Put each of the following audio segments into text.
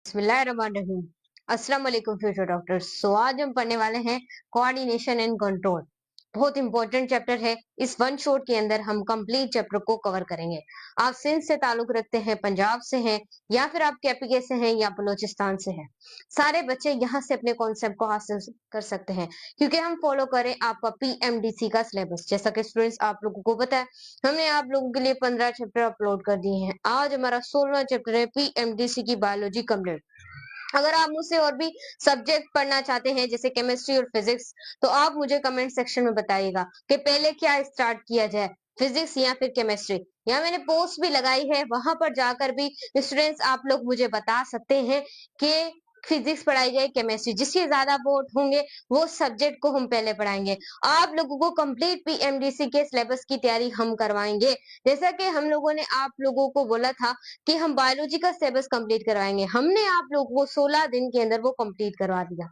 बिस्मिल्लाहिर्रहमानिर्रहीम। अस्सलाम वालेकुम फ्यूचर डॉक्टर्स। आज हम पढ़ने वाले हैं कोऑर्डिनेशन एंड कंट्रोल। बहुत इंपॉर्टेंट चैप्टर है। इस वन शॉट के अंदर हम कंप्लीट चैप्टर को कवर करेंगे। आप सिंध से ताल्लुक रखते हैं, पंजाब से हैं, या फिर आप केपीके से हैं या बलूचिस्तान से हैं, सारे बच्चे यहाँ से अपने कॉन्सेप्ट को हासिल कर सकते हैं, क्योंकि हम फॉलो करें आपका पीएमडीसी का सिलेबस। जैसा कि स्टूडेंट्स आप लोगों को पता है, हमने आप लोगों के लिए 15 चैप्टर अपलोड कर दिए हैं। आज हमारा 16वां चैप्टर है पीएमडीसी की बायोलॉजी कंप्लीट। अगर आप मुझसे और भी सब्जेक्ट पढ़ना चाहते हैं जैसे केमिस्ट्री और फिजिक्स, तो आप मुझे कमेंट सेक्शन में बताइएगा कि पहले क्या स्टार्ट किया जाए, फिजिक्स या फिर केमिस्ट्री। या मैंने पोस्ट भी लगाई है, वहां पर जाकर भी स्टूडेंट्स आप लोग मुझे बता सकते हैं कि फिजिक्स पढ़ाई जाए, केमिस्ट्री, जिसके ज्यादा वोट होंगे वो सब्जेक्ट को हम पहले पढ़ाएंगे। आप लोगों को कंप्लीट पीएमडीसी के सिलेबस की तैयारी हम करवाएंगे। जैसा कि हम लोगों ने आप लोगों को बोला था कि हम बायोलॉजी का सिलेबस कंप्लीट करवाएंगे, हमने आप लोगों को 16 दिन के अंदर वो कंप्लीट करवा दिया।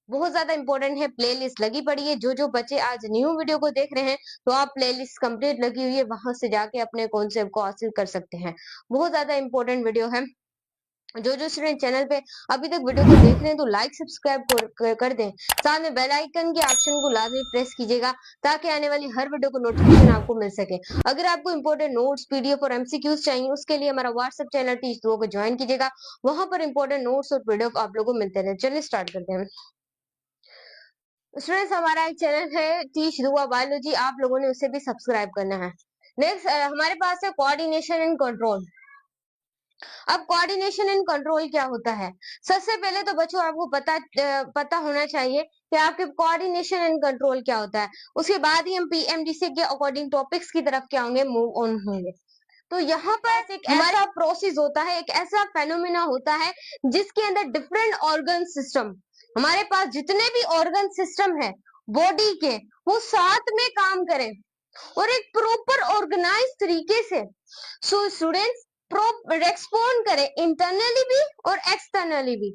बहुत ज्यादा इंपॉर्टेंट है। प्लेलिस्ट लगी पड़ी है। जो जो बच्चे आज न्यू वीडियो को देख रहे हैं, तो आप प्लेलिस्ट कंप्लीट लगी हुई है, वहां से जाके अपने कॉन्सेप्ट को हासिल कर सकते हैं। बहुत ज्यादा इंपॉर्टेंट वीडियो है। जो जो स्टूडेंट चैनल पे अभी तक वीडियो को देख रहे हैं, तो लाइक सब्सक्राइब कर दें। साथ में बेल आइकन के ऑप्शन को लाजमी प्रेस कीजिएगा, ताकि आने वाली हर वीडियो को नोटिफिकेशन आपको मिल सके। अगर आपको इंपॉर्टेंट नोट्स, पीडीएफ और एमसीक्यूज चाहिए, उसके लिए हमारा व्हाट्सएप चैनल टीच दो को ज्वाइन कीजिएगा। वहां पर इंपॉर्टेंट नोट्स और पीडीएफ आप लोगों को मिलते रहे। चलिए स्टार्ट करते हैं। स्टूडेंट्स, हमारा एक चैनल है टीच दुआ बायोलॉजी, आप लोगों ने उसे भी सब्सक्राइब करना है। नेक्स्ट हमारे पास है कोऑर्डिनेशन एंड कंट्रोल। अब कोऑर्डिनेशन एंड कंट्रोल क्या होता है? सबसे पहले तो बच्चों आपको पता होना चाहिए कि आपके कोऑर्डिनेशन एंड कंट्रोल क्या होता है। उसके बाद ही हम पीएमडीसी के अकॉर्डिंग टॉपिक्स की तरफ क्या होंगे, मूव ऑन होंगे। तो यहाँ पर एक ऐसा प्रोसेस होता है, एक ऐसा फेनोमेना होता है जिसके अंदर डिफरेंट ऑर्गन सिस्टम, हमारे पास जितने भी ऑर्गन सिस्टम है बॉडी के, वो साथ में काम करें और एक प्रॉपर ऑर्गेनाइज तरीके से सो स्टूडेंट्स रेस्पॉन्ड करें, इंटरनली भी और एक्सटर्नली भी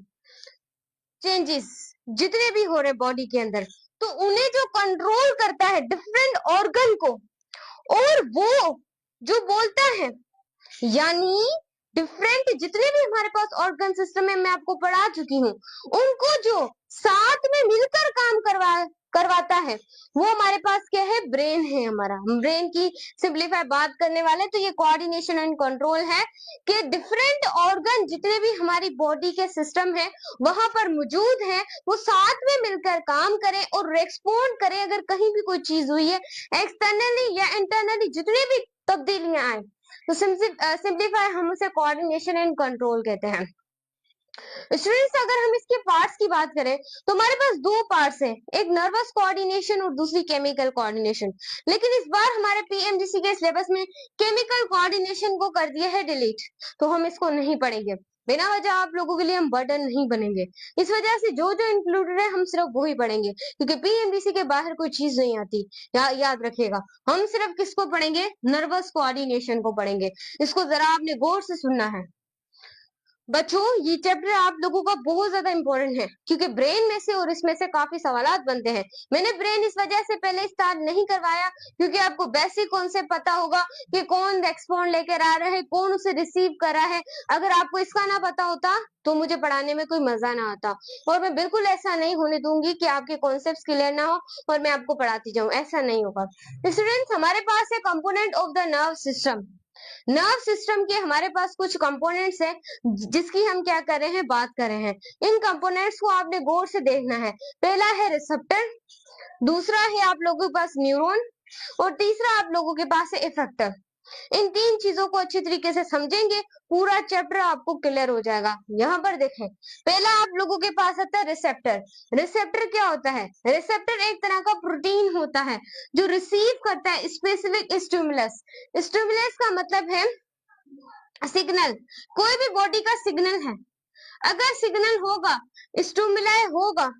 चेंजेस जितने भी हो रहे बॉडी के अंदर, तो उन्हें जो कंट्रोल करता है डिफरेंट ऑर्गन को, और वो जो बोलता है, यानी डिफरेंट जितने भी हमारे पास ऑर्गन सिस्टम है, मैं आपको पढ़ा चुकी हूँ, उनको जो साथ में मिलकर काम करवाता है, वो हमारे पास क्या है, ब्रेन है। हमारा ब्रेन की सिंप्लीफाई बात करने वाले, तो ये कोऑर्डिनेशन एंड कंट्रोल है कि डिफरेंट ऑर्गन जितने भी हमारी बॉडी के सिस्टम है वहां पर मौजूद है, वो साथ में मिलकर काम करें और रेस्पॉन्ड करें अगर कहीं भी कोई चीज हुई है, एक्सटर्नली या इंटरनली जितने भी तब्दीलियां आए, तो सिंप्लीफाई हम उसे कोऑर्डिनेशन एंड कंट्रोल कहते हैं। स्टूडेंट्स, अगर हम इसके पार्ट्स की बात करें, तो हमारे पास दो पार्ट्स हैं, एक नर्वस कोऑर्डिनेशन और दूसरी केमिकल कोऑर्डिनेशन। लेकिन इस बार हमारे पीएमडीसी के सिलेबस में केमिकल कोऑर्डिनेशन को कर दिया है डिलीट, तो हम इसको नहीं पढ़ेंगे। बिना वजह आप लोगों के लिए हम बर्डन नहीं बनेंगे। इस वजह से जो जो इंक्लूडेड है हम सिर्फ वो ही पढ़ेंगे, क्योंकि पीएमडीसी के बाहर कोई चीज नहीं आती। याद रखिएगा, हम सिर्फ किसको पढ़ेंगे, नर्वस कोऑर्डिनेशन को पढ़ेंगे। इसको जरा आपने गौर से सुनना है बच्चों। ये चैप्टर आप लोगों का बहुत ज्यादा इंपॉर्टेंट है, क्योंकि ब्रेन में से और इसमें से काफी सवालात बनते हैं। मैंने ब्रेन इस वजह से पहले स्टार्ट नहीं करवाया, क्योंकि आपको बेसिक कॉन्सेप्ट पता होगा कि कौन रेस्पॉन्ड लेकर आ रहा है, कौन उसे रिसीव कर रहा है। अगर आपको इसका ना पता होता तो मुझे पढ़ाने में कोई मजा ना आता, और मैं बिल्कुल ऐसा नहीं होने दूंगी कि आपके कॉन्सेप्ट क्लियर ना हो और मैं आपको पढ़ाती जाऊं, ऐसा नहीं होगा। स्टूडेंट्स, हमारे पास है component of the nerve system. Nerve system के हमारे पास कुछ कंपोनेंट्स हैं, जिसकी हम क्या कर रहे हैं, बात कर रहे हैं। इन कंपोनेंट्स को आपने गौर से देखना है। पहला है रिसेप्टर, दूसरा है आप लोगों के पास न्यूरॉन, और तीसरा आप लोगों के पास है इफेक्टर। इन तीन चीजों को अच्छी तरीके से समझेंगे, पूरा चैप्टर आपको क्लियर हो जाएगा। यहाँ पर देखें, पहला आप लोगों के पास आता है रिसेप्टर। रिसेप्टर क्या होता है? रिसेप्टर एक तरह का प्रोटीन होता है जो रिसीव करता है स्पेसिफिक स्टिमुलस। स्टिमुलस का मतलब है सिग्नल। कोई भी बॉडी का सिग्नल है, अगर सिग्नल होगा, स्टिमुलाई होगा,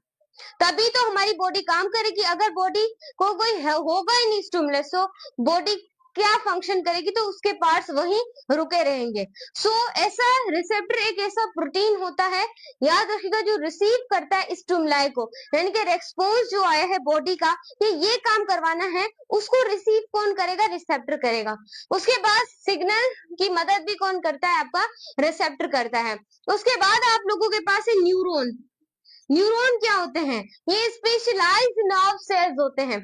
तभी तो हमारी बॉडी काम करेगी। अगर बॉडी को कोई होगा ही नहीं स्टिमुलस, तो बॉडी क्या फंक्शन करेगी, तो उसके पार्ट्स वहीं रुके रहेंगे। सो ऐसा रिसेप्टर एक ऐसा प्रोटीन होता है, याद रखिएगा, जो रिसीव करता है स्टिमुलाई को, यानी कि रेस्पॉन्स जो आया है बॉडी का कि ये काम करवाना है, उसको रिसीव कौन करेगा, रिसेप्टर करेगा। उसके बाद सिग्नल की मदद भी कौन करता है, आपका रिसेप्टर करता है। उसके बाद आप लोगों के पास है न्यूरॉन। न्यूरॉन क्या होते हैं, ये स्पेशलाइज्ड नर्व सेल्स होते हैं।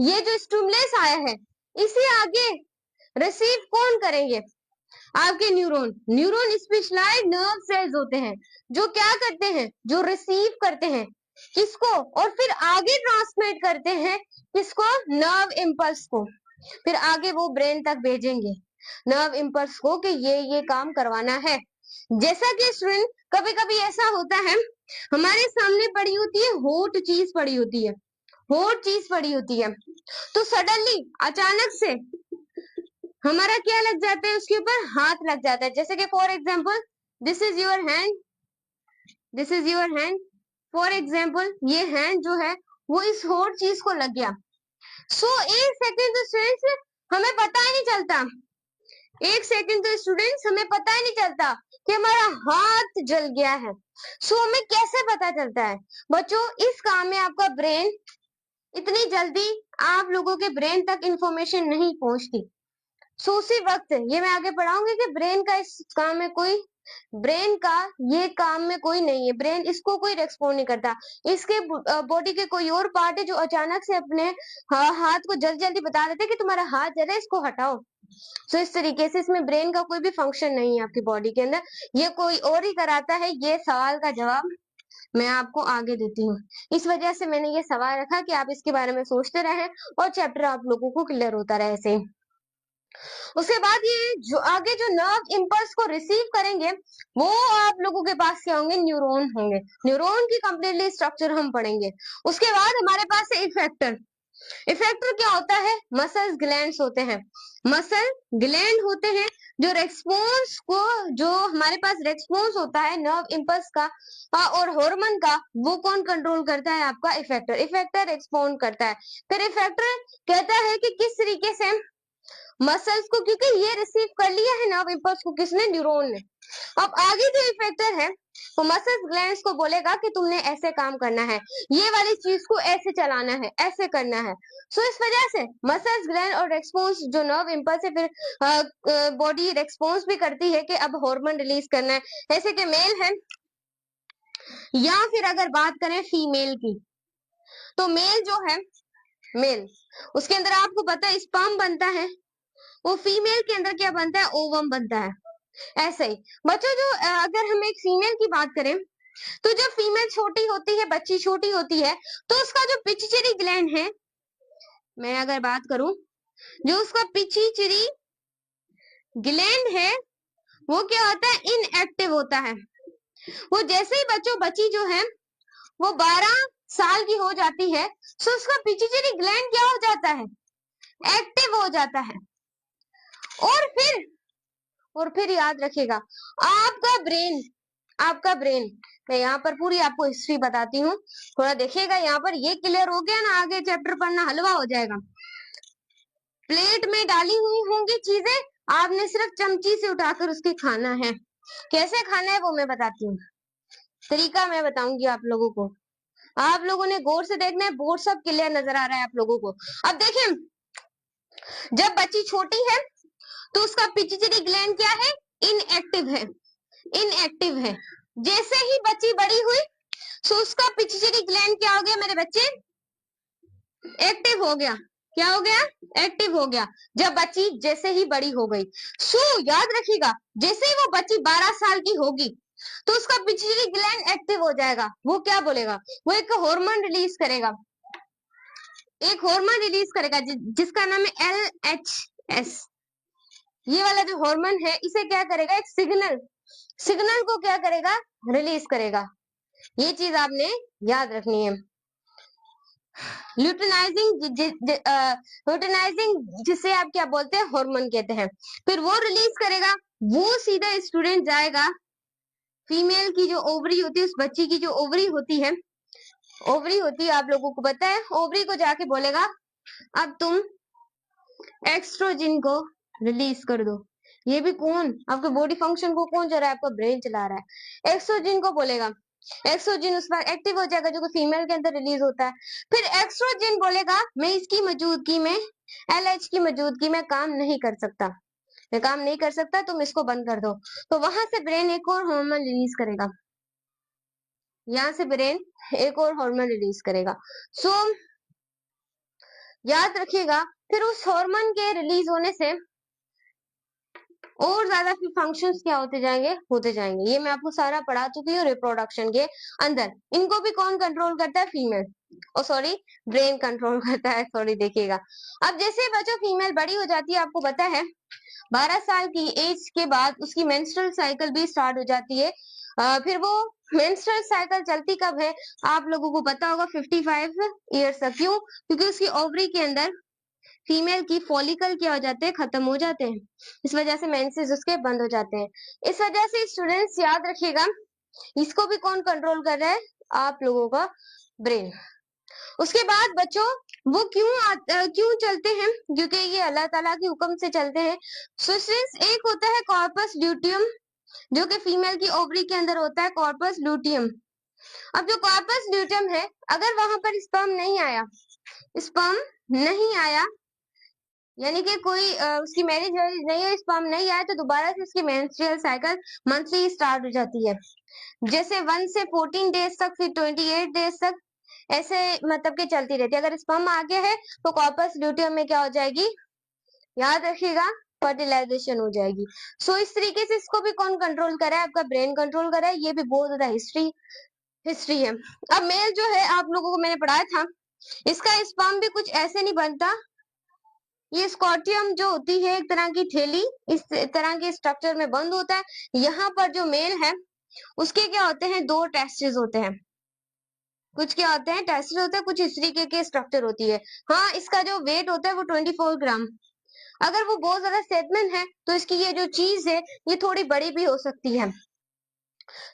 ये जो स्टिमुलस आया है इसे आगे रिसीव कौन करेंगे, आपके neuron. Neuron specialised nerve cells होते हैं जो क्या करते हैं, जो रिसीव करते हैं किसको, और फिर आगे ट्रांसमिट करते हैं किसको, नर्व इंपल्स को। फिर आगे वो ब्रेन तक भेजेंगे नर्व इंपल्स को कि ये काम करवाना है। जैसा कि स्टूडेंट कभी कभी ऐसा होता है, हमारे सामने पड़ी होती है हॉट चीज पड़ी होती है, हॉट चीज पड़ी होती है, तो सडनली अचानक से हमारा क्या लग जाता है, उसके ऊपर हाथ लग जाता है। जैसे कि for example this is your hand, this is your hand, for example ये हैंड जो है वो इस हॉट चीज को लग गया। सो एक सेकेंड तो स्टूडेंट्स हमें पता ही नहीं चलता, एक सेकेंड तो स्टूडेंट्स हमें पता ही नहीं चलता कि हमारा हाथ जल गया है। सो हमें कैसे पता चलता है बच्चों, इस काम में आपका ब्रेन, इतनी जल्दी आप लोगों के ब्रेन तक इंफॉर्मेशन नहीं पहुंचती। सो उसी वक्त ये मैं आगे पढ़ाऊंगी कि ब्रेन का इस काम में कोई, ब्रेन का ये काम में कोई नहीं है, ब्रेन इसको कोई रेस्पॉन्ड नहीं करता। इसके बॉडी के कोई और पार्ट है जो अचानक से अपने हाथ को जल्दी जल्दी बता देते कि तुम्हारा हाथ जल है, इसको हटाओ। सो इस तरीके से इसमें ब्रेन का कोई भी फंक्शन नहीं है आपकी बॉडी के अंदर, ये कोई और ही कराता है। ये सवाल का जवाब मैं आपको आगे देती हूँ, इस वजह से मैंने ये सवाल रखा कि आप इसके बारे में सोचते रहें और चैप्टर आप लोगों को क्लियर होता रहे ऐसे। उसके बाद ये जो आगे जो नर्व इंपल्स को रिसीव करेंगे वो आप लोगों के पास क्या होंगे, न्यूरॉन होंगे। न्यूरॉन की कंप्लीटली स्ट्रक्चर हम पढ़ेंगे। उसके बाद हमारे पास है इफेक्टर। इफेक्टर क्या होता है, मसल ग्लैंड्स होते हैं, मसल ग्लैंड होते हैं जो रेस्पॉन्स को, जो हमारे पास रेस्पॉन्स होता है नर्व इंपल्स का और हार्मोन का, वो कौन कंट्रोल करता है, आपका इफेक्टर। इफेक्टर रेस्पॉन्ड करता है। फिर इफेक्टर कहता है कि किस तरीके से मसल्स को, क्योंकि ये रिसीव कर लिया है नर्व इंपल्स को किसने, न्यूरॉन ने। अब आगे जो इफेक्टर है वो मसल्स ग्लैंड्स को बोलेगा कि तुमने ऐसे काम करना है, ये वाली चीज को ऐसे चलाना है, ऐसे करना है। सो इस वजह से मसल्स ग्लैंड और रेस्पॉन्स जो नर्व इंपल्स है, फिर बॉडी रेस्पॉन्स भी करती है कि अब हार्मोन रिलीज करना है। जैसे कि मेल है, या फिर अगर बात करें फीमेल की, तो मेल जो है, मेल उसके अंदर आपको पता है स्पर्म बनता है, वो फीमेल के अंदर क्या बनता है, ओवम बनता है। ऐसे ही बच्चों जो अगर हम एक फीमेल की बात करें, तो जब फीमेल छोटी होती है, बच्ची छोटी होती है, तो उसका जो पिट्यूटरी ग्लैंड है, मैं अगर बात करूं, जो उसका पिट्यूटरी ग्लैंड है वो क्या होता है, इनएक्टिव होता है। वो जैसे ही बच्ची जो है वो 12 साल की हो जाती है, तो उसका पिट्यूटरी ग्लैंड क्या हो जाता है, एक्टिव हो जाता है। और फिर याद रखिएगा आपका ब्रेन, आपका ब्रेन, मैं यहाँ पर पूरी आपको हिस्ट्री बताती हूँ, थोड़ा देखिएगा। यहाँ पर ये क्लियर हो गया ना, आगे चैप्टर पढ़ना हलवा हो जाएगा। प्लेट में डाली हुई होंगी चीजें, आपने सिर्फ चमची से उठाकर उसके खाना है। कैसे खाना है वो मैं बताती हूँ, तरीका मैं बताऊंगी आप लोगों को। आप लोगों ने गौर से देखना है, बोर्ड सब क्लियर नजर आ रहा है आप लोगों को। अब देखें, जब बच्ची छोटी है तो उसका पिट्यूटरी ग्लैंड क्या है, इनएक्टिव है, इनएक्टिव है। जैसे ही बच्ची बड़ी हुई तो उसका पिट्यूटरी ग्लैंड क्या हो गया मेरे बच्चे, एक्टिव हो गया। क्या हो गया, एक्टिव हो गया, जब बच्ची जैसे ही बड़ी हो गई। सो याद रखिएगा, जैसे ही वो बच्ची 12 साल की होगी तो उसका पिट्यूटरी ग्लैंड एक्टिव हो जाएगा। वो क्या बोलेगा, वो एक हार्मोन रिलीज करेगा, एक हार्मोन रिलीज करेगा जिसका नाम है LHS। ये वाला जो हार्मोन है इसे क्या करेगा, एक सिग्नल को क्या करेगा, रिलीज करेगा। ये चीज आपने याद रखनी है। ल्यूटेनाइजिंग जिसे आप क्या बोलते हैं, हार्मोन कहते हैं। फिर वो रिलीज करेगा, वो सीधा स्टूडेंट जाएगा, फीमेल की जो ओवरी होती है, उस बच्ची की जो ओवरी होती है, ओवरी होती है आप लोगों को पता है, ओवरी को जाके बोलेगा अब तुम एक्स्ट्रोजन को रिलीज कर दो। ये भी कौन, आपके बॉडी फंक्शन को कौन चला रहा है, आपका ब्रेन चला रहा है। एक्स्ट्रोजन को बोलेगा, एक्स्ट्रोजन उस पर एक्टिव हो जाएगा जो कि फीमेल के अंदर रिलीज होता है। फिर एक्स्ट्रोजन बोलेगा मैं इसकी मौजूदगी में, एलएच की मौजूदगी में काम नहीं कर सकता, मैं काम नहीं कर सकता, तुम इसको बंद कर दो। तो वहां से ब्रेन एक और हार्मोन रिलीज करेगा, यहाँ से ब्रेन एक और हार्मोन रिलीज करेगा। सो याद रखिएगा, फिर उस हार्मोन के रिलीज होने से और ज्यादा फिर फंक्शंस क्या होते जाएंगे। ये मैं आपको सारा पढ़ा चुकी हूँ रिप्रोडक्शन के अंदर। इनको भी कौन कंट्रोल करता है, फीमेल, ओ सॉरी ब्रेन कंट्रोल करता है, सॉरी देखिएगा। अब जैसे बच्चों फीमेल बड़ी हो जाती है, आपको पता है 12 साल की एज के बाद उसकी मेंस्ट्रुअल साइकिल भी स्टार्ट हो जाती है। फिर वो मेंस्ट्रुअल साइकिल चलती कब है, आप लोगों को पता होगा 55 ईयर्स तक। क्यों? क्योंकि उसकी ओवरी के अंदर फीमेल की फॉलिकल क्या हो जाते हैं, खत्म हो जाते हैं, इस वजह से मेंसेस उसके बंद हो जाते हैं। इस वजह से स्टूडेंट्स याद रखिएगा, इसको भी कौन कंट्रोल कर रहा है, आप लोगों का ब्रेन। उसके बाद बच्चों वो क्यों चलते हैं, क्योंकि ये अल्लाह ताला के हुक्म से चलते हैं। सो एक होता है कॉर्पस ल्यूटियम, जो कि फीमेल की ओवरी के अंदर होता है, कॉर्पस ल्यूटियम। अब जो कॉर्पस ल्यूटियम है, अगर वहां पर स्पर्म नहीं आया, यानी कि कोई उसकी मैरिज नहीं है, स्पर्म नहीं आया, तो दोबारा से उसकी मेंस्ट्रुअल साइकिल मंथली स्टार्ट हो जाती है। जैसे 1 से 14 डेज तक, फिर 28 डेज तक, ऐसे मतलब कि चलती रहती है। अगर स्पर्म आ गया है तो कॉर्पस ल्यूटियम में क्या हो जाएगी, याद रखिएगा, फर्टिलाइजेशन हो जाएगी। सो इस तरीके से इसको भी कौन कंट्रोल कर रहा है, आपका ब्रेन कंट्रोल कर रहा है। ये भी बहुत ज्यादा हिस्ट्री है। अब मेल जो है, आप लोगों को मैंने पढ़ाया था, इसका स्पर्म भी कुछ ऐसे नहीं बनता। ये स्कॉटियम जो होती है एक तरह की थैली, इस तरह के स्ट्रक्चर में बंद होता है। यहाँ पर जो मेल है उसके क्या होते हैं, 2 टेस्टिस होते हैं। कुछ क्या होते हैं, टेस्टिस होते हैं, कुछ इस तरीके के स्ट्रक्चर होती है। हाँ, इसका जो वेट होता है वो 24 ग्राम। अगर वो बहुत ज्यादा सेटमेंट है तो इसकी ये जो चीज है ये थोड़ी बड़ी भी हो सकती है,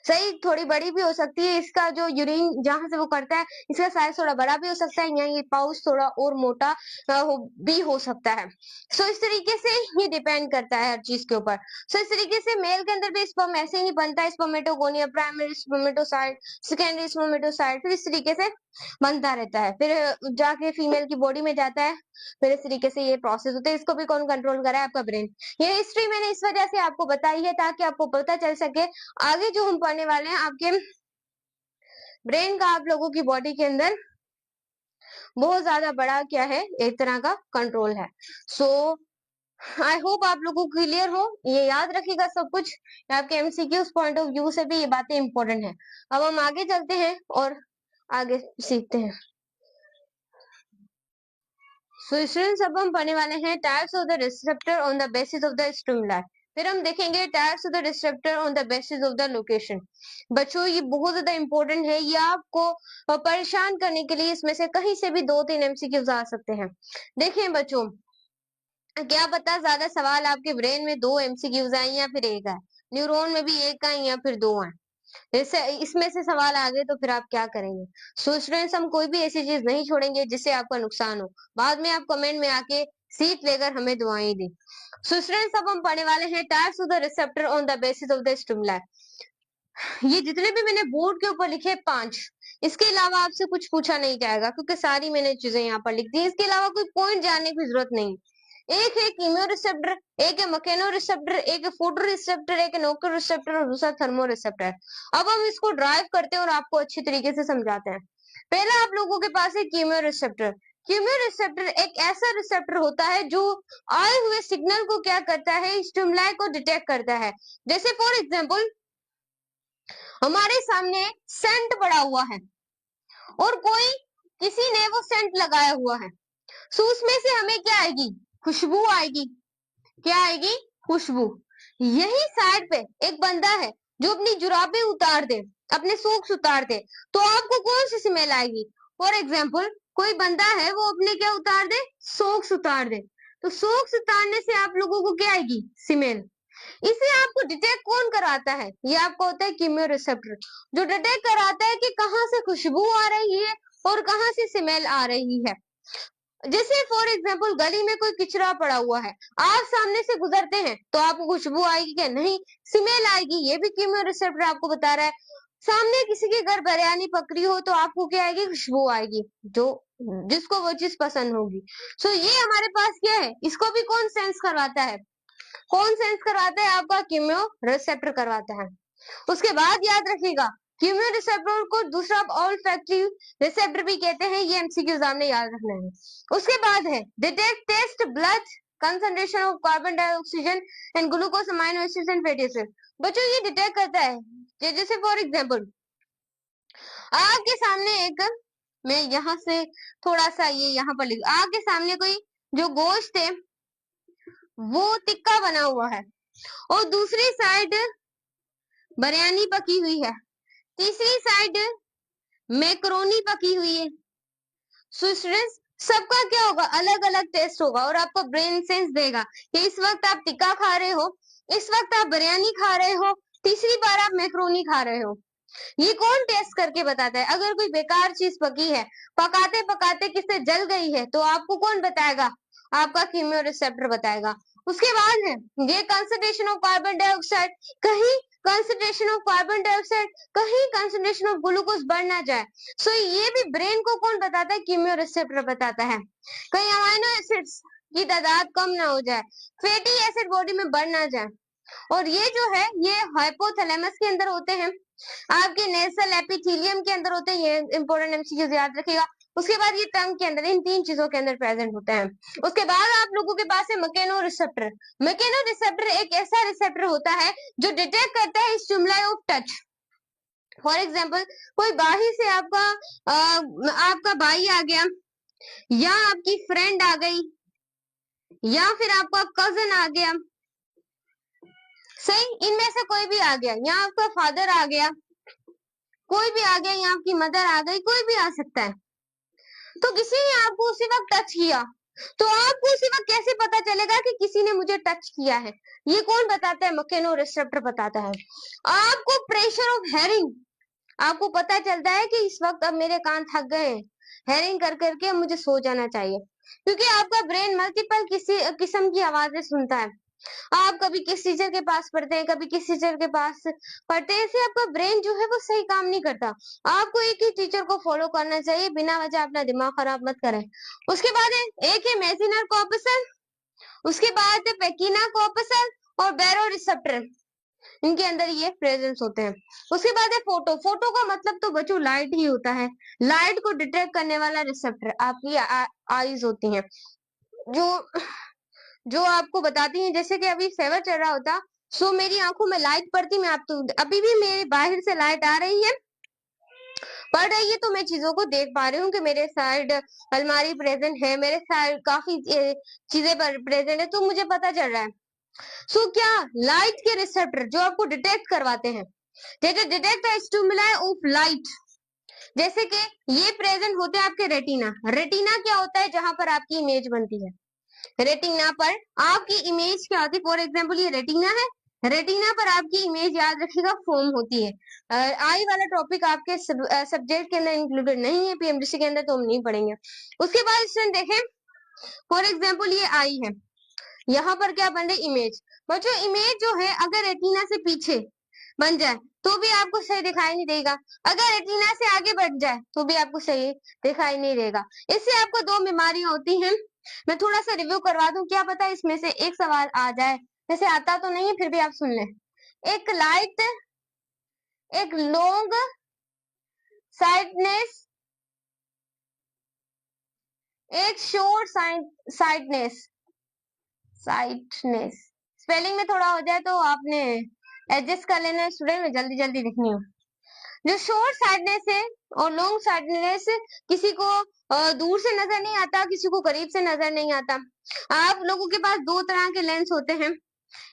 सही, थोड़ी बड़ी भी हो सकती है। इसका जो यूरिन जहां से वो करता है, इसका साइज थोड़ा बड़ा भी हो सकता है, या ये पाउच थोड़ा और मोटा भी हो सकता है। सो इस तरीके से ये डिपेंड करता है हर चीज के ऊपर। सो इस तरीके से मेल के अंदर भी स्पर्म ऐसे ही नहीं बनता है, spermatogonia, primary spermatocyte, secondary spermatocyte, फिर इस तरीके से बनता रहता है, फिर जाके फीमेल की बॉडी में जाता है, फिर इस तरीके से ये प्रोसेस होता है। इसको भी कौन कंट्रोल करा है, आपका ब्रेन। ये हिस्ट्री मैंने इस वजह से आपको बताई है ताकि आपको पता चल सके आगे जो हम पढ़ने वाले हैं, आपके ब्रेन का आप लोगों की बॉडी के अंदर बहुत ज्यादा बड़ा क्या है, एक तरह का कंट्रोल है। सो आई होप आप लोगों को क्लियर हो, ये याद रखिएगा सब कुछ। आपके एमसीक्यूज पॉइंट ऑफ व्यू से भी ये बातें इंपॉर्टेंट है। अब हम आगे चलते हैं और आगे सीखते हैं। सो स्टूडेंट्स, अब हम पढ़ने वाले हैं types of the receptor on the basis of the stimuli. फिर हम देखेंगे types of the receptor on the basis of the location. बच्चों ये बहुत ज्यादा इंपॉर्टेंट है, ये आपको परेशान करने के लिए इसमें से कहीं से भी 2-3 एमसीक्यूज आ सकते हैं। देखें बच्चों, क्या पता ज्यादा सवाल आपके ब्रेन में 2 एमसीक्यूज आए या फिर एक आए, न्यूरॉन में भी एक आए या फिर 2 आए। जैसे इसमें से सवाल आ गए तो फिर आप क्या करेंगे। सो स्टूडेंट्स, हम कोई भी ऐसी चीज नहीं छोड़ेंगे जिससे आपका नुकसान हो, बाद में आप कमेंट में आके सीट लेकर हमें दुआएं दें। सो स्टूडेंट्स, अब हम पढ़ने वाले हैं types of the receptor on the basis of the stimuli. ये जितने भी मैंने बोर्ड के ऊपर लिखे 5, इसके अलावा आपसे कुछ पूछा नहीं जाएगा क्योंकि सारी मैंने चीजें यहाँ पर लिख दी। इसके अलावा कोई पॉइंट जानने की जरूरत नहीं। एक है कीमो रिसेप्टर, एक है मकेनो रिसेप्टर, एक है फोटो रिसेप्टर, एक है नोको रिसेप्टर और दूसरा थर्मो रिसेप्टर। अब हम इसको ड्राइव करते हैं और आपको अच्छी तरीके से समझाते हैं। पहला आप लोगों के पास है कीमो रिसेप्टर। कीमो रिसेप्टर एक ऐसा रिसेप्टर होता है जो आए हुए सिग्नल को क्या करता है, स्टिमुलाई को डिटेक्ट करता है। जैसे फॉर एग्जाम्पल, हमारे सामने सेंट पड़ा हुआ है और कोई किसी ने वो सेंट लगाया हुआ है, सो उसमें से हमें क्या आएगी, खुशबू आएगी। क्या आएगी, खुशबू। यही साइड पे एक बंदा है जो अपनी जुराबें उतार दे, अपने सॉक्स उतार दे, तो आपको कौन सी स्मेल आएगी। फॉर एग्जाम्पल, कोई बंदा है वो अपने क्या उतार दे, सॉक्स उतार दे, तो सॉक्स उतारने से आप लोगों को क्या आएगी, स्मेल। इसे आपको डिटेक्ट कौन कराता है, ये आपको होता है कीमियो रिसेप्टर, जो डिटेक्ट कराता है कि कहाँ से खुशबू आ रही है और कहाँ से स्मेल आ रही है। जैसे फॉर एग्जाम्पल गली में कोई कचरा पड़ा हुआ है, आप सामने से गुजरते हैं तो आपको खुशबू आएगी क्या? नहीं, स्मेल आएगी। ये भी कीमो रिसेप्टर आपको बता रहा है। सामने किसी के घर बिरयानी पकड़ी हो तो आपको क्या आएगी? खुशबू आएगी, जो जिसको वो चीज पसंद होगी। सो ये हमारे पास क्या है? इसको भी कौन सेंस करवाता है? कौन सेंस करवाता है? आपका कीमो रिसेप्टर करवाता है। उसके बाद याद रखिएगा, कीमो रिसेप्टर को दूसरा ऑल्फैक्टिव रिसेप्टर भी कहते हैं। ये एमसीक्यू आपने याद रखना है। उसके बाद है detect test blood concentration of carbon dioxide and glucose amino acids and fatty acid. बच्चों ये डिटेक्ट करता है, जैसे फॉर एग्जांपल आपके सामने एक, मैं यहाँ से थोड़ा सा ये यहाँ पर लिख, आपके सामने कोई जो गोश्त है वो टिक्का बना हुआ है और दूसरी साइड बिरयानी पकी हुई है, तीसरी साइड मैक्रोनी पकी हुई है। सो स्टूडेंट्स सबका क्या होगा? अलग अलग टेस्ट होगा और आपको ब्रेन सेंस देगा कि इस वक्त आप टिक्का खा रहे हो, इस वक्त आप बिरयानी खा रहे हो, तीसरी बार आप मैक्रोनी खा रहे हो। ये कौन टेस्ट करके बताता है? अगर कोई बेकार चीज पकी है, पकाते पकाते किससे जल गई है, तो आपको कौन बताएगा? आपका कीमो रिसेप्टर बताएगा। उसके बाद है ये कंसंट्रेशन ऑफ कार्बन डाइऑक्साइड, कहीं कंसंट्रेशन ऑफ कार्बन डाइऑक्साइड, कहीं कंसंट्रेशन ऑफ ग्लूकोज बढ़ ना जाए। सो ये भी ब्रेन को कौन बताता है? कीमो रिसेप्टर बताता है। कहीं अमाइनो एसिड्स की तादाद कम ना हो जाए, फैटी एसिड बॉडी में बढ़ ना जाए। और ये जो है ये हाइपोथैलेमस के अंदर होते हैं, आपके नेसल एपिथेलियम के अंदर होते हैं। ये इंपॉर्टेंट एमसीक्यूज याद रखिएगा। उसके बाद ये टंग के अंदर, इन तीन चीजों के अंदर प्रेजेंट होते हैं। उसके बाद आप लोगों के पास है मैकेनो रिसेप्टर। मैकेनो रिसेप्टर एक ऐसा रिसेप्टर होता है जो डिटेक्ट करता है stimuli of touch. For example कोई बाहर से आपका भाई आ गया, या आपकी फ्रेंड आ गई, या फिर आपका कजन आ गया, सही, इनमें से कोई भी आ गया, या आपका फादर आ गया, कोई भी आ गया, या आपकी मदर आ गई, कोई भी आ सकता है। तो किसी ने आपको उसी वक्त टच किया, तो आपको उसी वक्त कैसे पता चलेगा कि किसी ने मुझे टच किया है? ये कौन बताता है? मैकेनो रिसेप्टर बताता है। आपको प्रेशर ऑफ हेयरिंग, आपको पता चलता है कि इस वक्त अब मेरे कान थक गए हैं, हेयरिंग कर करके मुझे सो जाना चाहिए, क्योंकि आपका ब्रेन मल्टीपल किसी किस्म की आवाजें सुनता है। आप कभी किस टीचर के पास पढ़ते हैं, कभी किस टीचर के पास पढ़ते हैं, इससे आपका ब्रेन जो है वो सही काम नहीं करता। आपको एक ही टीचर को फॉलो करना चाहिए, बिना वजह अपना दिमाग खराब मत करें। उसके बाद है एक है मेसिनर कॉर्पसल, उसके बाद है पेकिना कॉर्पसल और बैरो रिसेप्टर, इनके अंदर ये प्रेजेंस होते हैं। उसके बाद है फोटो। फोटो का मतलब तो बच्चों लाइट ही होता है, लाइट को डिटेक्ट करने वाला रिसेप्टर आपकी आईज होती हैं, जो जो आपको बताती हैं, जैसे कि अभी फेवर चल रहा होता, सो मेरी आंखों में लाइट पड़ती, मैं आप तो अभी भी मेरे बाहर से लाइट आ रही है, पड़ रही है, तो मैं चीजों को देख पा रही हूँ कि मेरे साइड अलमारी प्रेजेंट है, मेरे साइड काफी चीजें प्रेजेंट है, तो मुझे पता चल रहा है। सो क्या लाइट के रिसेप्टर जो आपको डिटेक्ट करवाते हैं, जैसे डिटेक्ट स्टिमुलाई ऑफ लाइट, जैसे कि ये प्रेजेंट होते हैं आपके रेटिना। रेटिना क्या होता है? जहां पर आपकी इमेज बनती है। रेटिना पर आपकी इमेज क्या होती है? फॉर एग्जाम्पल ये रेटिना है, रेटिना पर आपकी इमेज याद रखिएगा फॉर्म होती है। आई वाला टॉपिक आपके सब्जेक्ट के अंदर इंक्लूडेड नहीं है, पीएमडीसी के अंदर, तो हम नहीं पढ़ेंगे। उसके बाद स्टूडेंट देखें, फॉर एग्जाम्पल ये आई है, यहाँ पर क्या बन रही? इमेज। बच्चों इमेज जो है अगर रेटिना से पीछे बन जाए तो भी आपको सही दिखाई नहीं देगा, अगर रेटिना से आगे बढ़ जाए तो भी आपको सही दिखाई नहीं देगा। इससे आपको दो बीमारियां होती हैं। मैं थोड़ा सा रिव्यू करवा दूं, क्या पता इसमें से एक सवाल आ जाए, वैसे आता तो नहीं है, फिर भी आप सुन लें। एक लाइट, एक लॉन्ग साइडनेस, एक शॉर्ट साइडनेस। साइडनेस स्पेलिंग में थोड़ा हो जाए तो आपने एडजस्ट कर लेना है स्टूडेंट, में जल्दी जल्दी लिखनी हो। जो शॉर्ट साइडनेस है और लॉन्ग साइडनेस, किसी को दूर से नजर नहीं आता, किसी को करीब से नजर नहीं आता। आप लोगों के पास दो तरह के लेंस होते हैं,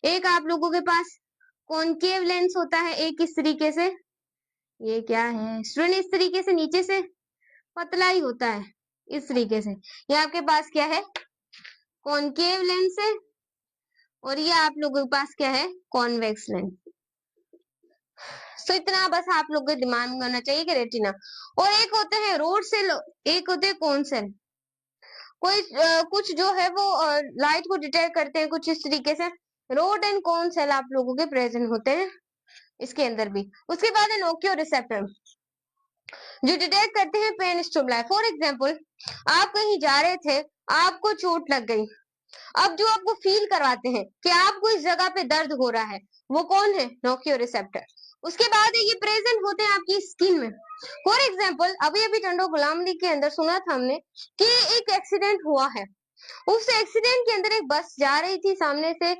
एक आप लोगों के पास कॉनकेव लेंस होता है, एक इस तरीके से, ये क्या है स्टूडेंट, इस तरीके से नीचे से पतला ही होता है, इस तरीके से। ये आपके पास क्या है? कॉनकेव लेंस है, और ये आप लोगों के पास क्या है? Convex lens. तो इतना बस आप लोगों के दिमाग में होना चाहिए कि रेटिना, और एक होते हैं रोड सेल, एक होते हैं कौन सेल। कुछ जो है वो लाइट को डिटेक्ट करते हैं कुछ इस तरीके से। रोड एंड कोन सेल आप लोगों के प्रेजेंट होते हैं इसके अंदर भी। उसके बाद है नोकियो रिसेप्टर जो डिटेक्ट करते हैं पेन स्टिमुलाई। फॉर एग्जाम्पल, आप कहीं जा रहे थे, आपको चोट लग गई, अब जो आपको फील करवाते हैं कि आपको इस जगह पे दर्द हो रहा है, वो कौन है? नोकियो रिसेप्टर। उसके बाद ये प्रेजेंट होते हैं आपकी स्किन में। फॉर एग्जाम्पल, अभी अभी टंडो गुलामली के अंदर सुना था हमने कि एक एक्सीडेंट हुआ है। उस एक्सीडेंट के अंदर एक बस जा रही थी, सामने से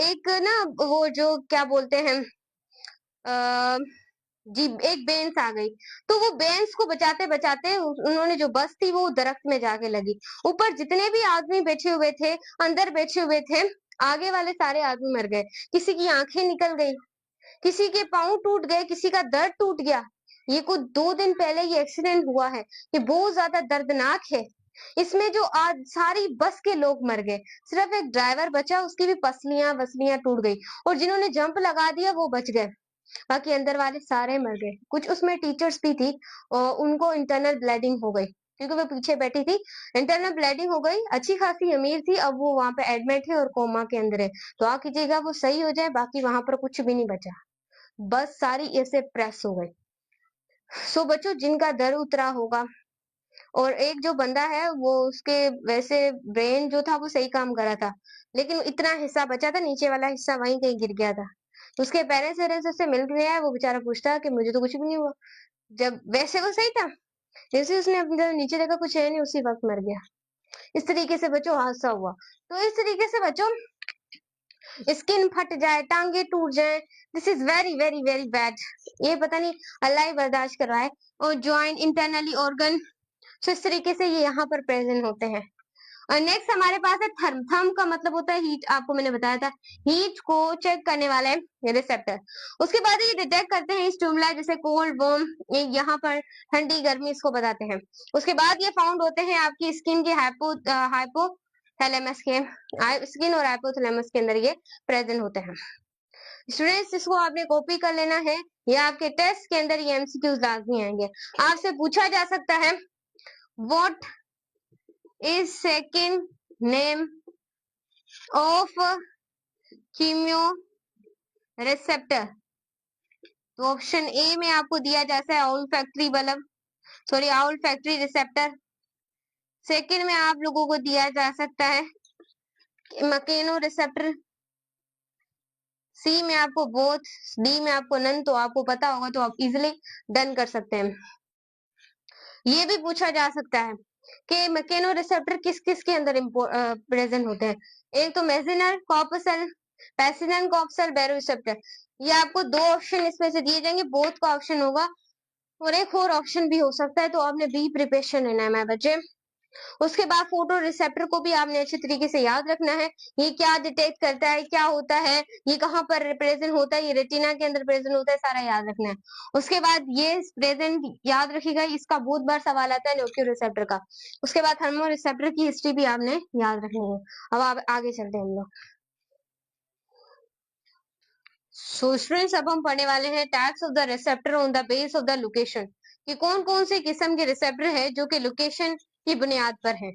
एक ना वो जो क्या बोलते हैं जी, एक बेंस आ गई। तो वो बेंस को बचाते बचाते उन्होंने जो बस थी वो दरख्त में जाके लगी। ऊपर जितने भी आदमी बैठे हुए थे, अंदर बैठे हुए थे, आगे वाले सारे आदमी मर गए। किसी की आंखें निकल गई, किसी के पाँव टूट गए, किसी का दर्द टूट गया। ये कुछ 2 दिन पहले ये एक्सीडेंट हुआ है। ये बहुत ज्यादा दर्दनाक है। इसमें जो आज सारी बस के लोग मर गए, सिर्फ एक ड्राइवर बचा, उसकी भी पसलियां वसलियां टूट गई, और जिन्होंने जंप लगा दिया वो बच गए, बाकी अंदर वाले सारे मर गए। कुछ उसमें टीचर्स भी थी और उनको इंटरनल ब्लीडिंग हो गई क्योंकि वो पीछे बैठी थी। इंटरनल ब्लीडिंग हो गई, अच्छी खासी अमीर थी, अब वो वहां पे एडमिट है और कोमा के अंदर है। दुआ कीजिएगा वो सही हो जाए, बाकी वहां पर कुछ भी नहीं बचा, बस सारी ऐसे प्रेस हो गई। सो बच्चों, जिनका दर उतरा होगा, और एक जो बंदा है वो उसके वैसे ब्रेन जो था वो सही काम कर रहा था, लेकिन इतना हिस्सा बचा था, नीचे वाला हिस्सा वहीं कहीं गिर गया था। उसके पेरेंट्स वेरेंट्स उससे मिल गया है, वो बेचारा पूछता है कि मुझे तो कुछ भी नहीं हुआ, जब वैसे वो सही था, जैसे उसने अपने नीचे देखा कुछ है नहीं, उसी वक्त मर गया। इस तरीके से बच्चों हादसा हुआ। तो इस तरीके से बच्चों स्किन फट जाए, टांगे टूट जाए, this is very very very bad. ये पता नहीं अल्लाह ही बर्दाश्त कर रहा है। और ज्वाइंट इंटरनली ऑर्गन, तो इस तरीके से ये यहाँ पर प्रेजेंट होते हैं। और नेक्स्ट हमारे पास है थर्म। थर्म का मतलब होता है हीट, आपको मैंने बताया था, हीट को चेक करने वाले रिसेप्टर। उसके बाद ये डिटेक्ट करते हैं स्टिमुलाई जैसे कोल्ड वार्म, यहाँ पर ठंडी गर्मी इसको बताते हैं। उसके बाद ये फाउंड होते हैं आपकी स्किन के हाइपोथैलेमस के, स्किन और हाइपोथैलेमस के अंदर ये प्रेजेंट होते हैं। स्टूडेंट्स, इसको आपने कॉपी कर लेना है, या आपके टेस्ट के अंदर ये एमसीक्यूज लाजमी आएंगे। आपसे पूछा जा सकता है what is second name of chemoreceptor. तो ऑप्शन ए में आपको दिया जाता है olfactory bulb, sorry olfactory receptor. Second में आप लोगों को दिया जा सकता है मकेनो रिसेप्टर। सी में आपको बोथ, डी में आपको नन। तो आपको पता होगा तो आप इजिली डन कर सकते हैं। ये भी पूछा जा सकता है कि मैकेनो रिसेप्टर किस किस के अंदर प्रेजेंट होते हैं। एक तो मेसेनर कॉर्पसल, पैसिनन कॉर्पसल, बैरो रिसेप्टर। ये आपको 2 ऑप्शन इसमें से दिए जाएंगे, बोथ का ऑप्शन होगा, और एक और ऑप्शन भी हो सकता है। तो आपने बी प्रिपरेशन लेना है मेरे बच्चे। उसके बाद फोटो रिसेप्टर को भी आपने अच्छे तरीके से याद रखना है, ये क्या डिटेक्ट करता है, क्या होता है, ये कहाँ पर प्रेजेंट होता है, ये रेटिना के अंदर प्रेजेंट होता है, सारा याद रखना है। उसके बाद ये प्रेजेंट याद रखिएगा, इसका बहुत बार सवाल आता है न्यूक्लियो रिसेप्टर का। उसके बाद थर्मो रिसेप्टर की हिस्ट्री भी आपने याद रखनी है। अब आप आगे चलते हैं हम लोग। सो स्टूडेंट्स, अब हम पढ़ने वाले हैं types of the receptor on the base of the location, कि कौन कौन से किस्म के रिसेप्टर है जो कि लोकेशन की बुनियाद पर है।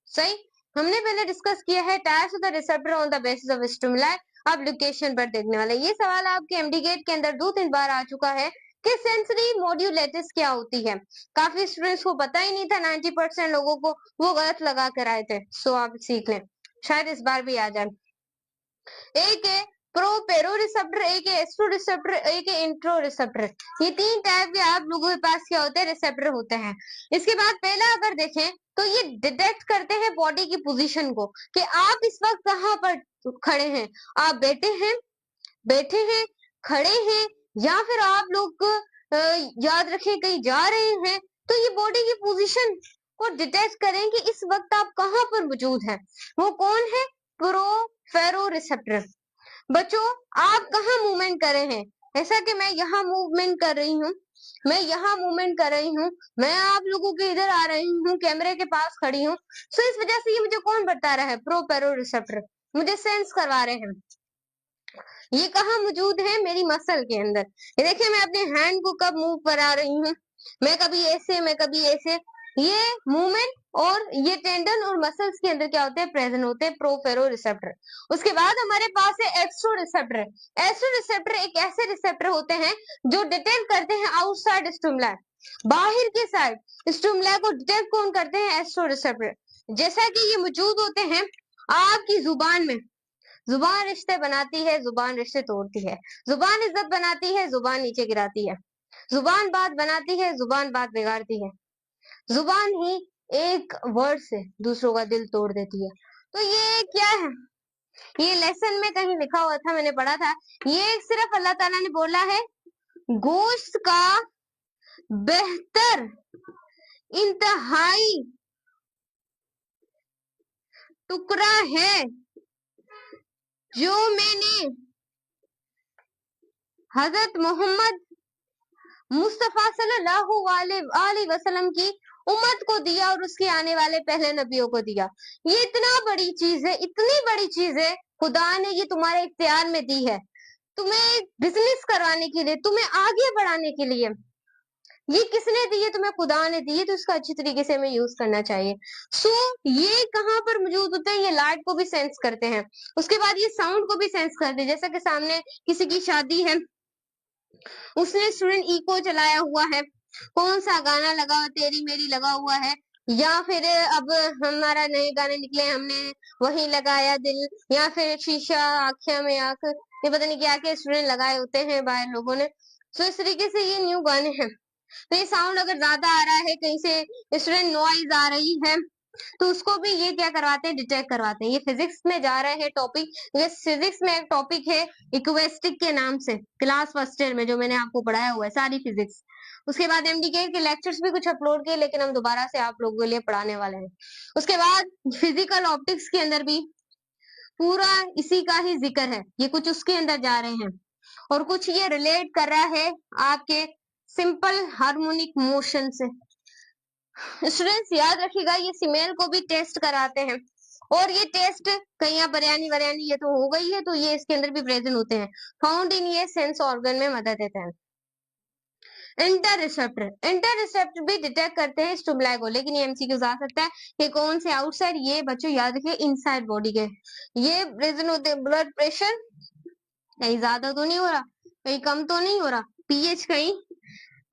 सही, हमने पहले डिस्कस किया है types of the receptor on the basis of stimuli. अब लोकेशन पर देखने वाले, ये सवाल आपके एमडी गेट के अंदर 2-3 बार आ चुका है कि सेंसरी मॉड्यूलेटिस क्या होती है। काफी स्टूडेंट्स को पता ही नहीं था, 90% लोगों को वो गलत लगा कर आए थे। सो आप सीख लें, शायद इस बार भी आ जाए। एक है प्रो रिसेप्टर, एक है एस्ट्रो रिसेप्टर, एक है इंट्रो रिसेप्टर। ये 3 टाइप के आप लोगों के पास क्या होते हैं, रिसेप्टर होते हैं। इसके बाद पहला अगर देखें तो ये डिटेक्ट करते हैं बॉडी की पोजीशन को, कि आप इस वक्त कहाँ पर खड़े हैं, आप बैठे हैं, खड़े हैं, या फिर आप लोग याद रखें कहीं जा रहे हैं। तो ये बॉडी की पोजीशन को डिटेक्ट करें कि इस वक्त आप कहाँ पर मौजूद हैं। वो कौन है? प्रोफेरो रिसेप्टर। बच्चों, आप कहाँ मूवमेंट कर रहे हैं, ऐसा कि मैं यहाँ मूवमेंट कर रही हूँ, मैं यहाँ मूवमेंट कर रही हूँ, मैं आप लोगों के इधर आ रही हूँ, कैमरे के पास खड़ी हूँ। सो इस वजह से ये मुझे कौन बता रहा है? प्रोपेरो रिसेप्टर मुझे सेंस करवा रहे हैं ये कहाँ मौजूद है, मेरी मसल के अंदर। ये देखिए, मैं अपने हैंड को कब मूव करा रही हूँ, मैं कभी ऐसे, मैं कभी ऐसे। ये मूवमेंट और ये टेंडन और मसल्स के अंदर क्या होते हैं, प्रेजेंट होते हैं प्रोफेरो रिसेप्टर। उसके बाद हमारे पास है एक्स्ट्रो रिसेप्टर। एक्स्ट्रो रिसेप्टर एक ऐसे रिसेप्टर होते हैं जो डिटेक्ट करते हैं आउटसाइड स्टिमुलाई, बाहर की साइड स्टिमुलाई को डिटेक्ट कौन करते हैं, एक्स्ट्रो रिसेप्टर। जैसा कि ये मौजूद होते हैं आपकी जुबान में। जुबान रिश्ते बनाती है, जुबान रिश्ते तोड़ती है, जुबान इज्जत बनाती है, जुबान नीचे गिराती है, जुबान बात बनाती है, जुबान बात बिगाड़ती है, जुबान ही एक वर्ड से दूसरों का दिल तोड़ देती है। तो ये क्या है, ये लेसन में कहीं लिखा हुआ था, मैंने पढ़ा था, ये सिर्फ अल्लाह ताला ने बोला है गोश्त का बेहतर इंतहाई टुकड़ा है जो मैंने हजरत मोहम्मद मुस्तफा सल्लल्लाहु अलैहि वसल्लम की उम्मत को दिया और उसके आने वाले पहले नबियों को दिया। ये इतना बड़ी चीज है, इतनी बड़ी चीज है, खुदा ने ये तुम्हारे इख्तियार में दी है, तुम्हें बिजनेस करवाने के लिए, तुम्हें आगे बढ़ाने के लिए। ये किसने दी है, तुम्हें खुदा ने दी है, तो इसका अच्छी तरीके से हमें यूज करना चाहिए। सो ये कहाँ पर मौजूद होते हैं, ये लाइट को भी सेंस करते हैं, उसके बाद ये साउंड को भी सेंस करते हैं। जैसा कि सामने किसी की शादी है, उसने स्टूडेंट इको चलाया हुआ है, कौन सा गाना लगा हुआ, तेरी मेरी लगा हुआ है, या फिर अब हमारा नए गाने निकले हमने वही लगाया दिल, या फिर शीशा आँखें में आंख, ये पता नहीं क्या क्या स्टूडेंट लगाए होते हैं बाहर लोगों ने। तो इस तरीके से ये न्यू गाने हैं। तो ये साउंड अगर ज्यादा आ रहा है, कहीं से स्टूडेंट नॉइज आ रही है, तो उसको भी ये क्या करवाते हैं, डिटेक्ट करवाते हैं। ये फिजिक्स में जा रहे हैं टॉपिक, ये फिजिक्स में एक टॉपिक है इक्वेस्टिक के नाम से, क्लास फर्स्ट ईयर में जो मैंने आपको पढ़ाया हुआ है सारी फिजिक्स। उसके बाद एमडीके के लेक्चर्स भी कुछ अपलोड किए, लेकिन हम दोबारा से आप लोगों के लिए पढ़ाने वाले हैं। उसके बाद फिजिकल ऑप्टिक्स के अंदर भी पूरा इसी का ही जिक्र है, ये कुछ उसके अंदर जा रहे हैं, और कुछ ये रिलेट कर रहा है आपके सिंपल हार्मोनिक मोशन से। स्टूडेंट्स याद रखिएगा, ये फीमेल को भी टेस्ट कराते हैं, और ये टेस्ट कहीं यहाँ बिरयानी वरयानी ये तो हो गई है, तो ये इसके अंदर भी प्रेजेंट होते हैं, फाउंड इन ये सेंस ऑर्गन में मदद देते हैं। इंटर रिसेप्टर भी डिटेक्ट करते हैं स्टिमुलाई को, लेकिन ये एमसीक्यू आ सकता है कि कौन से आउटसाइड, ये बच्चों याद रखिए इनसाइड बॉडी के। ये प्रेजेंट होते हैं ब्लड प्रेशर कहीं ज्यादा तो नहीं हो रहा, कहीं कम तो नहीं हो रहा, पीएच कहीं,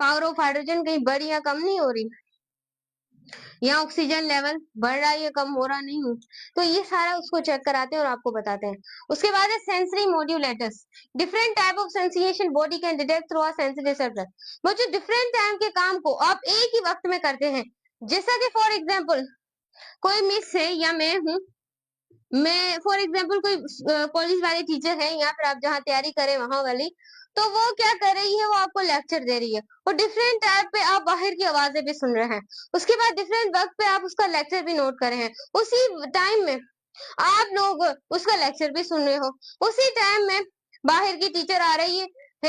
पावर ऑफ हाइड्रोजन कहीं बढ़ या कम नहीं हो रही, या ऑक्सीजन लेवल बढ़ रहा है या कम हो रहा नहीं हो, तो ये सारा उसको चेक कराते हैं और आपको बताते हैं। उसके बाद है sensory modulators, different type of sensation body can detect through a sensory receptor. वो जो डिफरेंट टाइम के काम को आप एक ही वक्त में करते हैं, जैसा कि फॉर एग्जाम्पल कोई मिस है या मैं हूँ, मैं फॉर एग्जाम्पल कोई कॉलेज वाले टीचर है, या फिर आप जहाँ तैयारी करें वहां वाली, तो वो क्या कर रही है, वो आपको लेक्चर दे रही है, और डिफरेंट टाइप पे आप बाहर की आवाजें भी सुन रहे हैं, उसके बाद डिफरेंट वक्त पे आप उसका लेक्चर भी नोट कर रहे हैं, उसी टाइम में आप लोग उसका लेक्चर भी सुन रहे हो, उसी टाइम में बाहर की टीचर आ रही है,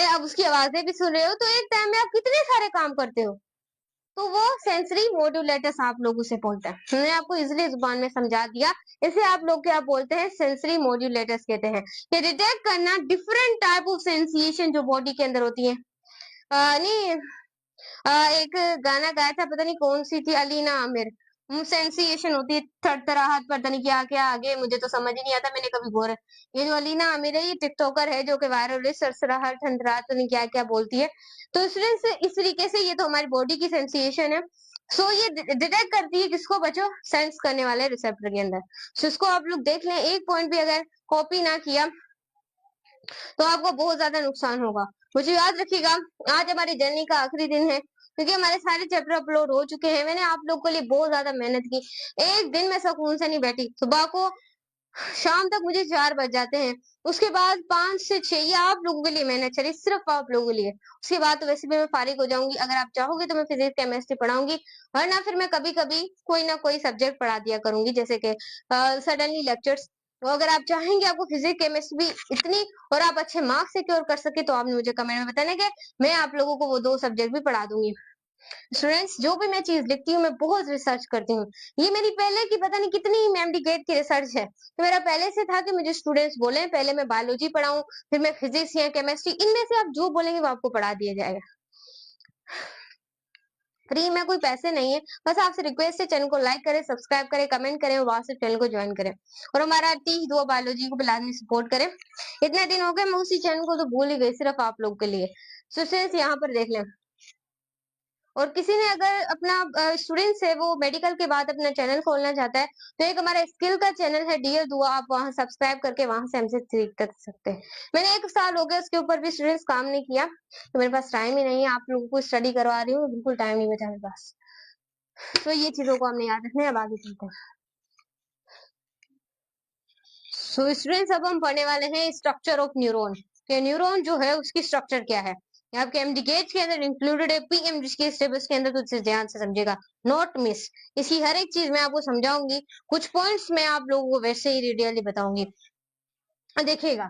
अब उसकी आवाजें भी सुन रहे हो, तो एक टाइम में आप कितने सारे काम करते हो, तो वो सेंसरी मॉड्यूलेटर्स आप लोग उसे बोलते हैं। मैंने आपको इजिली जुबान में समझा दिया, इसे आप लोग क्या बोलते हैं, सेंसरी मॉड्यूलेटर्स कहते हैं। ये डिटेक्ट करना डिफरेंट टाइप ऑफ सेंसिएशन जो बॉडी के अंदर होती है। नहीं एक गाना गाया था, पता नहीं कौन सी थी, अलीना आमिर, सेंसिएशन होती है, थरथराहट, पता नहीं क्या क्या आगे, मुझे तो समझ ही नहीं आता, मैंने कभी गौर, ये जो अलीना आमिर है, ये टिकटॉकर है जो कि वायरल है, सरसराहट थरथराहट पता नहीं क्या क्या बोलती है। तो स्टूडेंट्स इस तरीके से ये तो हमारी बॉडी की सेंसिएशन है। सो ये डिटेक्ट करती है किसको बच्चों, सेंस करने वाले रिसेप्टर के अंदर। सो इसको आप लोग देख लें, एक पॉइंट भी अगर कॉपी ना किया तो आपको बहुत ज्यादा नुकसान होगा। मुझे याद रखिएगा, आज हमारी जर्नी का आखिरी दिन है, क्योंकि हमारे सारे चैप्टर अपलोड हो चुके हैं। मैंने आप लोग के लिए बहुत ज्यादा मेहनत की, एक दिन में सुकून से नहीं बैठी, सुबह को शाम तक मुझे 4 बज जाते हैं, उसके बाद 5 से 6 ये आप लोगों के लिए मेहनत चली, सिर्फ आप लोगों के लिए। उसके बाद तो वैसे भी मैं फारिग हो जाऊंगी, अगर आप चाहोगे तो मैं फिजिक्स केमिस्ट्री पढ़ाऊंगी, वरना फिर मैं कभी कभी कोई ना कोई सब्जेक्ट पढ़ा दिया करूंगी, जैसे कि सडनली लेक्चर्स। तो अगर आप चाहेंगे आपको फिजिक्स केमिस्ट्री भी इतनी और आप अच्छे मार्क्स सिक्योर कर सके, तो आपने मुझे कमेंट में बताना कि मैं आप लोगों को वो 2 सब्जेक्ट भी पढ़ा दूंगी। स्टूडेंट्स जो भी मैं चीज लिखती हूँ, मैं बहुत रिसर्च करती हूँ, ये मेरी पहले की पता नहीं कितनी एमडी गेट की रिसर्च है। तो मेरा पहले से था कि मुझे स्टूडेंट्स बोले पहले मैं बायोलॉजी पढ़ाऊं, फिर मैं फिजिक्स या केमिस्ट्री, इनमें से आप जो बोलेंगे वो आपको पढ़ा दिया जाएगा। फ्री में, कोई पैसे नहीं है। बस आपसे रिक्वेस्ट है, चैनल को लाइक करें, सब्सक्राइब करें, कमेंट करें और वहां से चैनल को ज्वाइन करें और हमारा टीच दुआ बायोलॉजी को भी लाजमी सपोर्ट करें। इतने दिन हो गए मैं उसी चैनल को तो भूल ही गई, सिर्फ आप लोग के लिए। सो स्टूडेंट्स यहाँ पर देख लें, और किसी ने अगर अपना स्टूडेंट्स है वो मेडिकल के बाद अपना चैनल खोलना चाहता है तो एक हमारा स्किल का चैनल है डियर दुआ, आप वहां सब्सक्राइब करके वहां से हमसे सीख कर सकते हैं। मैंने 1 साल हो गया उसके ऊपर भी स्टूडेंट्स काम नहीं किया, तो मेरे पास टाइम ही नहीं है, आप लोगों को स्टडी करवा रही हूँ, बिल्कुल टाइम नहीं बचा मेरे पास। तो ये चीजों को हमने याद रखना है। अब आगे चलते हैं। सो स्टूडेंट्स अब हम पढ़ने वाले हैं स्ट्रक्चर ऑफ न्यूरॉन, कि न्यूरॉन जो है उसकी स्ट्रक्चर क्या है। आपके एमडीकेज के अंदर इंक्लूडेड है, पीएमजी के सिलेबस के अंदर, तो इसे ध्यान से समझिएगा, नोट मिस। इसकी हर एक चीज मैं आपको समझाऊंगी, कुछ पॉइंट्स मैं आप लोगों को वैसे ही रेडियली बताऊंगी। देखिएगा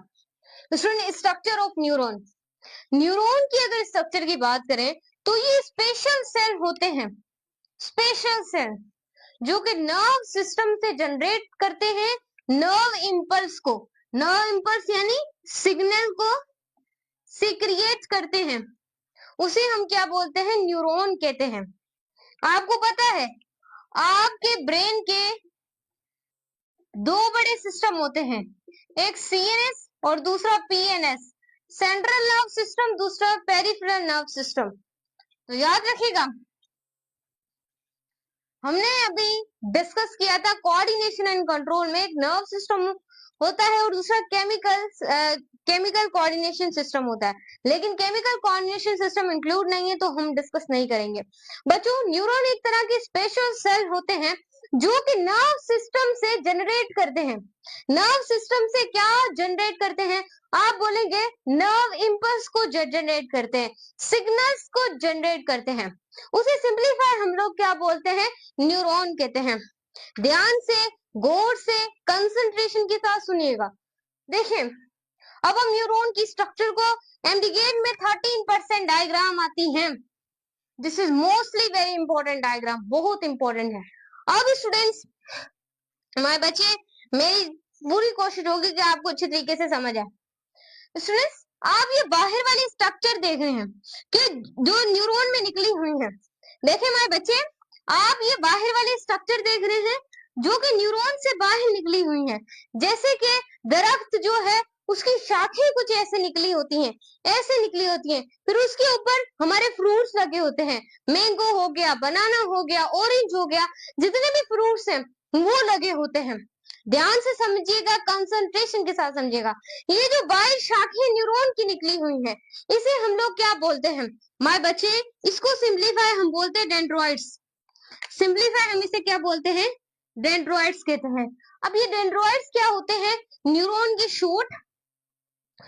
student, structure of neuron, neuron की अगर स्ट्रक्चर की बात करें तो ये स्पेशल सेल होते हैं, स्पेशल सेल जो कि नर्व सिस्टम से जनरेट करते हैं नर्व इंपल्स को, नर्व इंपल्स यानी सिग्नल को सीक्रिएट करते हैं, उसे हम क्या बोलते हैं, न्यूरॉन कहते हैं। आपको पता है आपके ब्रेन के 2 बड़े सिस्टम होते हैं, एक सीएनएस और दूसरा पीएनएस, सेंट्रल नर्व सिस्टम, दूसरा पेरिफेरल नर्व सिस्टम। तो याद रखिएगा, हमने अभी डिस्कस किया था कोऑर्डिनेशन एंड कंट्रोल में एक नर्व सिस्टम होता है और दूसरा केमिकल कोऑर्डिनेशन सिस्टम होता है, लेकिन केमिकल कोऑर्डिनेशन सिस्टम इंक्लूड नहीं है तो हम डिस्कस नहीं करेंगे। बच्चों, न्यूरॉन एक तरह के स्पेशल सेल होते हैं जो कि नर्व सिस्टम से जनरेट करते हैं। नर्व सिस्टम से क्या जनरेट करते हैं, आप बोलेंगे नर्व इंपल्स को जनरेट करते हैं, सिग्नल्स को जनरेट करते हैं, उसे सिंपलीफाई हम लोग क्या बोलते हैं, न्यूरॉन कहते हैं। ध्यान से, गौर से, कंसंट्रेशन के साथ सुनिएगा। देखिए, अब हम न्यूरॉन की स्ट्रक्चर को एमडीगेट में 13% डायग्राम आती हैं। This is mostly very important diagram, बहुत इंपॉर्टेंट है। अब स्टूडेंट्स, हमारे बच्चे, मेरी पूरी कोशिश होगी कि आपको अच्छे तरीके से समझ आए। स्टूडेंट्स, आप ये बाहर वाली स्ट्रक्चर देख रहे हैं कि जो न्यूरॉन में निकली हुई है। देखें हमारे बच्चे, आप ये बाहर वाली स्ट्रक्चर देख रहे हैं जो कि न्यूरॉन से बाहर निकली हुई है। जैसे कि दरख्त जो है उसकी शाखें कुछ ऐसे निकली होती हैं, ऐसे निकली होती हैं, फिर उसके ऊपर हमारे फ्रूट्स लगे होते हैं, मैंगो हो गया, बनाना हो गया, ऑरेंज हो गया, जितने भी फ्रूट्स हैं वो लगे होते हैं। ध्यान से समझिएगा, कंसंट्रेशन के साथ समझिएगा। ये जो बाहर शाखें न्यूरॉन की निकली हुई है, इसे हम लोग क्या बोलते हैं माय बच्चे, इसको सिंपलीफाई हम बोलते हैं डेंड्रॉइड्स। सिंपलीफाई हम इसे क्या बोलते हैं, डेंड्रॉइड्स कहते हैं। अब ये डेंड्रॉइड्स क्या होते हैं, न्यूरॉन के शूट,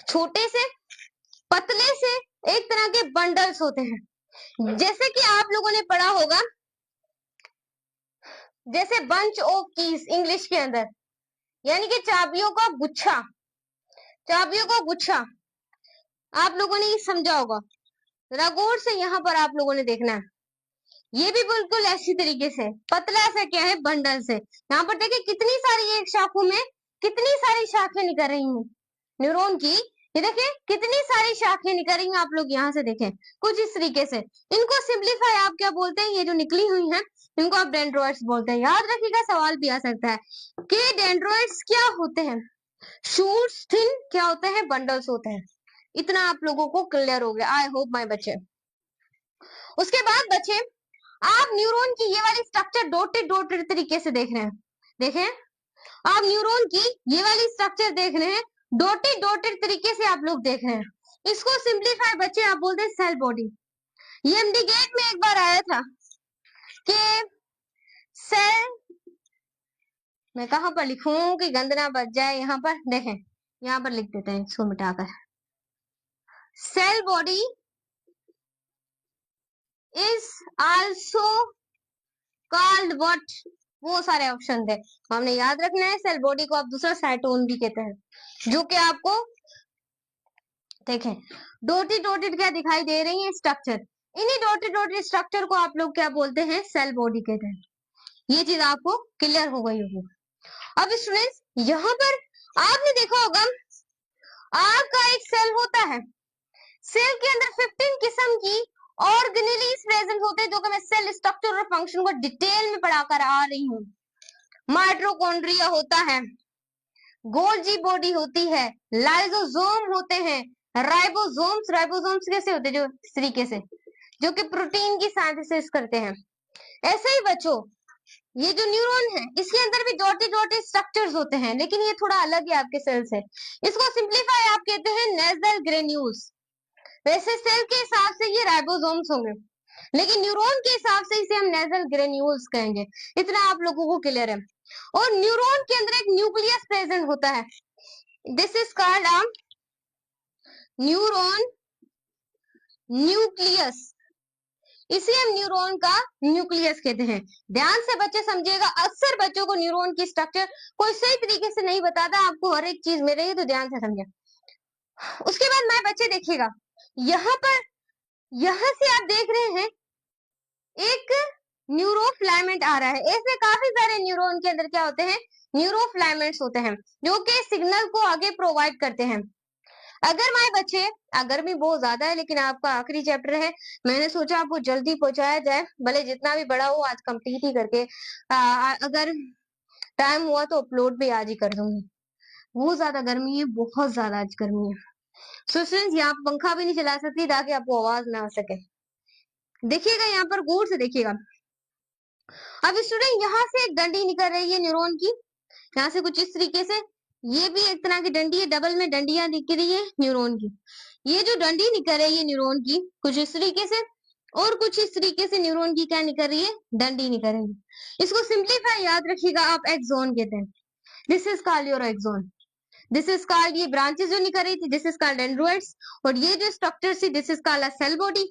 छोटे से पतले से एक तरह के बंडल्स होते हैं। जैसे कि आप लोगों ने पढ़ा होगा, जैसे बंच ऑफ कीज इंग्लिश के अंदर, यानी कि चाबियों का गुच्छा, चाबियों का गुच्छा आप लोगों ने ये समझा होगा। जरा गौर से यहाँ पर आप लोगों ने देखना है, ये भी बिल्कुल ऐसी तरीके से पतला सा क्या है, बंडल से। यहाँ पर देखिए कितनी सारी, एक शाखों में कितनी सारी शाखें निकल रही हैं न्यूरॉन की, ये देखिए कितनी सारी शाखें निकल रही हैं। आप लोग यहाँ से देखें कुछ इस तरीके से, इनको सिंपलीफाई आप क्या बोलते हैं, ये जो निकली हुई हैं इनको आप डेंड्रॉइड्स बोलते हैं। याद रखिएगा, सवाल भी आ सकता है कि डेंड्रॉइड्स क्या होते हैं, शूट्स थिन क्या होते हैं, बंडल्स होते हैं। इतना आप लोगों को क्लियर हो गया, आई होप माय बच्चे। उसके बाद बच्चे, आप न्यूरॉन की ये वाली स्ट्रक्चर डॉटेड डॉटेड तरीके से देख रहे हैं। देखें, आप न्यूरॉन की ये वाली स्ट्रक्चर देख रहे हैं, डॉटेड डॉटेड तरीके से आप लोग देख रहे हैं। इसको सिंपलीफाई बच्चे आप बोलते हैं सेल बॉडी। ये एमडीगेट में एक बार आया था कि सेल, मैं कहां पर लिखूं कि गंद ना बच जाए, यहाँ पर देखें, यहाँ पर लिख देते हैं इसको मिटाकर, cell body is also called what, वो सारे ऑप्शन थे, हमने याद रखना है। सेल बॉडी को आप दूसरा साइटोन भी कहते हैं, जो कि आपको देखें डॉटेड डॉटेड क्या दिखाई दे रही है स्ट्रक्चर, इन्हीं डॉटेड डॉटेड स्ट्रक्चर को आप लोग क्या बोलते हैं, सेल बॉडी कहते हैं। ये चीज आपको क्लियर हो गई होगी। अब स्टूडेंट्स, यहाँ पर आपने देखा होगा आपका एक सेल होता है, सेल के अंदर 15 किस्म की ऑर्गेनेलीज प्रेजेंट होते हैं, जो कि मैं सेल स्ट्रक्चर और फंक्शन को डिटेल में पढ़ाकर आ रही हूँ। माइटोकॉन्ड्रिया होता है, गोल्जी बॉडी होती है, लाइसोसोम होते हैं, राइबोसोम्स, राइबोसोम्स कैसे होते हैं, जो इस तरीके से, जो कि प्रोटीन की सिंथेसिस करते हैं। ऐसे ही बच्चों, ये जो न्यूरॉन है इसके अंदर भी डॉटेड डॉटेड स्ट्रक्चर्स होते हैं, लेकिन ये थोड़ा अलग है आपके सेल से। इसको सिंप्लीफाई आप कहते हैं नेजल ग्रेन्यूल्स। वैसे सेल के हिसाब से ये राइबोसोम्स होंगे, लेकिन न्यूरॉन के हिसाब से इसे हम नेजल ग्रेन्यूल्स कहेंगे। इतना आप लोगों को क्लियर है। और न्यूरॉन के अंदर एक न्यूक्लियस प्रेजेंट होता है, this is called a neuron nucleus. इसे हम न्यूरॉन का न्यूक्लियस कहते हैं। ध्यान से बच्चे समझिएगा, अक्सर बच्चों को न्यूरॉन की स्ट्रक्चर कोई सही तरीके से नहीं बताता, आपको हर एक चीज में रही, तो ध्यान से समझे। उसके बाद मैं बच्चे देखिएगा, यहाँ पर, यहाँ से आप देख रहे हैं एक न्यूरोफिलामेंट आ रहा है। ऐसे काफी सारे न्यूरॉन के अंदर क्या होते हैं, न्यूरोफिलामेंट्स होते हैं, जो कि सिग्नल को आगे प्रोवाइड करते हैं। अगर माय बच्चे, अगर भी बहुत ज्यादा है, लेकिन आपका आखिरी चैप्टर है, मैंने सोचा आपको जल्दी पहुंचाया जाए, भले जितना भी बड़ा हो आज कंप्लीट ही करके, अगर टाइम हुआ तो अपलोड भी आज ही कर दूंगी। बहुत ज्यादा गर्मी है, बहुत ज्यादा आज गर्मी है। सो स्टूडेंट्स, यहाँ पंखा भी नहीं चला सकती ताकि आपको आवाज ना आ सके। देखिएगा यहाँ पर गौर से देखिएगा। अब स्टूडेंट, यहाँ से एक डंडी निकल रही है न्यूरॉन की, यहाँ से कुछ इस तरीके से, ये भी एक तरह की डंडी है, डबल में डंडियां दिख रही है न्यूरॉन की। ये जो डंडी निकल रही है न्यूरॉन की कुछ इस तरीके से, और कुछ इस तरीके से न्यूरॉन की क्या निकल रही है, डंडी निकल रही है। इसको सिंप्लीफाई याद रखिएगा, आप एक्सोन कहते हैं। This is called your axon. This is called, ये ब्रांचेस जो निकल रही थी, दिस इज कॉल्ड डेंड्रोइड्स, और ये जो स्ट्रक्चर थी, this is called a cell body,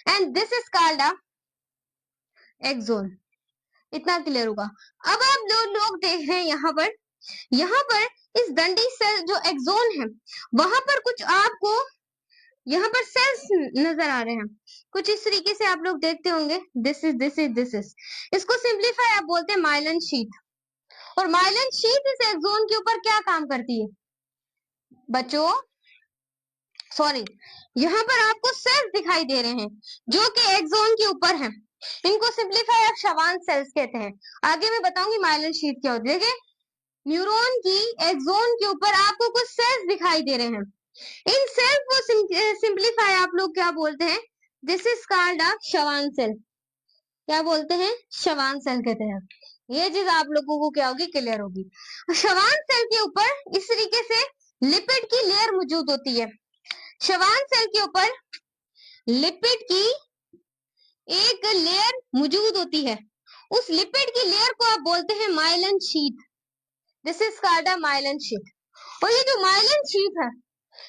and this is called a axon. इतना क्लियर होगा। अब आप लोग देख रहे हैं यहाँ पर इस डंडी सेल जो एक्सोन है, वहां पर कुछ आपको यहाँ पर सेल्स नजर आ रहे हैं, कुछ इस तरीके से आप लोग देखते होंगे, this is this is this is. इसको सिंप्लीफाई आप बोलते हैं माइलिन शीथ। और माइलिन शीथ इस एक्सोन के ऊपर क्या काम करती है बच्चों, सॉरी, यहाँ पर आपको सेल्स दिखाई दे रहे हैं जो कि एक्सोन के ऊपर हैं, इनको सिंप्लीफाई आप शवान सेल्स कहते हैं। आगे मैं बताऊंगी माइलिन शीथ क्या होती है। देखिए, न्यूरॉन की एक्सोन के ऊपर आपको कुछ सेल्स दिखाई दे रहे हैं, इन सेल्स को सिंप्लीफाई आप लोग क्या बोलते हैं, this is called a Schwann cell. क्या बोलते हैं, शवान सेल कहते हैं। ये चीज आप लोगों को क्या होगी, क्लियर होगी। शवान सेल के ऊपर इस तरीके से लिपिड की लेयर मौजूद होती है। शवान सेल के ऊपर लिपिड की एक लेयर मौजूद होती है, उस लिपिड की लेयर को आप बोलते हैं myelin sheath. This is called a myelin sheath. और ये जो माइलिन शीथ है,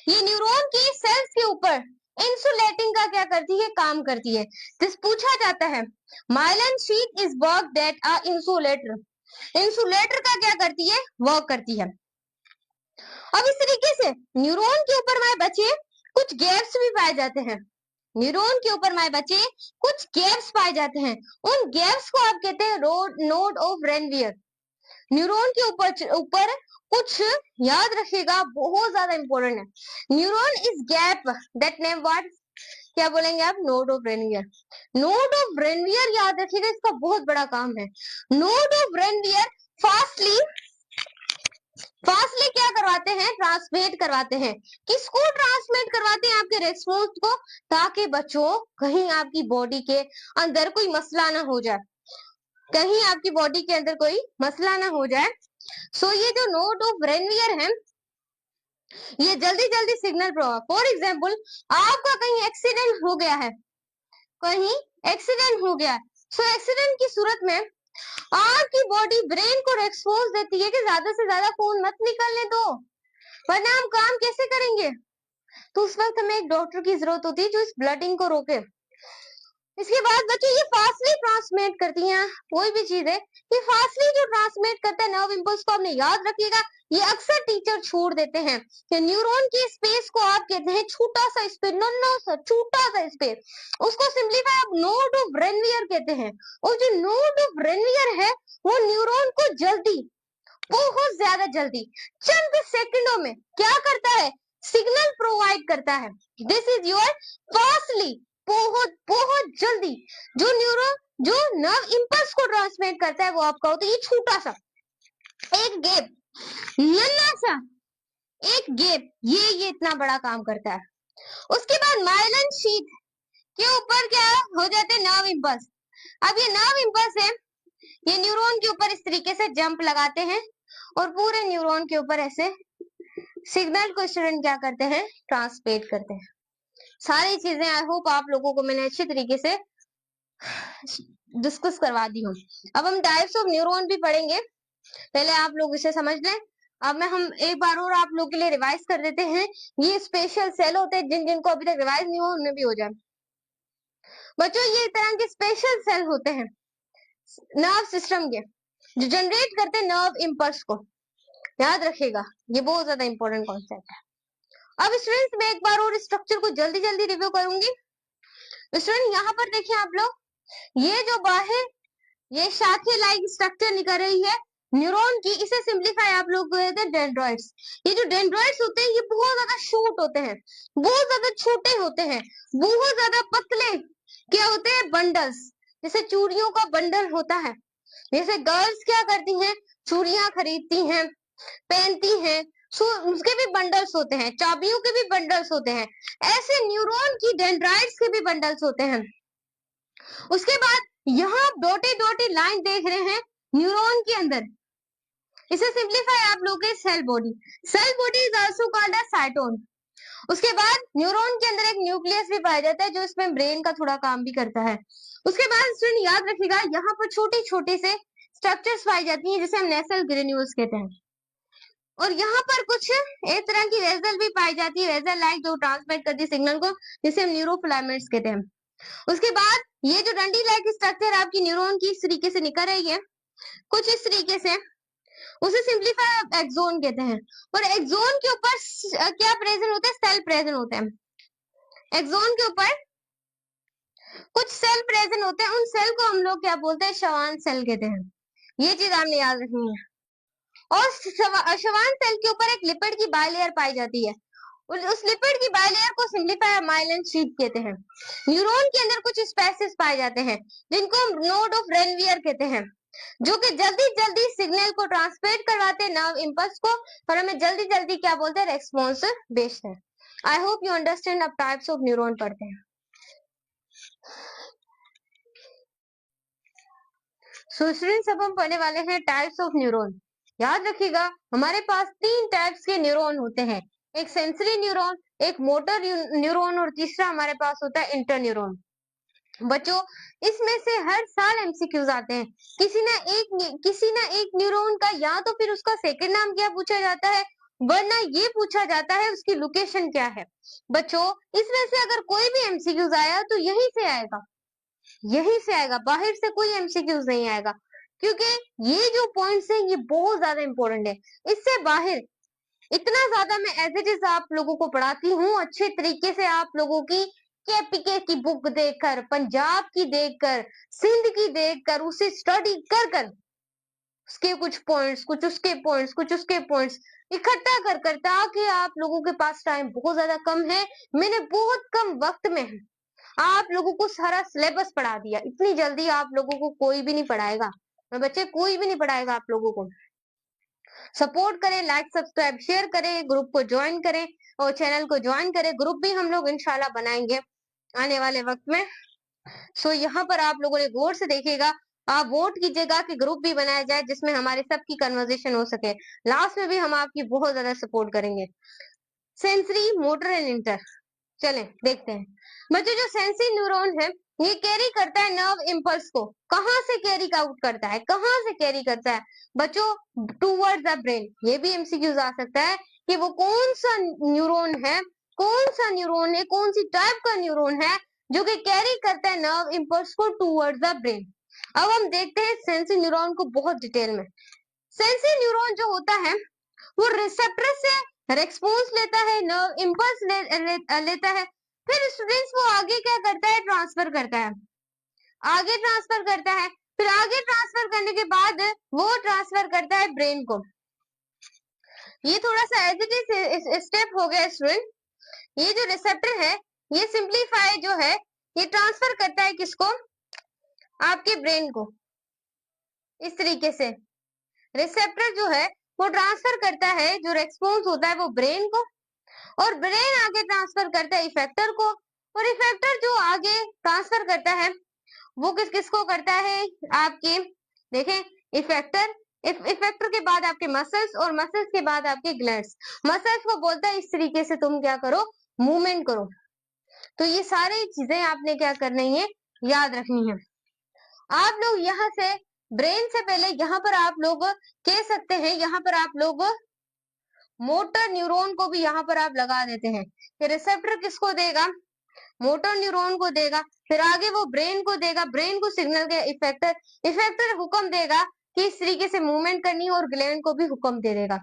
ये न्यूरॉन की सेल्स के ऊपर इंसुलेटिंग का क्या करती है, काम करती है। दिस पूछा जाता है, myelin sheath is work that a insulator, insulator का क्या करती है, वर्क करती है। अब इस तरीके से न्यूरॉन के ऊपर हमारे बच्चे कुछ गैप्स भी पाए जाते हैं, न्यूरॉन के ऊपर हमारे बच्चे कुछ गैप्स पाए जाते हैं, उन गैप्स को आप कहते हैं नोड ऑफ रेनवियर। न्यूरॉन के ऊपर कुछ याद रखिएगा, बहुत ज्यादा इंपॉर्टेंट है। Neuron is gap that name what, क्या बोलेंगे आप, node of Ranvier. Node of Ranvier याद रखिएगा, इसका बहुत बड़ा काम है। नोड ऑफ रेनवियर फास्टली क्या करवाते हैं, ट्रांसमिट करवाते हैं। किसको ट्रांसमिट करवाते हैं, आपके रेस्पॉन्स को, ताकि बच्चों कहीं आपकी बॉडी के अंदर कोई मसला ना हो जाए, कहीं आपकी बॉडी के अंदर कोई मसला ना हो जाए। सो ये जो नोड ऑफ रेनवियर है, ये जल्दी जल्दी सिग्नल प्रोवाइड, फॉर एग्जाम्पल आपका कहीं एक्सीडेंट हो गया है, कहीं एक्सीडेंट हो गया, सो एक्सीडेंट की सूरत में आपकी बॉडी ब्रेन को रेस्पॉन्स देती है कि ज्यादा से ज्यादा खून मत निकलने दो, वरना हम काम कैसे करेंगे। तो उस वक्त हमें एक डॉक्टर की जरूरत होती है जो इस ब्लडिंग को रोके। इसके बाद बच्चों ये फास्टली ट्रांसमिट करती हैं, कोई भी चीज है ये फास्टली जो ट्रांसमिट करता है नर्व इंपल्स को, आपने याद रखिएगा। ये अक्सर टीचर छोड़ देते हैं कि न्यूरॉन की स्पेस को आप कहते हैं छोटा सा स्पेस, नन्ना सा छोटा सा स्पेस, उसको सिंपलीफाई आप नोड ऑफ रेनवियर कहते हैं। और जो नोड ऑफ रेनवियर है वो न्यूरॉन को जल्दी, बहुत ज्यादा जल्दी, चंद सेकंडों में क्या करता है, सिग्नल प्रोवाइड करता है। दिस इज योर फास्टली बहुत बहुत जल्दी जो न्यूरॉन जो नर्व इंपल्स को ट्रांसमिट करता है वो आपका होता है ये छोटा सा एक गैप, नन्हा सा एक गैप, ये इतना बड़ा काम करता है। उसके बाद माइलिन शीथ के ऊपर क्या हो जाते हैं नर्व इंपल्स। अब ये नर्व इंपल्स है, ये न्यूरॉन के ऊपर इस तरीके से जंप लगाते हैं और पूरे न्यूरॉन के ऊपर ऐसे सिग्नल को स्टूडेंट क्या करते हैं, ट्रांसमिट करते हैं। सारी चीजें आई होप आप लोगों को मैंने अच्छी तरीके से डिस्कस करवा दी हूँ। अब हम टाइप्स ऑफ न्यूरॉन भी पढ़ेंगे, पहले आप लोग इसे समझ लें। अब मैं हम एक बार और आप लोग के लिए रिवाइज कर देते हैं। ये स्पेशल सेल होते हैं जिन जिनको अभी तक रिवाइज नहीं हुआ उनमें भी हो जाए। बच्चों ये तरह के स्पेशल सेल होते हैं नर्व सिस्टम के जो जनरेट करते हैं नर्व इंपल्स को। याद रखिएगा ये बहुत ज्यादा इंपॉर्टेंट कॉन्सेप्ट है। अब स्टूडेंट्स मैं एक बार और स्ट्रक्चर को जल्दी जल्दी रिव्यू करूंगी। स्टूडेंट यहाँ पर देखिए आप लोग, ये जो बाहर ये शाखे लाइक स्ट्रक्चर निकल रही है न्यूरॉन की, इसे सिंप्लीफाई आप लोग कहते हैं डेंड्रॉइड्स। ये जो डेंड्रॉइड्स होते हैं ये बहुत ज्यादा शॉर्ट होते हैं, बहुत ज्यादा छोटे होते हैं, बहुत ज्यादा पतले क्या होते हैं, बंडल्स, जैसे चूड़ियों का बंडल होता है। जैसे गर्ल्स क्या करती हैं, चूड़ियां खरीदती हैं, पहनती हैं, उसके भी बंडल्स होते हैं, चाबियों के भी बंडल्स होते हैं, ऐसे न्यूरॉन की डेंड्राइट्स के भी बंडल्स होते हैं। उसके बाद यहाँ डॉटे डॉटे लाइन देख रहे हैं न्यूरॉन के अंदर, इसे सिंप्लीफाई आप लोग के cell body is also called as cyton. उसके बाद न्यूरॉन के अंदर एक न्यूक्लियस भी पाया जाता है जो इसमें ब्रेन का थोड़ा काम भी करता है। उसके बाद स्टूडेंट याद रखिएगा यहाँ पर छोटे छोटे से स्ट्रक्चर्स पाई जाती हैं जिसे हम नेसल ग्रेन्यूल्स कहते हैं। और यहाँ पर कुछ एक तरह की वेसल भी पाई जाती है, वेसल लाइक जो ट्रांसमिट करती है सिग्नल को, जिसे हम न्यूरोफिलामेंट्स कहते हैं। उसके बाद ये जो डंडी लाइक स्ट्रक्चर आपकी न्यूरॉन की इस तरीके से निकल रही है कुछ इस तरीके से, उसे सिंप्लीफाई एक्सोन कहते हैं। और एक्सोन के ऊपर क्या प्रेजेंट होते हैं, सेल प्रेजेंट होते हैं। एक्सोन के ऊपर कुछ सेल प्रेजेंट होते हैं, उन सेल को हम लोग क्या बोलते हैं, श्वान सेल कहते हैं। ये चीज आपने याद रखनी है। और श्वान सेल के ऊपर एक लिपिड की बाइलेयर पाई जाती है, उस लिपिड की बाइलेयर को सिंप्लीफाई माइलिन शीथ कहते हैं। न्यूरॉन के अंदर कुछ स्पेसिस पाए जाते हैं जिनको हम नोड ऑफ रेनवियर कहते हैं, जो कि जल्दी जल्दी सिग्नल को ट्रांसमिट करवाते हैं नर्व इंपल्स को, और हमें जल्दी जल्दी क्या बोलते हैं, रेस्पॉन्स बेस्ड है। I hope you understand. अब टाइप्स ऑफ न्यूरॉन पढ़ते हैं। सो स्टूडेंट्स अब हम पढ़ने वाले हैं टाइप्स ऑफ न्यूरॉन। याद रखिएगा हमारे पास 3 टाइप्स के न्यूरॉन होते हैं, एक सेंसरी न्यूरॉन, एक मोटर न्यूरॉन और तीसरा हमारे पास होता है इंटरन्यूरॉन। बच्चों इसमें से हर साल एमसीक्यूज आते हैं, किसी ना एक न्यूरॉन का या तो फिर उसका सेकंड नाम क्या पूछा जाता है, वरना ये पूछा जाता है उसकी लोकेशन क्या है। बच्चों इसमें से अगर कोई भी एमसीक्यूज आया तो यहीं से आएगा, यहीं से आएगा, बाहर से कोई एमसीक्यूज नहीं आएगा, क्योंकि ये जो पॉइंट्स हैं ये बहुत ज्यादा इंपॉर्टेंट है। इससे बाहर इतना ज्यादा मैं एज इट इज आप लोगों को पढ़ाती हूँ अच्छे तरीके से, आप लोगों की केपीके की बुक देखकर, पंजाब की देखकर, सिंध की देखकर, उसे स्टडी कर कर उसके कुछ पॉइंट्स, कुछ उसके पॉइंट्स, कुछ उसके पॉइंट्स इकट्ठा कर कर, ताकि आप लोगों के पास टाइम बहुत ज्यादा कम है, मैंने बहुत कम वक्त में आप लोगों को सारा सिलेबस पढ़ा दिया। इतनी जल्दी आप लोगों को कोई भी नहीं पढ़ाएगा, बच्चे कोई भी नहीं पढ़ाएगा आप लोगों को। सपोर्ट करें, लाइक सब्सक्राइब शेयर करें, ग्रुप को ज्वाइन करें और चैनल को ज्वाइन करें। ग्रुप भी हम लोग इंशाल्लाह बनाएंगे आने वाले वक्त में। सो यहाँ पर आप लोगों ने गौर से देखिएगा, आप वोट कीजिएगा कि ग्रुप भी बनाया जाए जिसमें हमारे सबकी कन्वर्सेशन हो सके। लास्ट में भी हम आपकी बहुत ज्यादा सपोर्ट करेंगे। सेंसरी, मोटर एंड इंटर, चलें देखते हैं। बच्चों जो सेंसरी न्यूरॉन है ये कैरी करता है नर्व इंपल्स को, कहाँ से कैरी आउट करता है, कहाँ से कैरी करता है बच्चों, टूवर्ड्स द ब्रेन। ये भी एमसीक्यूज आ सकता है कि वो कौन सा न्यूरॉन है, कौन सा न्यूरॉन है, कौन सी टाइप का न्यूरॉन है जो कि कैरी करता है नर्व इंपल्स को टूवर्ड्स द ब्रेन। अब हम देखते हैं सेंसरी न्यूरॉन को बहुत डिटेल में। सेंसरी न्यूरॉन जो होता है वो रिसेप्टर से रेस्पॉन्स लेता है, नर्व इंपल्स लेता है, फिर स्टूडेंट्स वो आगे क्या करता है, ट्रांसफर करता है, आगे ट्रांसफर करता है, फिर आगे ट्रांसफर करने के बाद वो ट्रांसफर करता है ब्रेन को। ये थोड़ा सा एज इट इज स्टेप हो गया स्टूडेंट। ये जो रिसेप्टर है ये सिंप्लीफाई जो है ये ट्रांसफर करता है किसको? आपके ब्रेन को। इस तरीके से रिसेप्टर जो है वो ट्रांसफर करता है, जो रेस्पॉन्स होता है वो ब्रेन को, और ब्रेन आगे ट्रांसफर करता है इफेक्टर को, और इफेक्टर जो आगे ट्रांसफर करता है वो किसको करता है? आपके देखें इफेक्टर, इफेक्टर के बाद आपके मसल्स, और मसल्स के बाद आपके ग्लैंड्स। मसल्स को बोलता है इस तरीके से तुम क्या करो, मूवमेंट करो। तो ये सारी चीजें आपने क्या करनी है, याद रखनी है। आप लोग यहाँ से ब्रेन से पहले यहाँ पर आप लोग कह सकते हैं, यहाँ पर आप लोग मोटर न्यूरॉन को भी यहाँ पर आप लगा देते हैं कि रिसेप्टर किसको देगा, मोटर न्यूरॉन को देगा, फिर आगे वो ब्रेन को देगा, ब्रेन को सिग्नल के इफेक्टर, इफेक्टर हुक्म देगा कि इस तरीके से मूवमेंट करनी है, और ग्लैंड को भी हुक्म दे देगा।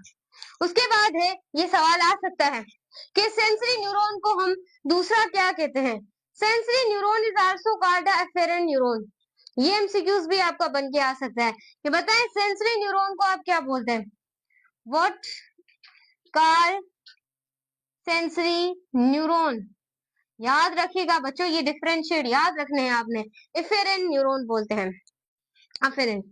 उसके बाद है, ये सवाल आ सकता है कि सेंसरी न्यूरॉन को हम दूसरा क्या कहते हैं? Sensory neuron is also called efferent neuron. ये एमसीक्यूज भी आपका बन के आ सकता है कि बताएं सेंसरी न्यूरॉन को आप क्या बोलते हैं? What call sensory neuron? याद रखिएगा बच्चों, ये डिफरेंशिएट याद रखने हैं आपने। एफेरेंट न्यूरॉन बोलते हैं, एफेरेंट।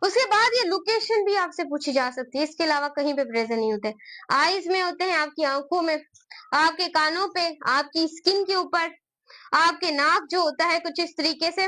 उसके बाद ये लोकेशन भी आपसे पूछी जा सकती है, इसके अलावा कहीं पे प्रेजेंट नहीं होते। आईज में होते हैं, आपकी आंखों में, आपके कानों पे, आपकी स्किन के ऊपर, आपके नाक जो होता है कुछ इस तरीके से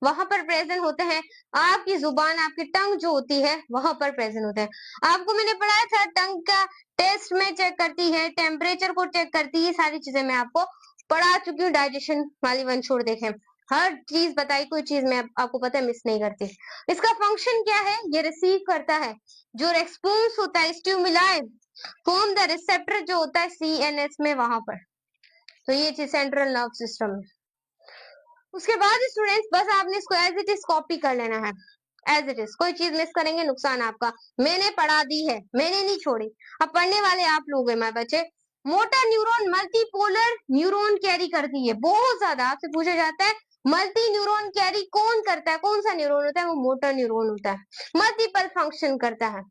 वहां पर प्रेजेंट होते हैं, आपकी जुबान, आपकी टंग जो होती है वहां पर प्रेजेंट होते हैं। आपको मैंने पढ़ाया था टंग का टेस्ट में चेक करती है, टेम्परेचर को चेक करती है, सारी चीजें मैं आपको पढ़ा चुकी हूँ। डाइजेशन वाली वन छोड़ देखें, हर चीज बताई, कोई चीज मैं आपको पता है मिस नहीं करती। इसका फंक्शन क्या है? ये रिसीव करता है, जो रेस्पॉन्स होता है स्टिमुलाई फ्रॉम द रिसेप्टर जो होता है सीएनएस में वहां पर। तो ये चीज सेंट्रल नर्व सिस्टम है। उसके बाद स्टूडेंट्स बस आपने इसको एज इट इज कॉपी कर लेना है, एज इट इज। कोई चीज मिस करेंगे नुकसान आपका। मैंने पढ़ा दी है, मैंने नहीं छोड़ी, अब पढ़ने वाले आप लोग हैं मेरे बच्चे। Motor neuron multipolar neuron carry करती है, बहुत ज्यादा आपसे पूछा जाता है मल्टी न्यूरॉन कैरी कौन करता है, कौन सा न्यूरॉन होता है? वो मोटर न्यूरॉन होता है। मल्टीपल फंक्शन करता है,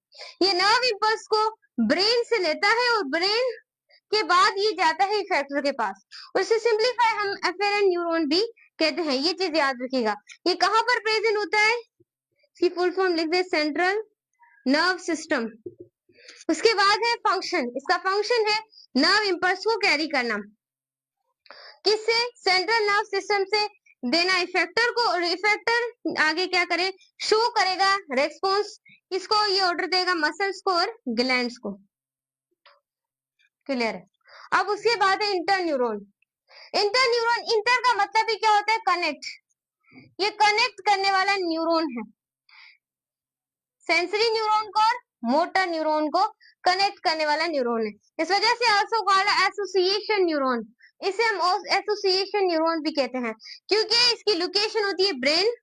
ये नर्व इंपल्स को ब्रेन से लेता है, और ब्रेन के बाद ये जाता है इफेक्टर के पास, और इसे सिंप्लीफाई हम एफेरेंट न्यूरॉन भी कहते हैं। ये चीज याद रखिएगा। ये कहां पर प्रेजेंट होता है? इसकी फुल फॉर्म लिख दे, सेंट्रल नर्व सिस्टम। उसके बाद है फंक्शन, इसका फंक्शन है नर्व इंपल्स को कैरी करना, किससे? सेंट्रल नर्व सिस्टम से देना इफेक्टर को, और इफेक्टर आगे क्या करे, शो करेगा रेस्पॉन्स, किसको ये ऑर्डर देगा? मसल्स को और ग्लैंड्स को। क्लियर है? अब उसके बाद है inter neuron. Inter neuron, inter का मतलब ही क्या होता है? कनेक्ट, ये कनेक्ट करने वाला न्यूरॉन है। सेंसरी न्यूरॉन को और मोटर न्यूरॉन को कनेक्ट करने वाला न्यूरॉन है। इस वजह से आल्सो कॉल्ड एसोसिएशन न्यूरॉन, इसे हम एसोसिएशन न्यूरॉन भी कहते हैं, क्योंकि इसकी लोकेशन होती है ब्रेन,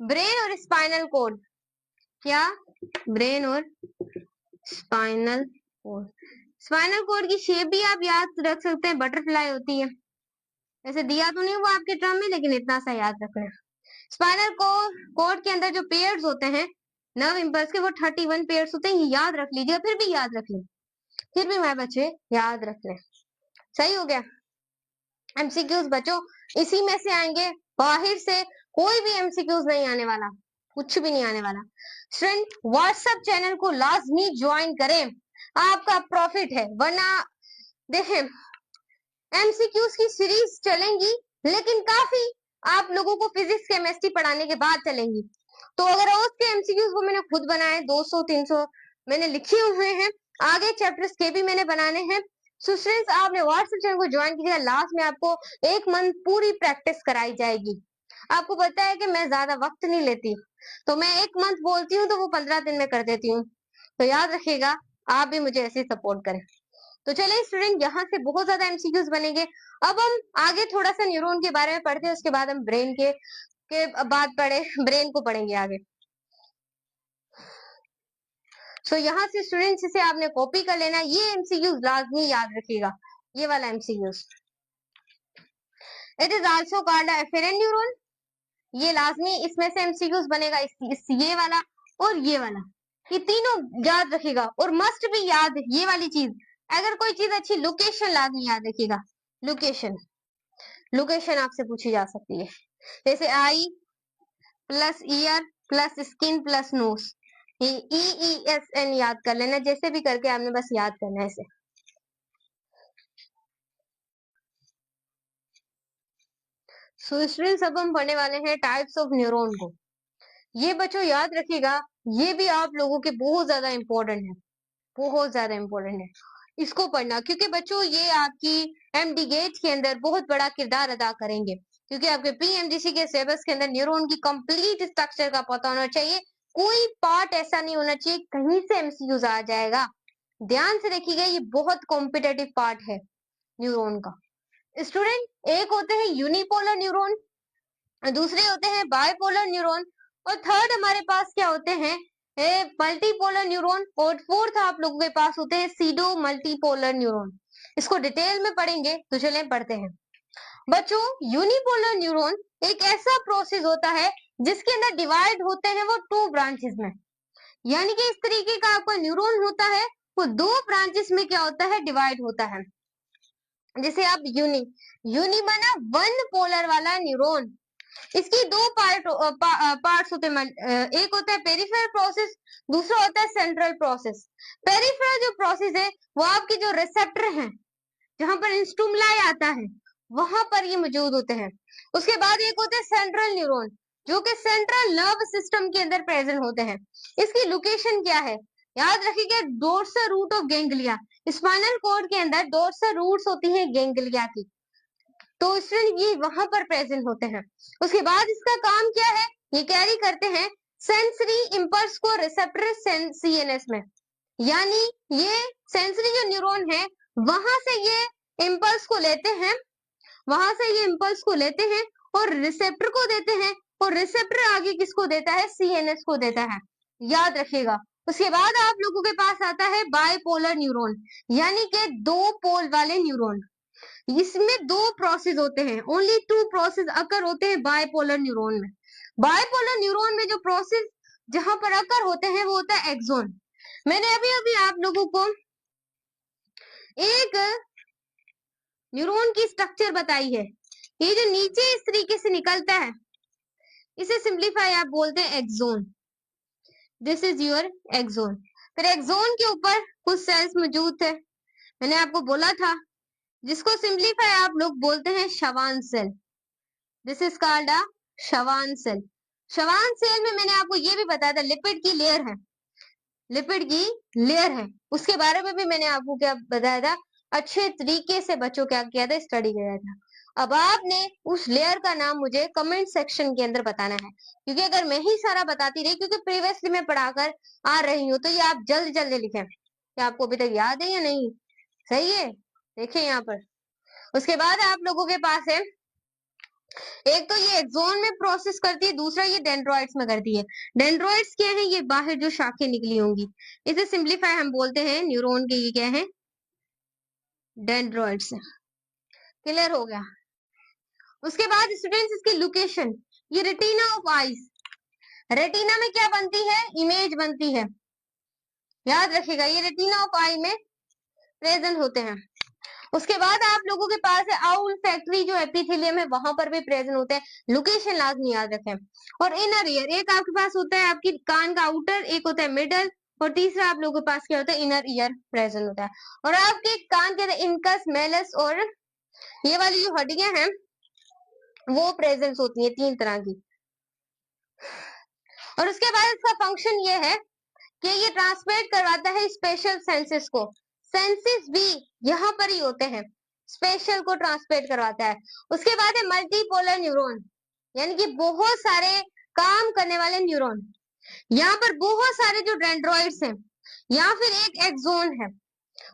ब्रेन और स्पाइनल कोड। क्या? ब्रेन और स्पाइनल कोड। स्पाइनल कोड की शेप भी आप याद रख सकते हैं, बटरफ्लाई होती है। ऐसे दिया तो नहीं हुआ आपके टर्म में, लेकिन इतना सा याद रखना है। स्पाइनल कोड के अंदर जो पेयर्स होते हैं नर्व इंपल्स के, वो 31 पेयर्स होते हैं, ये याद रख लीजिए, फिर भी याद रख लें, फिर भी मैं बच्चे याद रख लें। सही हो गया? एमसीक्यूज बच्चों इसी में से आएंगे, बाहर से कोई भी एमसीक्यूज नहीं आने वाला, कुछ भी नहीं आने वाला। स्टूडेंट व्हाट्सएप चैनल को लाजमी ज्वाइन करें, आपका प्रॉफिट है। वरना देखें एमसीक्यूज की सीरीज चलेंगी, लेकिन काफी आप लोगों को फिजिक्स केमिस्ट्री पढ़ाने के बाद चलेंगी। तो अगर रोज के एमसीक्यूज वो मैंने खुद बनाए, 200-300 मैंने लिखे हुए हैं, आगे चैप्टर्स के भी मैंने बनाने हैं। सो स्टूडेंट्स आपने व्हाट्सएप चैनल को ज्वाइन कीजिएगा, लास्ट में आपको 1 मंथ पूरी प्रैक्टिस कराई जाएगी। आपको पता है कि मैं ज्यादा वक्त नहीं लेती, तो मैं 1 मंथ बोलती हूँ तो वो 15 दिन में कर देती हूँ। तो याद रखिएगा, आप भी मुझे ऐसे सपोर्ट करें। तो चलिए स्टूडेंट, यहाँ से बहुत ज्यादा एमसीक्यूज बनेंगे। अब हम आगे थोड़ा सा न्यूरॉन के बारे में पढ़ते हैं, उसके बाद हम ब्रेन के बाद ब्रेन को पढ़ेंगे आगे। सो यहाँ से स्टूडेंट्स इसे आपने कॉपी कर लेना, ये एमसीक्यूज लाजमी याद रखिएगा, ये वाला MCQs. It is also called efferent neuron, ये लाजमी इसमें से एमसीक्यूज बनेगा, ये वाला और ये वाला, ये तीनों याद रखिएगा। और मस्ट भी याद ये वाली चीज, अगर कोई चीज अच्छी, लोकेशन लाजमी याद रखिएगा, लोकेशन। लोकेशन आपसे पूछी जा सकती है, जैसे eye plus ear plus skin plus nose, EESN याद कर लेना, जैसे भी करके आपने बस याद करना है इसे। सो स्टूडेंट्स अब हम पढ़ने वाले हैं टाइप्स ऑफ न्यूरॉन को। ये बच्चों याद रखिएगा, ये भी आप लोगों के बहुत ज्यादा इंपॉर्टेंट है, बहुत ज्यादा इंपॉर्टेंट है इसको पढ़ना, क्योंकि बच्चों ये आपकी एमडी गेट के अंदर बहुत बड़ा किरदार अदा करेंगे, क्योंकि आपके पीएमजीसी के सिलेबस के अंदर न्यूरॉन की कंप्लीट स्ट्रक्चर का पता होना चाहिए, कोई पार्ट ऐसा नहीं होना चाहिए कहीं से एमसीक्यूज आ जाएगा। ध्यान से देखिएगा, ये बहुत कॉम्पिटेटिव पार्ट है न्यूरॉन का। स्टूडेंट एक होते हैं यूनिपोलर न्यूरॉन, दूसरे होते हैं बायपोलर न्यूरॉन, और थर्ड हमारे पास क्या होते हैं मल्टीपोलर न्यूरॉन, और फोर्थ आप लोगों के पास होते हैं सीडो मल्टीपोलर न्यूरॉन। इसको डिटेल में पढ़ेंगे, तो चले पढ़ते हैं। बच्चों यूनिपोलर न्यूरॉन एक ऐसा प्रोसेस होता है जिसके अंदर डिवाइड होते हैं वो 2 ब्रांचेस में, यानी कि इस तरीके का आपका न्यूरॉन होता है, वो 2 ब्रांचेस में क्या होता है डिवाइड होता है। जैसे आप यूनी बना 1 पोलर वाला न्यूरॉन, इसकी 2 पार्ट्स होते हैं, एक होता है पेरिफेरल प्रोसेस, दूसरा होता है सेंट्रल प्रोसेस। पेरिफेरल जो प्रोसेस है वो आपके जो रिसेप्टर हैं, जहां पर स्टिमुलाई आता है वहां पर ये मौजूद होते हैं। उसके बाद एक होते हैं सेंट्रल न्यूरॉन, जो कि सेंट्रल नर्व सिस्टम के अंदर प्रेजेंट होते हैं। इसकी लोकेशन क्या है, याद रखिएगा, dorsal root of ganglia. Spinal cord के अंदर डोर्सल रूट्स होती हैं गैंग्लिया की, तो स्टूडेंट ये वहां पर प्रेजेंट होते हैं। उसके बाद इसका काम क्या है, ये कैरी करते हैं सेंसरी इंपल्स को रिसेप्टर सीएनएस में, यानी ये सेंसरी जो न्यूरॉन है वहां से ये इंपल्स को लेते हैं, वहां से ये इंपल्स को लेते हैं और रिसेप्टर को देते हैं, और रिसेप्टर आगे किसको देता है, सीएनएस को देता है, याद रखिएगा। उसके बाद आप लोगों के पास आता है बायपोलर न्यूरॉन, यानी कि 2 पोल वाले न्यूरॉन। इसमें 2 प्रोसेस होते हैं, ओनली 2 प्रोसेस अकर होते हैं बायपोलर न्यूरॉन में। बायपोलर न्यूरॉन में जो प्रोसेस जहां पर अकर होते हैं वो होता है एक्सोन। मैंने अभी अभी आप लोगों को एक न्यूरॉन की स्ट्रक्चर बताई है, ये जो नीचे इस तरीके से निकलता है इसे सिंप्लीफाई आप बोलते हैं axon. This is your axon. फिर एक्सोन के ऊपर कुछ सेल्स मौजूद थे, मैंने आपको बोला था, जिसको सिंप्लीफाई आप लोग बोलते हैं Schwann cell. This is called a Schwann cell. Schwann cell में मैंने आपको ये भी बताया था लिपिड की लेयर है, लिपिड की लेयर है, उसके बारे में भी मैंने आपको क्या बताया था, अच्छे तरीके से बच्चों क्या किया था, स्टडी किया था। अब आपने उस लेयर का नाम मुझे कमेंट सेक्शन के अंदर बताना है, क्योंकि अगर मैं ही सारा बताती रही, क्योंकि प्रीवियसली मैं पढ़ाकर आ रही हूँ, तो ये आप जल्द जल्द लिखें कि आपको अभी तक याद है या नहीं। सही है, देखिए यहाँ पर। उसके बाद आप लोगों के पास है, एक तो ये एक्सोन में प्रोसेस करती है, दूसरा ये डेंड्रॉइड्स में करती है। डेंड्रॉइड्स क्या है, ये बाहर जो शाखें निकली होंगी, इसे सिंप्लीफाई हम बोलते हैं न्यूरॉन के, ये क्या है, डेंड्रॉइड्स। क्लियर हो गया। उसके बाद स्टूडेंट्स इसकी लोकेशन, ये रेटिना ऑफ आईज, रेटिना में क्या बनती है, इमेज बनती है, याद रखिएगा, ये रेटिना ऑफ आई में प्रेजेंट होते हैं। उसके बाद आप लोगों के पास है आउल फैक्ट्री, जो एपिथेलियम है वहां पर भी प्रेजेंट होते हैं, लोकेशन लाजमी याद रखें। और इनर ईयर, एक आपके पास होता है आपकी कान का आउटर, एक होता है मिडल, और तीसरा आप लोगों के पास क्या होता है, इनर ईयर प्रेजेंट होता है। और आपके कान के अंदर इनकस, मेलस और ये वाली जो हड्डियां हैं वो प्रेजेंट होती है, 3 तरह की। और उसके बाद इसका फंक्शन ये है कि ये ट्रांसमिट करवाता है स्पेशल सेंसेस को, सेंसेस भी यहाँ पर ही होते हैं, स्पेशल को ट्रांसमिट करवाता है। उसके बाद है मल्टीपोलर न्यूरॉन, यानी कि बहुत सारे काम करने वाले न्यूरॉन, यहाँ पर बहुत सारे जो डेंड्रॉइड्स हैं या फिर एक एक्सोन है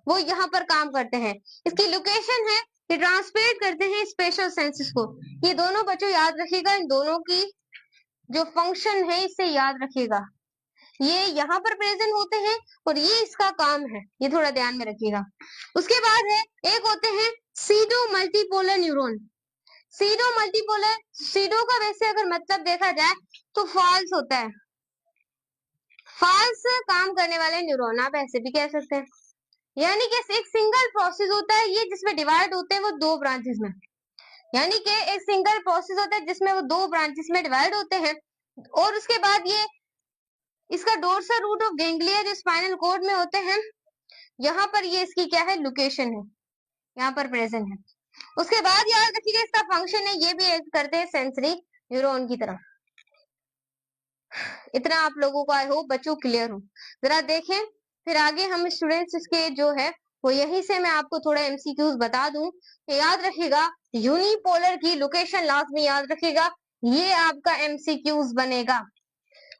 वो यहाँ पर काम करते हैं। इसकी लोकेशन है, ये ट्रांसमिट करते हैं स्पेशल सेंसेस को। ये दोनों बच्चों याद रखिएगा, इन दोनों की जो फंक्शन है इसे याद रखिएगा, ये यहाँ पर प्रेजेंट होते हैं और ये इसका काम है, ये थोड़ा ध्यान में रखिएगा। उसके बाद है एक होते हैं pseudo multipolar neuron. Pseudo multipolar, pseudo का वैसे अगर मतलब देखा जाए तो फॉल्स होता है, फॉल्स काम करने वाले न्यूरॉन आप ऐसे भी कह सकते हैं, यानी कि एक सिंगल प्रोसेस होता है ये जिसमें डिवाइड होते हैं वो 2 ब्रांचेस में। यानी कि एक सिंगल प्रोसेस होता है जिसमें वो 2 ब्रांचेस में डिवाइड होते हैं और उसके बाद ये इसका डोर्सल रूट ऑफ गैंग्लिया जो स्पाइनल कॉर्ड में होते हैं, यहाँ पर ये इसकी क्या है, लोकेशन है, यहाँ पर प्रेजेंट है। उसके बाद याद रखिएगा इसका फंक्शन है, ये भी एक्ट करते हैं सेंसरी न्यूरॉन की तरह। इतना आप लोगों को आई होप बच्चों क्लियर हो। जरा देखें फिर आगे हम स्टूडेंट्स इसके जो है वो यहीं से मैं आपको थोड़ा एमसीक्यूज बता दूं। याद रखिएगा यूनिपोलर की लोकेशन लाजमी याद रखिएगा, ये आपका एमसीक्यूज बनेगा।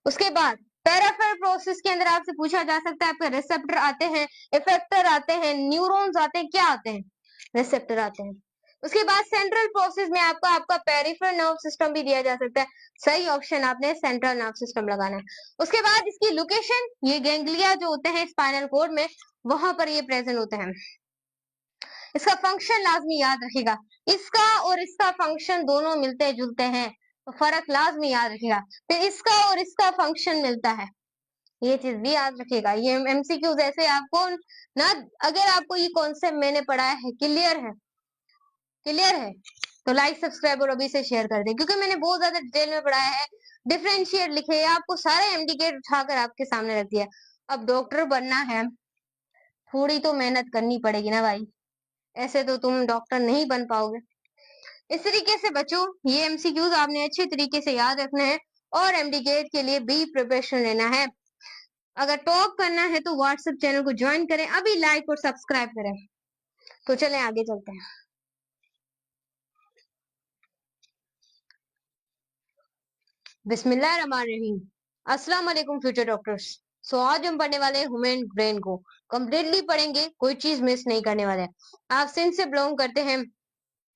उसके बाद पेरिफेरल प्रोसेस के अंदर आपसे पूछा जा सकता है, आपके रिसेप्टर आते हैं, इफेक्टर आते हैं, न्यूरॉन्स आते हैं, क्या आते हैं, रिसेप्टर आते हैं। उसके बाद सेंट्रल प्रोसेस में आपका पेरिफेरल नर्व सिस्टम भी दिया जा सकता है, सही ऑप्शन आपने सेंट्रल नर्व सिस्टम लगाना है। उसके बाद इसकी लोकेशन, ये गैंग्लिया जो होते हैं स्पाइनल कॉर्ड में, वहां पर ये प्रेजेंट होते हैं। इसका फंक्शन लाजमी याद रखिएगा, इसका और इसका फंक्शन दोनों मिलते जुलते हैं, तो फर्क लाजमी याद रखिएगा। फिर इसका और इसका फंक्शन मिलता है, ये चीज भी याद रखिएगा। ये एमसीक्यूज ऐसे आपको ना, अगर आपको ये कॉन्सेप्ट मैंने पढ़ाया है क्लियर है तो लाइक सब्सक्राइब और अभी से शेयर कर दें, क्योंकि मैंने बहुत ज्यादा डिटेल में पढ़ाया है, डिफरेंशिएट लिखे है, आपको सारे एमडीकेट उठाकर आपके सामने रख दिया। अब डॉक्टर बनना है, थोड़ी तो मेहनत करनी पड़ेगी ना भाई, ऐसे तो तुम डॉक्टर नहीं बन पाओगे। इस तरीके से बच्चों ये एमसीक्यूज आपने अच्छे तरीके से याद रखना है और एमडीकेट के लिए भी प्रिपरेशन लेना है। अगर टॉप करना है तो व्हाट्सएप चैनल को ज्वाइन करें, अभी लाइक और सब्सक्राइब करें। तो चलें आगे चलते हैं। बिस्मिल्लाहिर्रहमानिर्रहीम। अस्सलाम वालेकुम फ्यूचर डॉक्टर्स। सो आज हम पढ़ने वाले हैं ह्यूमन ब्रेन को, कंप्लीटली पढ़ेंगे, कोई चीज मिस नहीं करने वाले। आप सिंध से बिलोंग करते हैं,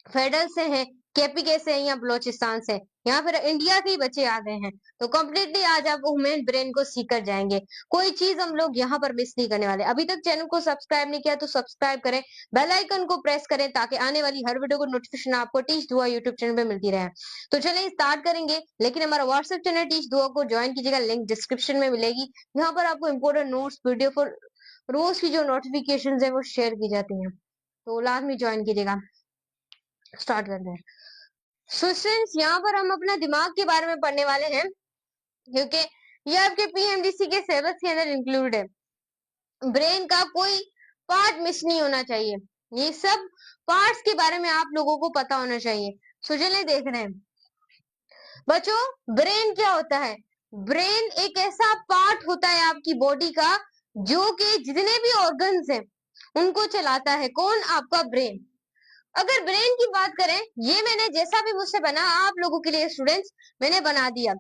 फेडरल से हैं, केपीके से हैं या बलोचिस्तान से, या फिर इंडिया के ही बच्चे आ गए हैं, तो कम्प्लीटली आज आप ह्यूमन ब्रेन को सीख कर जाएंगे। कोई चीज हम लोग यहाँ पर मिस नहीं करने वाले। अभी तक चैनल को सब्सक्राइब नहीं किया तो सब्सक्राइब करें, बेल आइकन को प्रेस करें ताकि आने वाली हर वीडियो को नोटिफिकेशन आपको टीच दुआ यूट्यूब चैनल पे मिलती रहे। तो चलिए स्टार्ट करेंगे, लेकिन हमारा व्हाट्सएप चैनल टीच दुआ को ज्वाइन कीजिएगा, लिंक डिस्क्रिप्शन में मिलेगी। यहाँ पर आपको इंपोर्टेंट नोट्स पीडीएफ और रोज की जो नोटिफिकेशन है वो शेयर की जाती है, तो लाजमी ज्वाइन कीजिएगा। स्टार्ट करते हैं। सो स्टूडेंट्स यहाँ पर हम अपना दिमाग के बारे में पढ़ने वाले हैं, क्योंकि ये आपके पीएमडीसी के सिलेबस के अंदर इंक्लूड है। ब्रेन का कोई पार्ट मिस नहीं होना चाहिए, ये सब पार्ट्स के बारे में आप लोगों को पता होना चाहिए। सो चलिए देख रहे हैं बच्चों, ब्रेन क्या होता है। ब्रेन एक ऐसा पार्ट होता है आपकी बॉडी का जो कि जितने भी ऑर्गन्स हैं उनको चलाता है। कौन? आपका ब्रेन। अगर ब्रेन की बात करें, ये मैंने जैसा भी मुझसे बना आप लोगों के लिए स्टूडेंट्स मैंने बना दिया,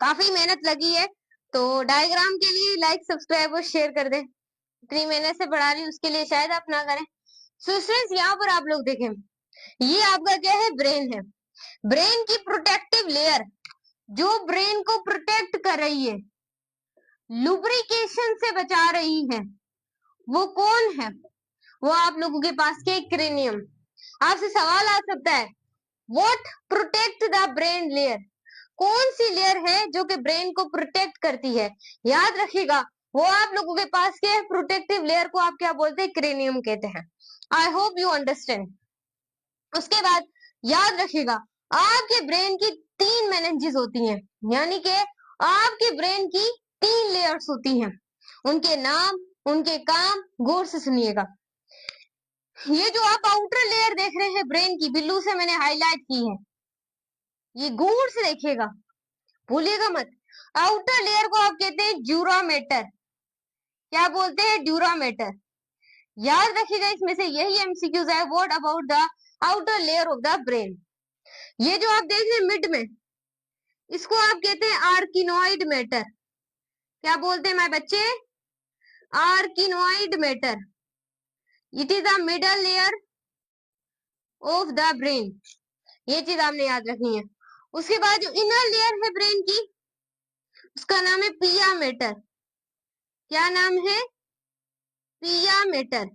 काफी मेहनत लगी है, तो डायग्राम के लिए लाइक सब्सक्राइब और शेयर कर दें। इतनी मेहनत से पढ़ा रही हूँ उसके लिए शायद आप ना करें। सो स्टूडेंट्स यहाँ पर आप लोग देखें, ये आपका क्या है, ब्रेन है। ब्रेन की प्रोटेक्टिव लेयर जो ब्रेन को प्रोटेक्ट कर रही है, लुब्रिकेशन से बचा रही है, वो कौन है? वो आप लोगों के पास के क्रेनियम। आपसे सवाल आ सकता है, what protect the brain layer, कौन सी लेयर है जो कि ब्रेन को प्रोटेक्ट करती है? याद रखिएगा वो आप लोगों के पास के प्रोटेक्टिव लेयर को आप क्या बोलते हैं? क्रेनियम कहते हैं। I hope you understand. उसके बाद याद रखिएगा आपके ब्रेन की 3 मेनिंजेस होती हैं, यानी कि आपके ब्रेन की 3 लेयर्स होती हैं, उनके नाम, उनके काम गौर से सुनिएगा। ये जो आप आउटर लेयर देख रहे हैं ब्रेन की, बिल्लू से मैंने हाईलाइट की है, ये गौर से देखिएगा, भूलिएगा मत। आउटर लेयर को आप कहते हैं ड्यूरामेटर। क्या बोलते हैं? ड्यूरामेटर। याद रखिएगा इसमें से यही एमसीक्यूज है, what about the outer layer of the brain. ये जो आप देख रहे हैं मिड में, इसको आप कहते हैं आर्किनोइड मैटर। क्या बोलते हैं मेरे बच्चे? Arachnoid matter. It is the middle layer of the brain, ये चीज आपने याद रखनी है। उसके बाद जो इनर लेयर है ब्रेन की, उसका नाम है पिया मैटर। क्या नाम है? पिया मैटर।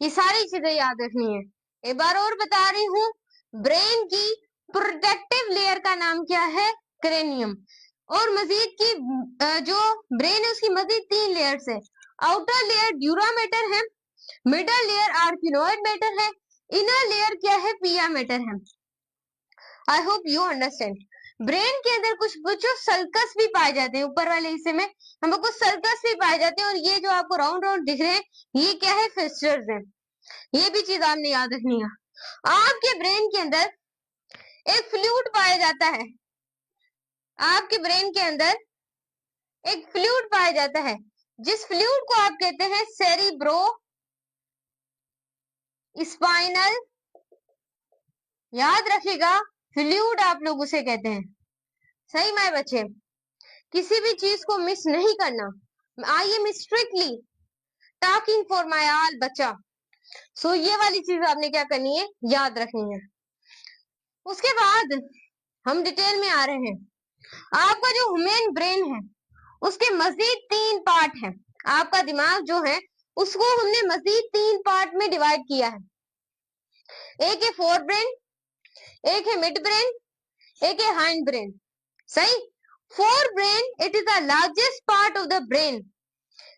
ये सारी चीजें याद रखनी है। एक बार और बता रही हूँ, ब्रेन की प्रोटेक्टिव लेयर का नाम क्या है? क्रेनियम। और मजीद की जो ब्रेन है उसकी मजीद 3 लेयर्स है। आउटर लेयर ड्यूरामेटर है, मिडल लेयर आर्किनोइड मैटर है, इनर लेयर क्या है, पिया मैटर है। I hope you understand. Brain के अंदर कुछ कुछ सल्कस भी पाए जाते हैं, ऊपर वाले हिस्से में हमको कुछ सल्कस भी पाए जाते हैं, और ये जो आपको राउंड राउंड दिख रहे हैं ये क्या है, फिस्चर्स है। ये भी चीज आपने याद रखनी है। आपके ब्रेन के अंदर एक फ्लूइड पाया जाता है, आपके ब्रेन के अंदर एक फ्लूइड पाया जाता है, जिस फ्लूइड को आप कहते हैं सेरिब्रो स्पाइनल। याद रखिएगा, फ्लूइड आप लोग उसे कहते हैं। सही में बच्चे, किसी भी चीज को मिस नहीं करना। I am strictly talking for my all बच्चा। सो ये वाली चीज आपने क्या करनी है, याद रखनी है। उसके बाद हम डिटेल में आ रहे हैं। आपका जो ह्यूमन ब्रेन है उसके मजीद 3 पार्ट है। आपका दिमाग जो है उसको हमने मजीद 3 पार्ट में डिवाइड किया है। एक है फोर ब्रेन, एक है मिड ब्रेन, एक है हाइंड ब्रेन। सही। Fore brain it is the largest part of the brain,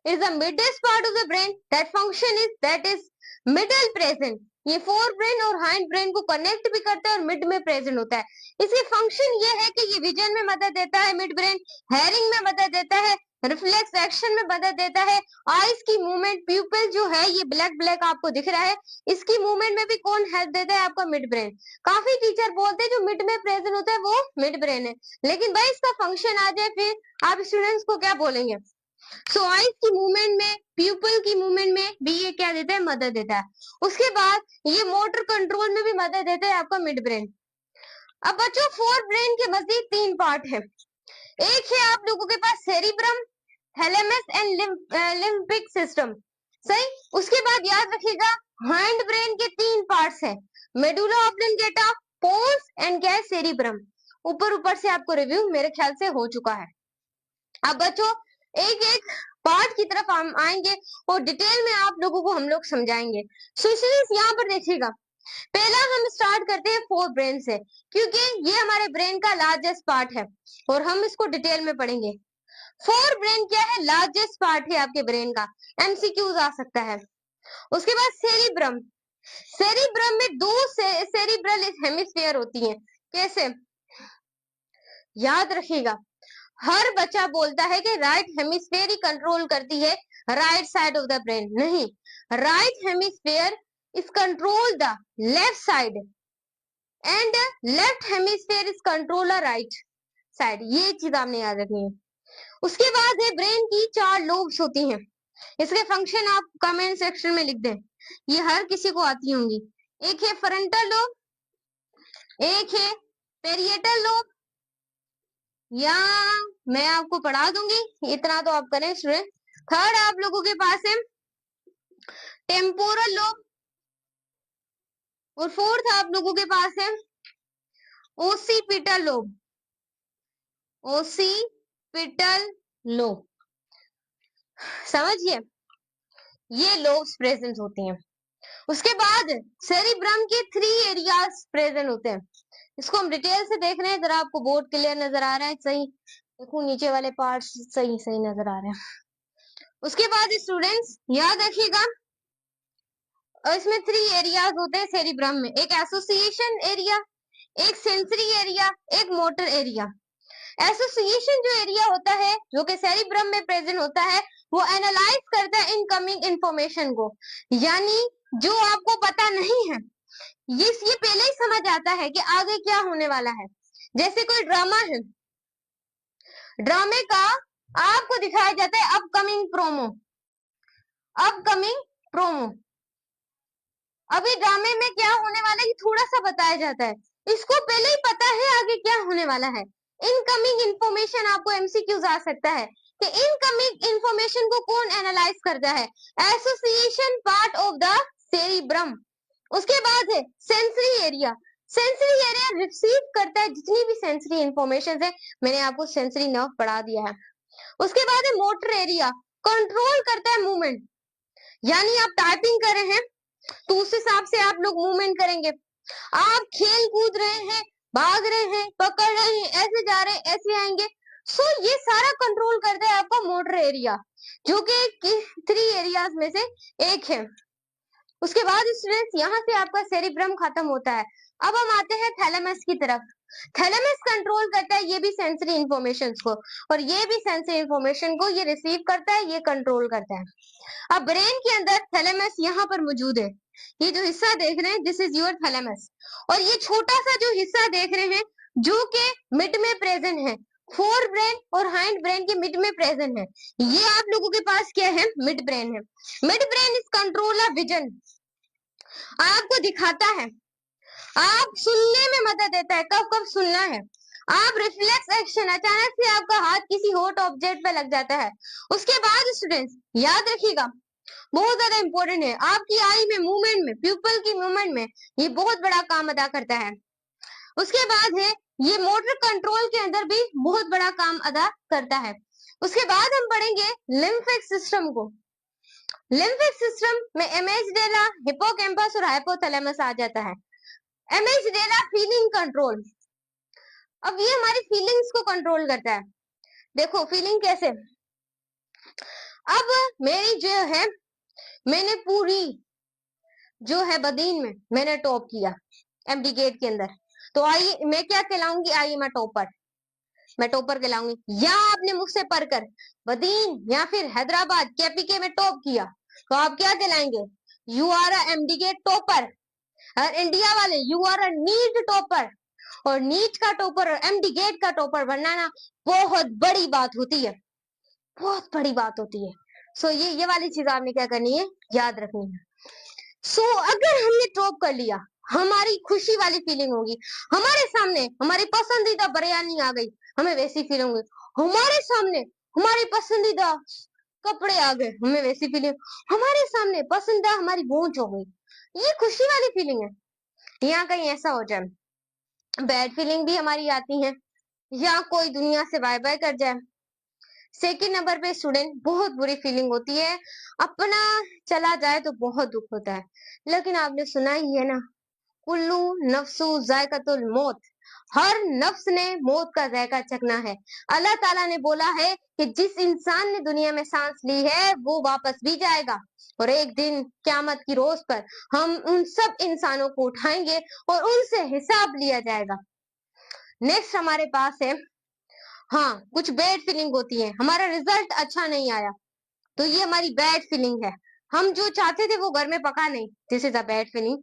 is the midst part of the brain that function is that is middle present. ये फोर ब्रेन और hind brain को connect भी करता है और mid में present होता है। इसकी फंक्शन ये है कि ये विजन में मदद देता है, मिड ब्रेन हेयरिंग में मदद देता है, रिफ्लेक्स एक्शन में मदद देता है, आईज की मूवमेंट, प्यूपिल जो है ये ब्लैक ब्लैक आपको दिख रहा है, इसकी मूवमेंट में भी कौन हेल्प देता है, आपका मिड ब्रेन। काफी टीचर बोलते हैं जो मिड में प्रेजेंट होता है वो मिड ब्रेन है, लेकिन भाई इसका फंक्शन आ जाए फिर आप स्टूडेंट्स को क्या बोलेंगे। सो आईज की मूवमेंट में, प्यूपिल की मूवमेंट में भी ये क्या देता है, मदद देता है। उसके बाद ये मोटर कंट्रोल में भी मदद देता है आपका मिड ब्रेन। अब बच्चों फोर ब्रेन के मजीद 3 पार्ट है। एक है आप लोगों के पास cerebrum, thalamus and limbic system. सही। उसके बाद याद रखिएगा हाइंड ब्रेन के 3 पार्ट्स है, मेडुला ऑब्लिंगेटा, पोन्स एंड क्या है, सेरिब्रम। ऊपर ऊपर से आपको रिव्यू मेरे ख्याल से हो चुका है। अब बच्चों एक एक पार्ट की तरफ हम आएंगे और डिटेल में आप लोगों को हम लोग समझाएंगे। सो इसलिए यहाँ पर देखिएगा, पहला हम स्टार्ट करते हैं फोर ब्रेन से, क्योंकि ये हमारे ब्रेन का लार्जेस्ट पार्ट है और हम इसको डिटेल में पढ़ेंगे। फोर ब्रेन क्या है, लार्जेस्ट पार्ट है आपके ब्रेन का, एमसीक्यूज आ सकता है। उसके बाद सेरिब्रम, सेरिब्रम में 2 सेरिब्रल हेमिस्फीयर होती है। कैसे, याद रखिएगा हर बच्चा बोलता है कि राइट हेमिस्फीयर ही कंट्रोल करती है right side of the brain. नहीं, right hemisphere is control the left side and left hemisphere is control the right side. ये चीज आपने याद रखनी है। उसके बाद है ब्रेन की 4 लोब्स होती हैं। इसके फंक्शन आप कमेंट सेक्शन में लिख दें, ये हर किसी को आती होंगी। एक है फ्रंटल लोब, एक है पेरिएटल लोब, या मैं आपको पढ़ा दूंगी, इतना तो आप करें स्टूडेंट। थर्ड आप लोगों के पास है टेम्पोरल लोब, और फोर्थ आप लोगों के पास है ओसीपिटल लोब, ओसीपिटल लोब। समझिए ये लोब्स प्रेजेंट होती हैं। उसके बाद सेरिब्रम के 3 एरियाज प्रेजेंट होते हैं। इसको हम डिटेल से देख रहे हैं, जरा आपको बोर्ड क्लियर नजर आ रहा है, सही देखो नीचे वाले पार्ट्स सही सही नजर आ रहे हैं। उसके बाद स्टूडेंट्स याद रखिएगा इसमें 3 एरियाज होते हैं सेरिब्रम में, एक एसोसिएशन एरिया, एक सेंसरी एरिया, एक मोटर एरिया। एसोसिएशन जो एरिया होता है जो कि सेरिब्रम में प्रेजेंट होता है, वो एनालाइज करता है इनकमिंग इंफॉर्मेशन को, यानी जो आपको पता नहीं है ये पहले ही समझ आता है कि आगे क्या होने वाला है। जैसे कोई ड्रामा है, ड्रामे का आपको दिखाया जाता है अपकमिंग प्रोमो, अपकमिंग प्रोमो। अभी ड्रामे में क्या होने वाला है थोड़ा सा बताया जाता है, इसको पहले ही पता है आगे क्या होने वाला है। इनकमिंग इंफॉर्मेशन आपको एमसीक्यूज आ सकता है कि इनकमिंग इंफॉर्मेशन को कौन एनालाइज करता है, association part of the cerebrum. उसके बाद है sensory area, sensory area receive करता है जितनी भी सेंसरी इंफॉर्मेशन है, मैंने आपको सेंसरी नर्व पढ़ा दिया है। उसके बाद है मोटर एरिया, कंट्रोल करता है मूवमेंट, यानी आप टाइपिंग कर रहे हैं तो उस हिसाब से आप लोग मूवमेंट करेंगे। आप खेल कूद रहे हैं, भाग रहे हैं, पकड़ रहे हैं, ऐसे जा रहे हैं, ऐसे आएंगे। सो ये सारा कंट्रोल करता है आपका मोटर एरिया, जो कि 3 एरियाज में से एक है। उसके बाद स्टूडेंट्स यहाँ से आपका सेरिब्रम खत्म होता है। अब हम आते हैं थैलेमस की तरफ। थैलेमस कंट्रोल करता है ये भी सेंसरी इंफॉर्मेशन को, और ये भी सेंसरी इंफॉर्मेशन को ये रिसीव करता है, ये कंट्रोल करता है। अब ब्रेन के अंदर थैलेमस यहाँ पर मौजूद है। ये जो हिस्सा देख रहे हैं दिस इज योर थैलेमस, और ये छोटा सा जो हिस्सा देख रहे हैं जो कि मिड में प्रेजेंट है, फोर ब्रेन और हाइंड ब्रेन के मिड में प्रेजेंट है। ये आप लोगों के पास क्या है, मिड ब्रेन है। Mid brain is control of vision, आपको दिखाता है, आप सुनने में मदद देता है, कब कब सुनना है। आप रिफ्लेक्स एक्शन, अचानक से आपका हाथ किसी हॉट ऑब्जेक्ट पे लग जाता है। उसके बाद स्टूडेंट्स याद रखिएगा, बहुत ज्यादा इंपॉर्टेंट है, आपकी आई में मूवमेंट में, प्यूपल की मूवमेंट में ये बहुत बड़ा काम अदा करता है। उसके बाद है ये मोटर कंट्रोल के अंदर भी बहुत बड़ा काम अदा करता है। उसके बाद हम पढ़ेंगे लिम्फिक सिस्टम को। लिम्फिक सिस्टम में एमेजिडेला, हिप्पोकैम्पस और हाइपोथैलेमस आ जाता है। एमेजिडेला फीलिंग कंट्रोल, अब ये हमारी फीलिंग्स को कंट्रोल करता है। देखो फीलिंग कैसे, अब मेरी जो है, मैंने पूरी जो है बदीन में मैंने टॉप किया एमडी गेट के अंदर, तो आइए मैं क्या कहलाऊंगी, आइए मैं टॉपर, मैं टॉपर कहलाऊंगी। या आपने मुझसे पढ़कर बदीन या फिर हैदराबाद केपीके में टॉप किया तो आप क्या कहलाएंगे, you are a MDCAT topper. और इंडिया वाले you are a NEET topper, और नीट का टॉपर और एमडी गेट का टॉपर बनना ना बहुत बड़ी बात होती है, बहुत बड़ी बात होती है। सो ये वाली चीज आपने क्या करनी है, याद रखनी है। सो अगर हमने टॉप कर लिया, हमारी खुशी वाली फीलिंग होगी, हमारे सामने हमारी पसंदीदा बिरयानी आ गई, हमें वैसी फीलिंग होगी, हमारे सामने हमारी पसंदीदा कपड़े आ गए, हमें वैसी फीलिंग, हमारे सामने पसंदीदा हमारी पहुंच हो गई, ये खुशी वाली फीलिंग है। यहाँ कहीं ऐसा हो जाए, बैड फीलिंग भी हमारी आती है, या कोई दुनिया से बाय बाय कर जाए। सेकेंड नंबर पे स्टूडेंट बहुत बुरी फीलिंग होती है, अपना चला जाए तो बहुत दुख होता है। लेकिन आपने सुना ही है ना, कुल्लू नफ्सु जायकातुल मौत, हर नफ्स ने मौत का जायका चखना है। अल्लाह ताला ने बोला है कि जिस इंसान ने दुनिया में सांस ली है वो वापस भी जाएगा, और एक दिन क्यामत की रोज पर हम उन सब इंसानों को उठाएंगे और उनसे हिसाब लिया जाएगा। नेक्स्ट हमारे पास है, हाँ कुछ बैड फीलिंग होती है, हमारा रिजल्ट अच्छा नहीं आया तो ये हमारी बैड फीलिंग है, हम जो चाहते थे वो घर में पका नहीं, this is a bad feeling.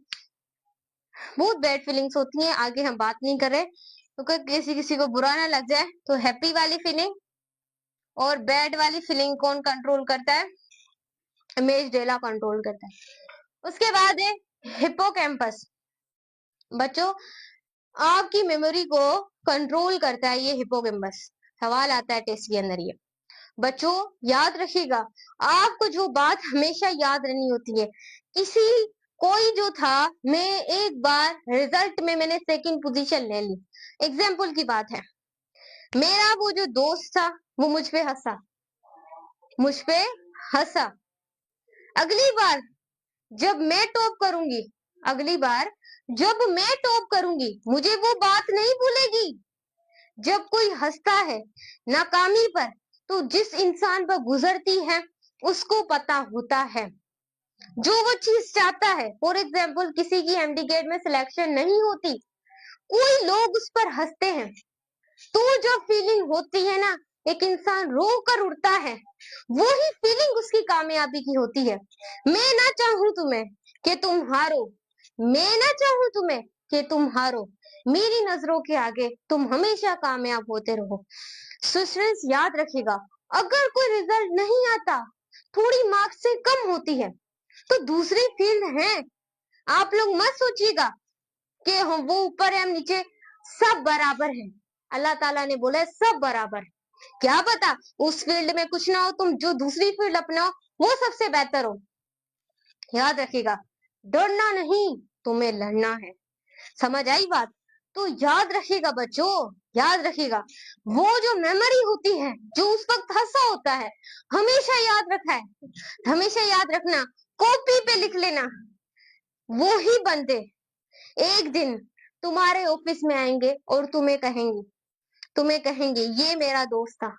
बहुत बैड फीलिंग्स होती हैं, आगे हम बात नहीं कर रहे क्योंकि किसी किसी को बुरा ना लग जाए। तो हैप्पी वाली फीलिंग और बैड वाली फीलिंग कौन कंट्रोल करता है, अमेजिडेला कंट्रोल करता है। उसके बाद है हिप्पोकैम्पस, बच्चों आपकी मेमोरी को कंट्रोल करता है ये हिप्पोकैम्पस। सवाल आता है टेस्ट के अंदर, ये बच्चों याद रखिएगा, आपको जो बात हमेशा याद रहनी होती है, किसी कोई जो था, मैं एक बार रिजल्ट में मैंने सेकंड पोजीशन ले ली, एग्जाम्पल की बात है, मेरा वो जो दोस्त था वो मुझ पे हंसा, मुझ पे हंसा, अगली बार जब मैं टॉप करूंगी, अगली बार जब मैं टॉप करूंगी मुझे वो बात नहीं भूलेगी। जब कोई हंसता है नाकामी पर तो जिस इंसान पर गुजरती है उसको पता होता है जो वो चीज चाहता है। फॉर एग्जाम्पल किसी की एमडी गेट में सिलेक्शन नहीं होती, कोई लोग उस पर हंसते हैं, तो जो फीलिंग होती है ना, एक इंसान रो कर उड़ता है, वो ही फीलिंग उसकी कामयाबी की होती है। मैं ना चाहूं तुम्हें कि तुम हारो, मैं ना चाहूं तुम्हें कि तुम हारो, मेरी नजरों के आगे तुम हमेशा कामयाब होते रहो। स्टूडेंट्स याद रखिएगा, अगर कोई रिजल्ट नहीं आता, थोड़ी मार्क्स से कम होती है तो दूसरी फील्ड है, आप लोग मत सोचिएगा कि हम वो ऊपर है हम नीचे, सब बराबर है। अल्लाह ताला ने बोला है सब बराबर, क्या पता उस फील्ड में कुछ ना हो, तुम जो दूसरी फील्ड अपनाओ वो सबसे बेहतर हो। याद रखिएगा, डरना नहीं तुम्हें लड़ना है, समझ आई बात। तो याद रखिएगा बच्चों, याद रखिएगा, वो जो मेमोरी होती है जो उस वक्त हंसा होता है, हमेशा याद रखा है, हमेशा याद रखना, कॉपी पे लिख लेना। वो ही बंदे एक दिन तुम्हारे ऑफिस में आएंगे और तुम्हें कहेंगे ये मेरा दोस्त था,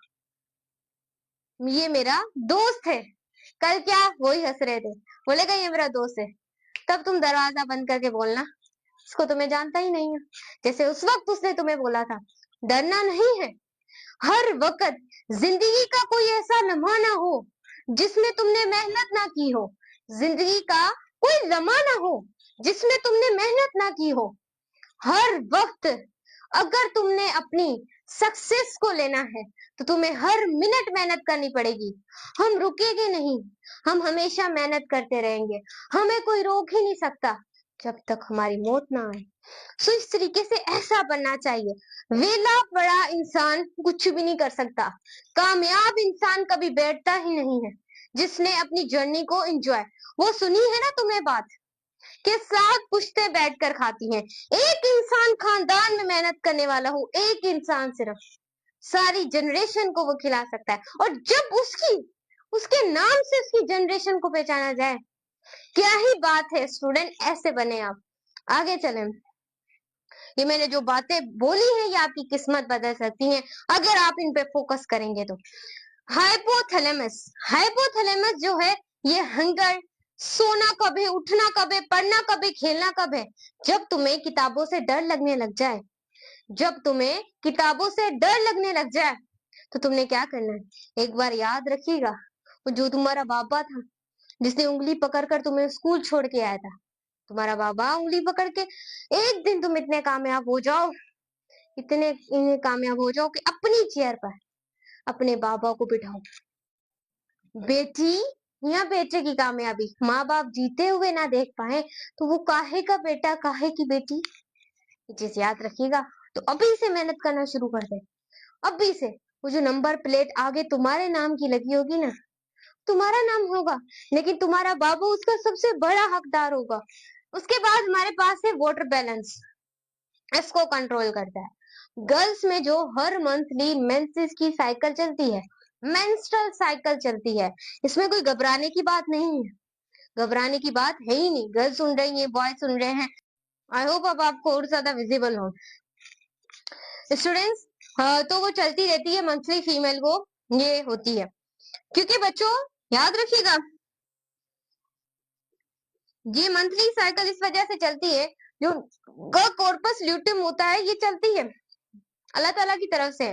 ये मेरा दोस्त है। कल क्या वही हंस रहे थे, बोलेगा ये मेरा दोस्त है, तब तुम दरवाजा बंद करके बोलना, उसको तुम्हें जानता ही नहीं है। जैसे उस वक्त उसने तुम्हें बोला था, डरना नहीं है। हर वक्त जिंदगी का कोई ऐसा लम्हा ना हो जिसमें तुमने मेहनत ना की हो। जिंदगी का कोई लम्हा ना हो जिसमें तुमने मेहनत ना की हो। हर वक्त अगर तुमने अपनी सक्सेस को लेना है तो तुम्हें हर मिनट मेहनत करनी पड़ेगी। हम रुकेंगे नहीं, हम हमेशा मेहनत करते रहेंगे। हमें कोई रोक ही नहीं सकता जब तक हमारी मौत ना आए। सो इस तरीके से ऐसा बनना चाहिए। वेला पड़ा इंसान कुछ भी नहीं कर सकता। कामयाब इंसान कभी बैठता ही नहीं है, जिसने अपनी जर्नी को एंजॉय। वो सुनी है ना तुमने बात कि 7 पुश्तें बैठकर खाती हैं। एक इंसान खानदान में मेहनत करने वाला हो, एक इंसान सिर्फ सारी जनरेशन को वो खिला सकता है। और जब उसके नाम से उसकी जनरेशन को पहचाना जाए, क्या ही बात है। स्टूडेंट ऐसे बने आप। आगे चलें। ये मैंने जो बातें बोली हैं ये आपकी किस्मत बदल सकती हैं अगर आप इन पे फोकस करेंगे तो। हाइपोथैलेमस, हाइपोथैलेमस जो है ये हंगर, सोना कब है, उठना कब है, पढ़ना कब है, खेलना कब है। जब तुम्हें किताबों से डर लगने लग जाए, जब तुम्हें किताबों से डर लगने लग जाए तो तुमने क्या करना है, एक बार याद रखिएगा वो जो तुम्हारा बाबा था जिसने उंगली पकड़कर तुम्हें स्कूल छोड़ के आया था, तुम्हारा बाबा उंगली पकड़ के, एक दिन तुम इतने कामयाब हो जाओ, इतने कामयाब हो जाओ कि अपनी चेयर पर अपने बाबा को बिठाओ। बेटी या बेटे की कामयाबी माँ बाप जीते हुए ना देख पाए तो वो काहे का बेटा काहे की बेटी, ये चीज याद रखिएगा। तो अभी से मेहनत करना शुरू कर दे, अभी से। वो जो नंबर प्लेट आगे तुम्हारे नाम की लगी होगी ना, तुम्हारा नाम होगा लेकिन तुम्हारा बाबू उसका सबसे बड़ा हकदार होगा। उसके बाद हमारे पास है वाटर बैलेंस, इसको कंट्रोल करता है। गर्ल्स में जो हर मंथली मेंसेस की साइकिल चलती है, मेंस्ट्रुअल साइकिल चलती है, इसमें कोई घबराने की बात नहीं है, घबराने की बात है ही नहीं। गर्ल्स सुन रही है, बॉय सुन रहे हैं, आई होप अब आपको और ज्यादा विजिबल हो। स्टूडेंट्स, तो वो चलती रहती है, मंथली फीमेल को ये होती है। क्योंकि बच्चों याद रखिएगा ये मंथली साइकिल इस वजह से चलती है, जो कॉर्पस ल्यूटियम होता है ये चलती है अल्लाह ताला की तरफ से।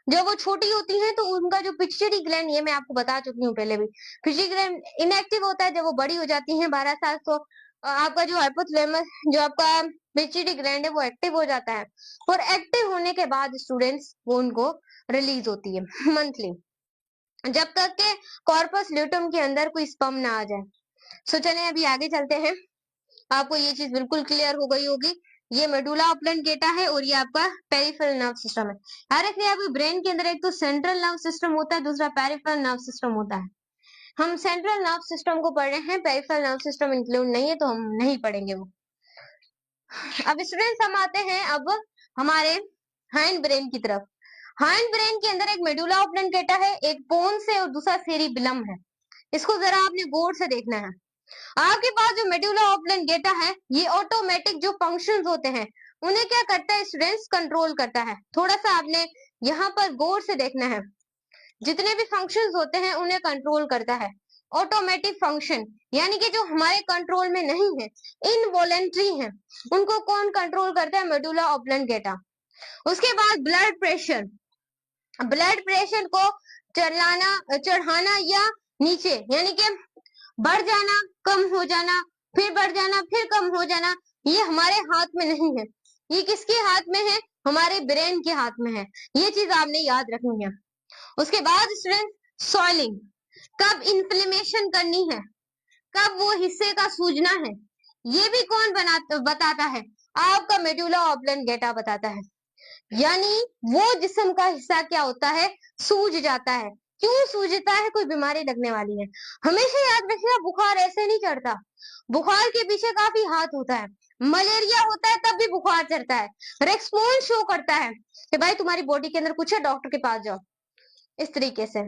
जब वो छोटी होती हैं तो उनका जो पिट्यूटरी ग्लैंड, ये मैं आपको बता चुकी हूँ पहले भी, पिट्यूटरी ग्लैंड इनएक्टिव होता है। जब वो बड़ी हो जाती हैं 12 साल, तो आपका जो हाइपोथैलेमस, जो आपका पिट्यूटरी ग्लैंड है वो एक्टिव हो जाता है। और एक्टिव होने के बाद स्टूडेंट्स वो उनको रिलीज होती है मंथली, जब तक के कॉर्पस ल्यूटियम के अंदर कोई स्पर्म ना आ जाए। सो चलें अभी आगे चलते हैं। आपको ये चीज बिल्कुल क्लियर हो गई होगी। ये मेडुला ऑब्लंगेटा है और ये आपका पेरिफेरल नर्व सिस्टम है। याद रखिए आपके ब्रेन के अंदर एक तो सेंट्रल नर्व सिस्टम होता है, दूसरा पेरिफेरल नर्व सिस्टम होता है। हम सेंट्रल नर्व सिस्टम को पढ़ रहे हैं, पेरिफेरल नर्व सिस्टम इंक्लूड नहीं है तो हम नहीं पढ़ेंगे वो। अब स्टूडेंट्स हम आते हैं अब हमारे हाइंड ब्रेन की तरफ। हाइंड ब्रेन के अंदर एक मेडुला ऑब्लंगेटा है, एक पोन्स है और दूसरा सेरिबेलम है। इसको जरा आपने गौर से देखना है। आपके पास जो मेडुला ऑब्लंगेटा है ये ऑटोमेटिक जो फंक्शंस होते हैं उन्हें क्या करता है स्टूडेंट्स, कंट्रोल करता है। थोड़ा सा आपने यहाँ पर गौर से देखना है, जितने भी फंक्शंस होते हैं उन्हें कंट्रोल करता है। ऑटोमेटिक फंक्शन यानी कि जो हमारे कंट्रोल में नहीं है, इनवॉलेंट्री है, उनको कौन कंट्रोल करता है, मेडुला ऑब्लंगेटा। उसके बाद ब्लड प्रेशर, ब्लड प्रेशर को चढ़ाना या नीचे, यानी कि बढ़ जाना, कम हो जाना, फिर बढ़ जाना, फिर कम हो जाना, ये हमारे हाथ में नहीं है। ये किसके हाथ में है, हमारे ब्रेन के हाथ में है। ये चीज आपने याद रखनी है। उसके बाद स्टूडेंट सॉइलिंग, कब इन्फ्लेमेशन करनी है, कब वो हिस्से का सूजना है, ये भी कौन बताता है, आपका मेडुला ऑब्लंगेटा बताता है। यानी वो जिस्म का हिस्सा क्या होता है, सूज जाता है। क्यों सूजता है, कोई बीमारी लगने वाली है। हमेशा याद रखिएगा बुखार ऐसे नहीं चढ़ता, बुखार के पीछे काफी हाथ होता है। मलेरिया होता है तब भी बुखार चढ़ता है, रेस्पॉन्स शो करता है कि भाई तुम्हारी बॉडी के अंदर कुछ है, डॉक्टर के पास जाओ, इस तरीके से।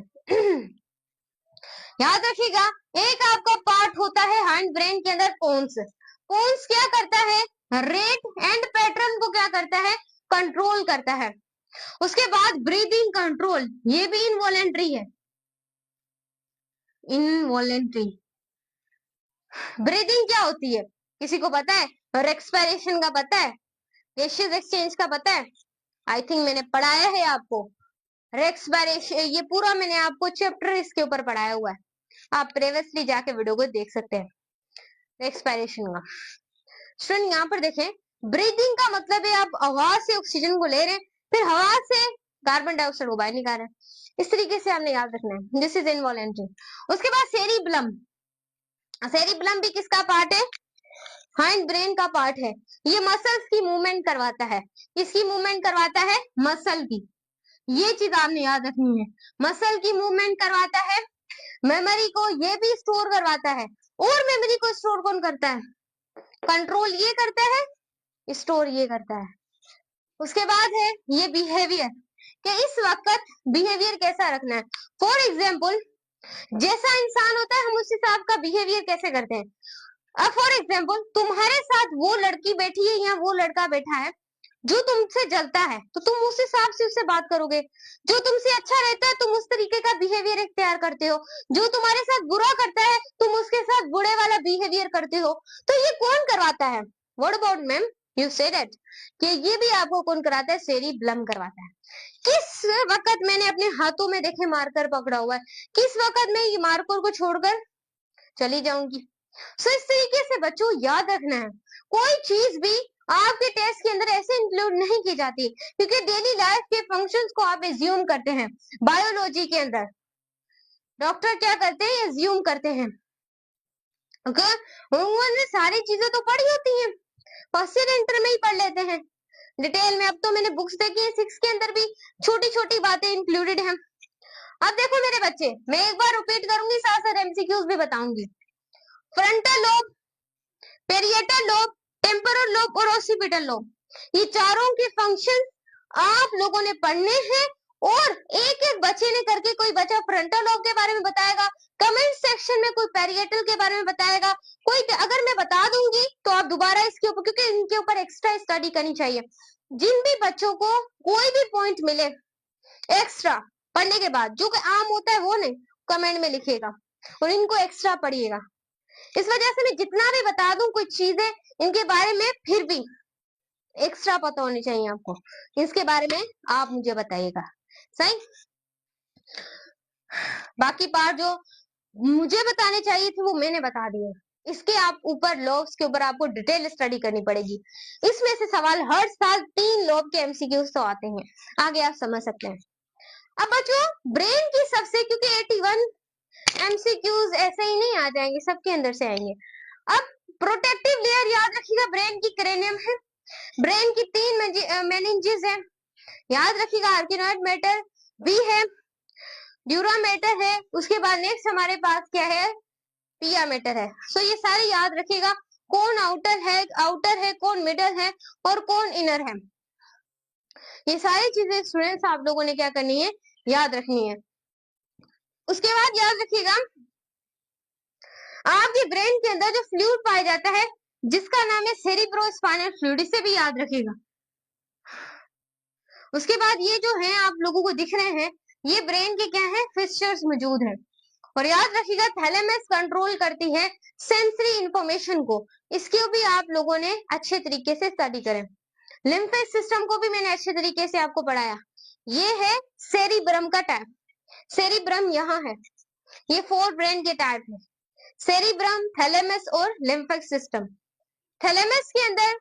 याद रखिएगा एक आपका पार्ट होता है हाइंड ब्रेन के अंदर पोन्स। पोन्स क्या करता है, रेट एंड पैटर्न को क्या करता है, कंट्रोल करता है। उसके बाद ब्रीदिंग कंट्रोल, ये भी इनवॉलेंट्री है, इनवॉलेंट्री। ब्रीदिंग क्या होती है, किसी को पता है? और एक्सपायरेशन का पता है? गैसियस एक्सचेंज का पता है? आई थिंक मैंने पढ़ाया है आपको। रेक्सपायरेशन, ये पूरा मैंने आपको चैप्टर इसके ऊपर पढ़ाया हुआ है, आप प्रीवियसली जाके वीडियो को देख सकते हैं रेक्सपायरेशन का। स्टूडेंट यहाँ पर देखें, ब्रीदिंग का मतलब है आप हवा से ऑक्सीजन को ले रहे हैं, फिर हवा से कार्बन डाइऑक्साइड को बाहर निकाल रहे हैं। इस तरीके से आपने याद रखना है, दिस इज इनवॉलेंट्री। उसके बाद सेरिब्लम, सेरिब्लम भी किसका पार्ट है? हाइंड ब्रेन का पार्ट है। ये मसल्स की मूवमेंट करवाता है, किसकी मूवमेंट करवाता है? मसल की। ये चीज आपने याद रखनी है, मसल की मूवमेंट करवाता है, मेमोरी को ये भी स्टोर करवाता है। और मेमोरी को स्टोर कौन करता है? कंट्रोल ये करता है, स्टोर ये करता है। उसके बाद है ये बिहेवियर, कि इस वक्त बिहेवियर कैसा रखना है। फॉर एग्जाम्पल, जैसा इंसान होता है हम उस हिसाब का बिहेवियर कैसे करते हैं। अब फॉर एग्जाम्पल, तुम्हारे साथ वो लड़की बैठी है या वो लड़का बैठा है जो तुमसे जलता है, तो तुम उस हिसाब से उससे बात करोगे। जो तुमसे अच्छा रहता है तुम उस तरीके का बिहेवियर इख्तियार करते हो। जो तुम्हारे साथ बुरा करता है तुम उसके साथ बुरे वाला बिहेवियर करते हो। तो ये कौन करवाता है? What about ma'am, you said it, कि ये भी आपको कौन कराता है? सेरिब्लम करवाता है। किस वक्त मैंने अपने हाथों में देखे मार्कर पकड़ा हुआ है, किस वक्त मैं ये मार्कर को छोड़कर चली जाऊंगी। सो इस तरीके से बच्चों याद रखना है, कोई चीज भी आपके टेस्ट के अंदर ऐसे इंक्लूड नहीं की जाती, क्योंकि डेली लाइफ के फंक्शंस को आप एज्यूम करते हैं। बायोलॉजी के अंदर डॉक्टर क्या करते हैं? एज्यूम करते हैं। ओके, उन्होंने सारी चीजें तो पढ़ी होती हैं, फर्स्ट ईयर इंटर में ही पढ़ लेते हैं डिटेल में। अब तो मैंने बुक्स देखी है, 6 के अंदर भी छोटी छोटी बातें इंक्लूडेड हैं। अब देखो मेरे बच्चे, मैं एक बार रिपीट करूंगी, साथ साथ एमसीक्यूज भी बताऊंगी। Frontal lobe, parietal lobe, temporal lobe और ओसिपिटल लोब, ये चारों के फंक्शन आप लोगों ने पढ़ने हैं। और एक एक बच्चे ने करके, कोई बच्चा फ्रंटल लोब के बारे में बताएगा, कमेंट सेक्शन में कोई पेरिएटल के बारे में बताएगा, कोई अगर मैं बता दूंगी तो आप दोबारा इसके ऊपर, क्योंकि इनके ऊपर एक्स्ट्रा स्टडी करनी चाहिए। जिन भी बच्चों को कोई भी पॉइंट मिले एक्स्ट्रा पढ़ने के बाद, जो कि आम होता है वो नहीं, कमेंट में लिखिएगा और इनको एक्स्ट्रा पढ़िएगा। इस वजह से मैं जितना भी बता दूं कोई चीजें इनके बारे में, फिर भी एक्स्ट्रा पता होनी चाहिए आपको, इसके बारे में आप मुझे बताइएगा। सही, बाकी पार्ट जो मुझे बताने चाहिए थे वो मैंने बता दिए। इसके आप ऊपर लॉब्स के ऊपर आपको डिटेल स्टडी करनी पड़ेगी। इसमें से सवाल हर साल 3 लॉब के एमसीक्यूज तो आते हैं, आगे आप समझ सकते हैं। अब बच्चों ब्रेन की सबसे, क्योंकि 81 एमसीक्यूज ऐसे ही नहीं आ जाएंगे, सबके अंदर से आएंगे। अब प्रोटेक्टिव लेयर याद रखिएगा, ब्रेन की क्रेनियम है, ब्रेन की 3 मेनिंजेस है, याद रखिएगा। आर्किनोइड मैटर भी है, ड्यूरा मैटर है, उसके बाद नेक्स्ट हमारे पास क्या है? पिया मैटर है। सो ये सारे याद रखिएगा, कौन आउटर है, कौन मिडल है और कौन इनर है। ये सारी चीजें स्टूडेंट्स आप लोगों ने क्या करनी है? याद रखनी है। उसके बाद याद रखिएगा, आपके ब्रेन के अंदर जो फ्लूइड पाया जाता है जिसका नाम है सेरिब्रोस्पाइनल फ्लूइड, इसे भी याद रखिएगा। उसके बाद ये जो है आप लोगों को दिख रहे हैं, ये ब्रेन के क्या है? फिस्चर्स मौजूद है। और याद रखिएगा थैलेमस कंट्रोल करती है सेंसरी इंफॉर्मेशन को, इसके भी आप लोगों ने अच्छे तरीके से स्टडी करें। लिम्फेटिक सिस्टम को भी मैंने अच्छे तरीके से आपको पढ़ाया। ये है सेरिब्रम का टाइप, सेरिब्रम यहाँ है, ये 4 ब्रेन के टाइप है, सेरिब्रम, थैलेमस और लिम्फेटिक सिस्टम। थैलेमस के अंदर,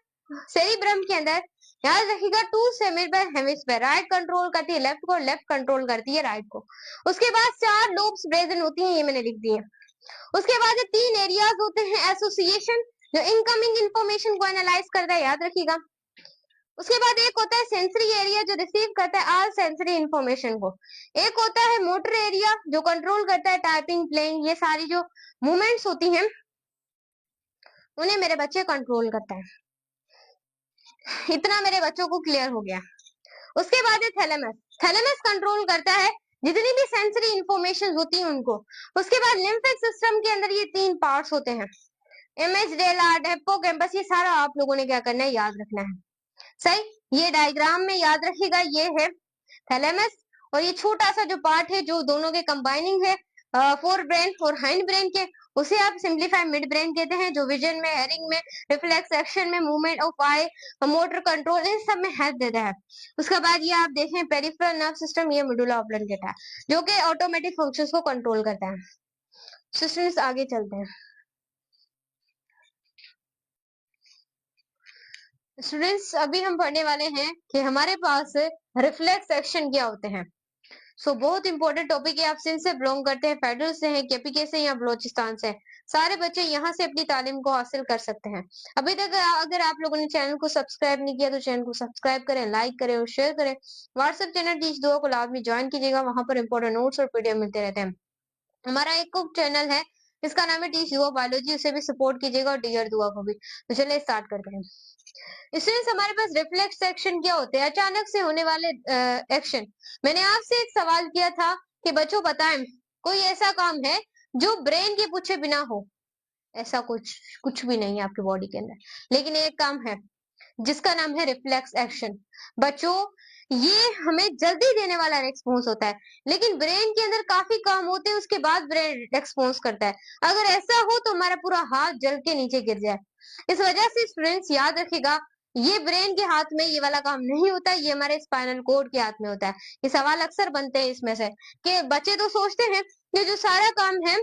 सेरिब्रम के अंदर याद रखिएगा 2 सेरिब्रल हेमिस्फीयर, राइट कंट्रोल करती है लेफ्ट को, लेफ्ट कंट्रोल करती है राइट को। उसके बाद 4 लोब्स प्रेजेंट होती हैं, ये मैंने लिख दी है। उसके बाद 3 एरियाज होते हैं, एसोसिएशन जो इनकमिंग इंफॉर्मेशन को एनालाइज करता है, याद रखिएगा। उसके बाद एक होता है सेंसरी एरिया जो रिसीव करता है ऑल सेंसरी इंफॉर्मेशन को। एक होता है मोटर एरिया जो कंट्रोल करता है टाइपिंग, प्लेइंग, ये सारी जो मूवमेंट्स होती हैं उन्हें मेरे बच्चे कंट्रोल करता है। इतना मेरे बच्चों को क्लियर हो गया। उसके बाद है थैलेमस, थैलेमस कंट्रोल करता है जितनी भी सेंसरी इंफॉर्मेशन होती है उनको। उसके बाद लिम्फेटिक सिस्टम के अंदर ये 3 पार्ट्स होते हैं, एमिग्डाला, हिप्पोकैम्पस, ये सारा आप लोगों ने क्या करना है? याद रखना है। सही, ये डायग्राम में याद रखिएगा, ये है थैलेमस और ये छोटा सा जो पार्ट है जो दोनों के कंबाइनिंग है, फोर ब्रेन और हाइंड ब्रेन के, उसे आप सिंप्लीफाई मिड ब्रेन कहते हैं, जो विजन में, हेयरिंग में, रिफ्लेक्स एक्शन में, movement of eye, motor control, इन सब में हेल्प देता है। उसके बाद ये आप देखें पेरिफेरल नर्व सिस्टम, ये मेडुला ऑब्लंगेटा है, जो कि ऑटोमेटिक फंक्शंस को कंट्रोल करता है। स्टूडेंट्स आगे चलते हैं। स्टूडेंट्स अभी हम पढ़ने वाले हैं कि हमारे पास रिफ्लेक्स एक्शन क्या होते हैं। बहुत इंपॉर्टेंट टॉपिक है। आप सिंध से बिलोंग करते हैं, फेडरल से हैं, केपीके से या बलोचिस्तान से, सारे बच्चे यहाँ से अपनी तालीम को हासिल कर सकते हैं। अभी तक अगर आप लोगों ने चैनल को सब्सक्राइब नहीं किया तो चैनल को सब्सक्राइब करें, लाइक करें और शेयर करें। व्हाट्सएप चैनल टीच दुआ को लाजमी ज्वाइन कीजिएगा, वहां पर इंपॉर्टेंट नोट्स और पीडीएफ मिलते रहते हैं। हमारा एक और चैनल है, इसका नाम है टीच दुआ बायोलॉजी, उसे भी सपोर्ट कीजिएगा और टीचर दुआ को भी। तो चलिए स्टार्ट करते हैं। स्टूडेंट्स हमारे पास रिफ्लेक्स एक्शन क्या होते हैं? अचानक से होने वाले एक्शन। मैंने आपसे एक सवाल किया था कि बच्चों बताएं कोई ऐसा काम है जो ब्रेन के पूछे बिना हो। ऐसा कुछ भी नहीं है आपकी बॉडी के अंदर, लेकिन एक काम है जिसका नाम है रिफ्लेक्स एक्शन। बच्चों ये हमें जल्दी देने वाला रिस्पॉन्स होता है, लेकिन ब्रेन के अंदर काफी काम होते हैं, उसके बाद ब्रेन रिस्पॉन्स करता है। अगर ऐसा हो तो हमारा पूरा हाथ जल के नीचे गिर जाए। इस वजह से स्टूडेंट्स याद रखिएगा, ये ब्रेन के हाथ में ये वाला काम नहीं होता है, ये हमारे स्पाइनल कोड के हाथ में होता है। ये सवाल अक्सर बनते हैं इसमें से कि बच्चे तो सोचते हैं कि जो सारा काम है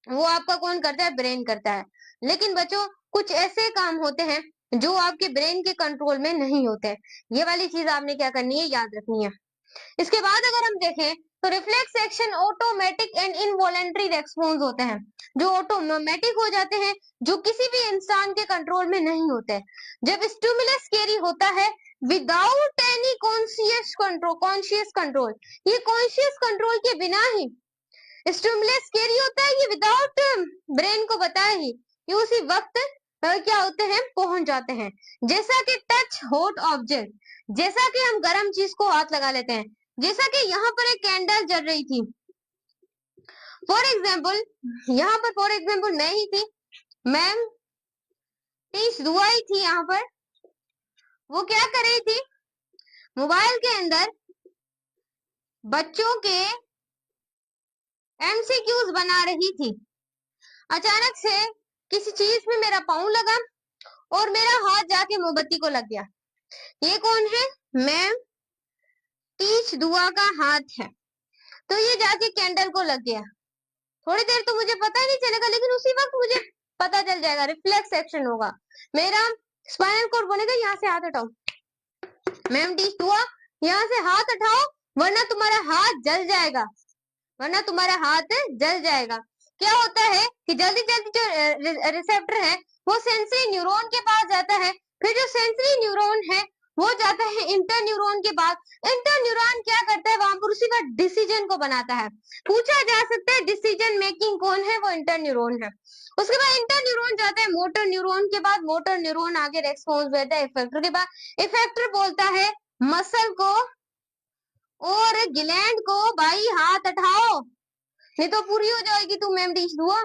वो आपका कौन करता है? ब्रेन करता है। लेकिन बच्चों कुछ ऐसे काम होते हैं जो आपके ब्रेन के कंट्रोल में नहीं होते। ये वाली चीज आपने क्या करनी है? याद रखनी है। इसके बाद अगर हम देखें तो reflex action automatic and involuntary response होते हैं, जो ऑटोमेटिक हो जाते हैं, जो किसी भी इंसान के कंट्रोल में नहीं होते। जब स्टिमुलस कैरी होता है विदाउट एनी कॉन्शियस कंट्रोल, ये कॉन्शियस कंट्रोल के बिना ही स्टिमुलस कैरी होता है, ये विदाउट ब्रेन को बताए ही ये उसी वक्त क्या होते हैं? पहुंच जाते हैं। जैसा कि टच हॉट ऑब्जेक्ट, जैसा कि हम गर्म चीज को हाथ लगा लेते हैं, जैसा कि यहाँ पर एक कैंडल जल रही थी फॉर एग्जाम्पल, यहाँ पर फॉर एग्जाम्पल मैं ही थी, मैम टीच दुआ ही थी यहाँ पर। वो क्या कर रही थी? मोबाइल के अंदर बच्चों के एमसीक्यूज बना रही थी। अचानक से किसी चीज में मेरा पाँव लगा और मेरा हाथ जाके मोमबत्ती को लग गया। ये कौन है? मैम टीच दुआ का हाथ है। तो ये जाके कैंडल को लग गया। थोड़ी देर तो मुझे पता ही नहीं चलेगा, लेकिन उसी वक्त मुझे पता चल जाएगा, रिफ्लेक्स एक्शन होगा। मेरा स्पाइनल कोड बोलेगा यहाँ से हाथ हटाओ, मैम टीच दुआ यहाँ से हाथ हटाओ वरना तुम्हारा हाथ जल जाएगा, वरना तुम्हारा हाथ जल जाएगा। क्या होता है कि जल्दी जल्दी जो रिसेप्टर है वो सेंसरी न्यूरॉन के पास जाता है, फिर जो सेंसरी न्यूरॉन है वो जाता है इंटर न्यूरॉन के पास। इंटर न्यूरॉन क्या करता है? वहां पर उसी का डिसीजन को बनाता है। पूछा जा सकता है डिसीजन मेकिंग कौन है? वो इंटर न्यूरॉन है। उसके बाद इंटर न्यूरॉन जाता है मोटर न्यूरॉन के बाद, मोटर न्यूरॉन आगे रेस्पॉन्स देता है इफेक्टर के बाद। इफेक्टर बोलता है मसल को और ग्लैंड को भाई हाथ उठाओ नहीं तो पूरी हो जाएगी तू मैम टीच दुआ।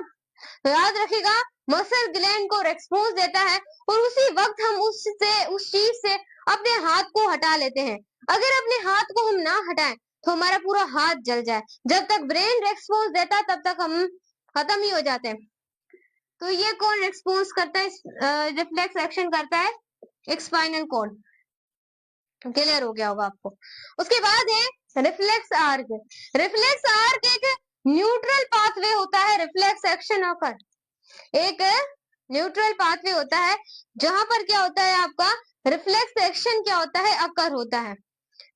तो याद रखिएगा मसल ग्लैंड को रेस्पॉन्स देता है और उसी वक्त हम उस चीज से अपने हाथ को हटा लेते हैं। अगर अपने हाथ को हम ना हटाएं तो हमारा पूरा हाथ जल जाए। जब तक ब्रेन रेस्पॉन्स देता है तब तक हम खत्म ही हो जाते हैं। तो ये कौन रेस्पॉन्स करता है? रिफ्लेक्स एक्शन करता है एक स्पाइनल कॉर्ड। क्लियर हो गया होगा आपको। उसके बाद है रिफ्लेक्स आर्क। रिफ्लेक्स आर्क एक न्यूट्रल पाथवे होता है रिफ्लेक्स एक्शन ऑकर। एक न्यूट्रल पाथवे होता है जहां पर क्या होता है आपका रिफ्लेक्स एक्शन क्या होता है? अकर होता है।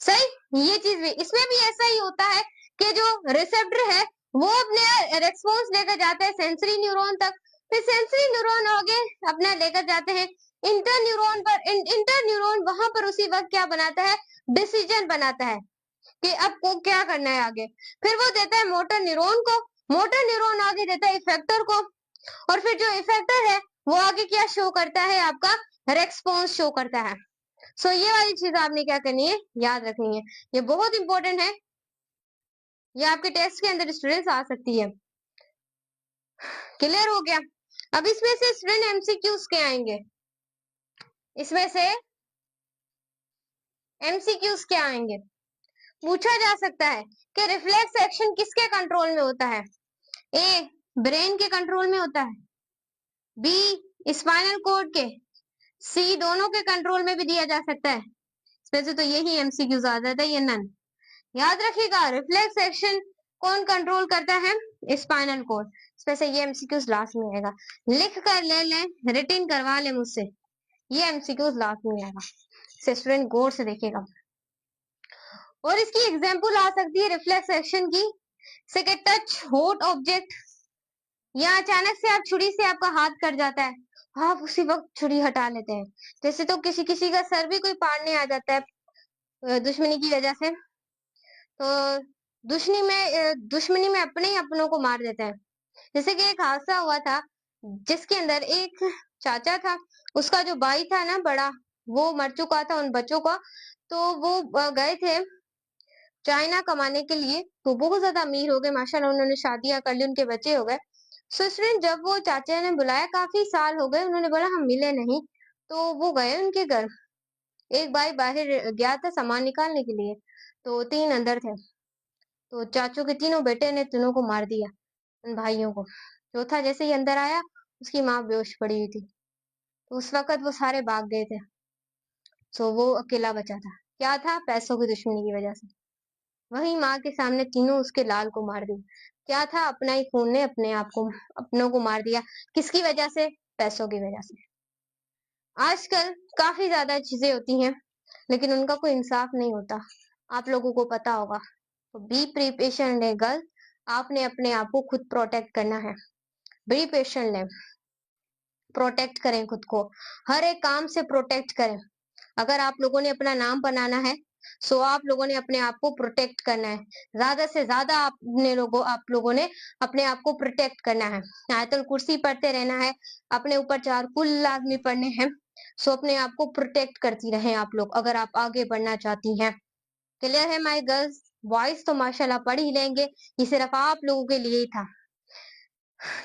सही, ये चीज भी इसमें भी ऐसा ही होता है कि जो रिसेप्टर है वो अपने रेस्पॉन्स लेकर जाता है सेंसरी न्यूरॉन तक, फिर सेंसरी न्यूरॉन आगे अपना लेकर जाते हैं इंटर न्यूरॉन पर। इंटर न्यूरॉन वहां पर उसी वक्त क्या बनाता है? डिसीजन बनाता है कि अब को क्या करना है आगे। फिर वो देता है मोटर न्यूरॉन को, मोटर न्यूरॉन आगे देता है इफेक्टर को, और फिर जो इफेक्टर है वो आगे क्या शो करता है? आपका रेस्पॉन्स शो करता है। ये वाली चीज आपने क्या करनी है? याद रखनी है। ये बहुत इंपॉर्टेंट है, ये आपके टेस्ट के अंदर स्टूडेंट्स आ सकती है। क्लियर हो गया? अब इसमें से स्टूडेंट एमसीक्यूज के आएंगे, इसमें से एमसीक्यूज क्या आएंगे? पूछा जा सकता है कि रिफ्लेक्स एक्शन किसके कंट्रोल में होता है? ए ब्रेन के कंट्रोल में होता है, बी स्पाइनल कॉर्ड के, सी दोनों के कंट्रोल में भी दिया जा सकता है। वैसे तो यही एमसीक्यू ज्यादा था, ये नन। याद रखिएगा रिफ्लेक्स एक्शन कौन कंट्रोल करता है? Spinal cord. वैसे ये एमसीक्यूज लास्ट में आएगा, लिख कर ले लें, रिटन करवा ले मुझसे, ये एमसीक्यूज लास्ट में आएगा, स्टूडेंट गौर से देखिएगा। और इसकी एग्जाम्पल आ सकती है रिफ्लेक्स एक्शन की, से टच हॉट ऑब्जेक्ट, या अचानक से आप छुरी से आपका हाथ कट जाता है, आप उसी वक्त छुरी हटा लेते हैं। जैसे तो किसी किसी का सर भी कोई पाड़ने आ जाता है दुश्मनी की वजह से, तो दुश्मनी में अपने ही अपनों को मार देते हैं। जैसे कि एक हादसा हुआ था जिसके अंदर एक चाचा था, उसका जो भाई था ना बड़ा, वो मर चुका था उन बच्चों का, तो वो गए थे चाइना कमाने के लिए, तो बहुत ज्यादा अमीर हो गए माशाल्लाह, उन्होंने शादियां कर ली, उनके बच्चे हो गए। सो स्टूडेंट जब वो चाचा ने बुलाया, काफी साल हो गए, उन्होंने बोला हम मिले नहीं, तो वो गए उनके घर। एक भाई बाहर गया था सामान निकालने के लिए, तो 3 अंदर थे, तो चाचू के तीनों बेटे ने तीनों को मार दिया, उन भाइयों को। चौथा जैसे ही अंदर आया, उसकी माँ बेहोश पड़ी हुई थी, तो उस वक्त वो सारे भाग गए थे, सो वो अकेला बचा था। क्या था? पैसों की दुश्मनी की वजह से। वही माँ के सामने तीनों उसके लाल को मार दिया। क्या था? अपना ही खून ने अपने आप को, अपनों को मार दिया। किसकी वजह से? पैसों की वजह से। आजकल काफी ज्यादा चीजें होती हैं, लेकिन उनका कोई इंसाफ नहीं होता, आप लोगों को पता होगा। तो बी प्रिपेशन गर्ल, आपने अपने आप को खुद प्रोटेक्ट करना है। बी पेशेंट, प्रोटेक्ट करें खुद को, हर एक काम से प्रोटेक्ट करें। अगर आप लोगों ने अपना नाम बनाना है, सो आप लोगों ने अपने आप को प्रोटेक्ट करना है, ज्यादा से ज्यादा आप लोगों ने अपने आप को प्रोटेक्ट करना है। आयतुल कुर्सी पढ़ते रहना है, अपने ऊपर 4 कुल लाजमी पढ़ने हैं। सो अपने आप को प्रोटेक्ट करती रहें आप लोग, अगर आप आगे बढ़ना चाहती हैं। क्लियर है माय गर्ल्स? बॉयज तो माशाल्लाह पढ़ ही लेंगे, ये सिर्फ आप लोगों के लिए ही था,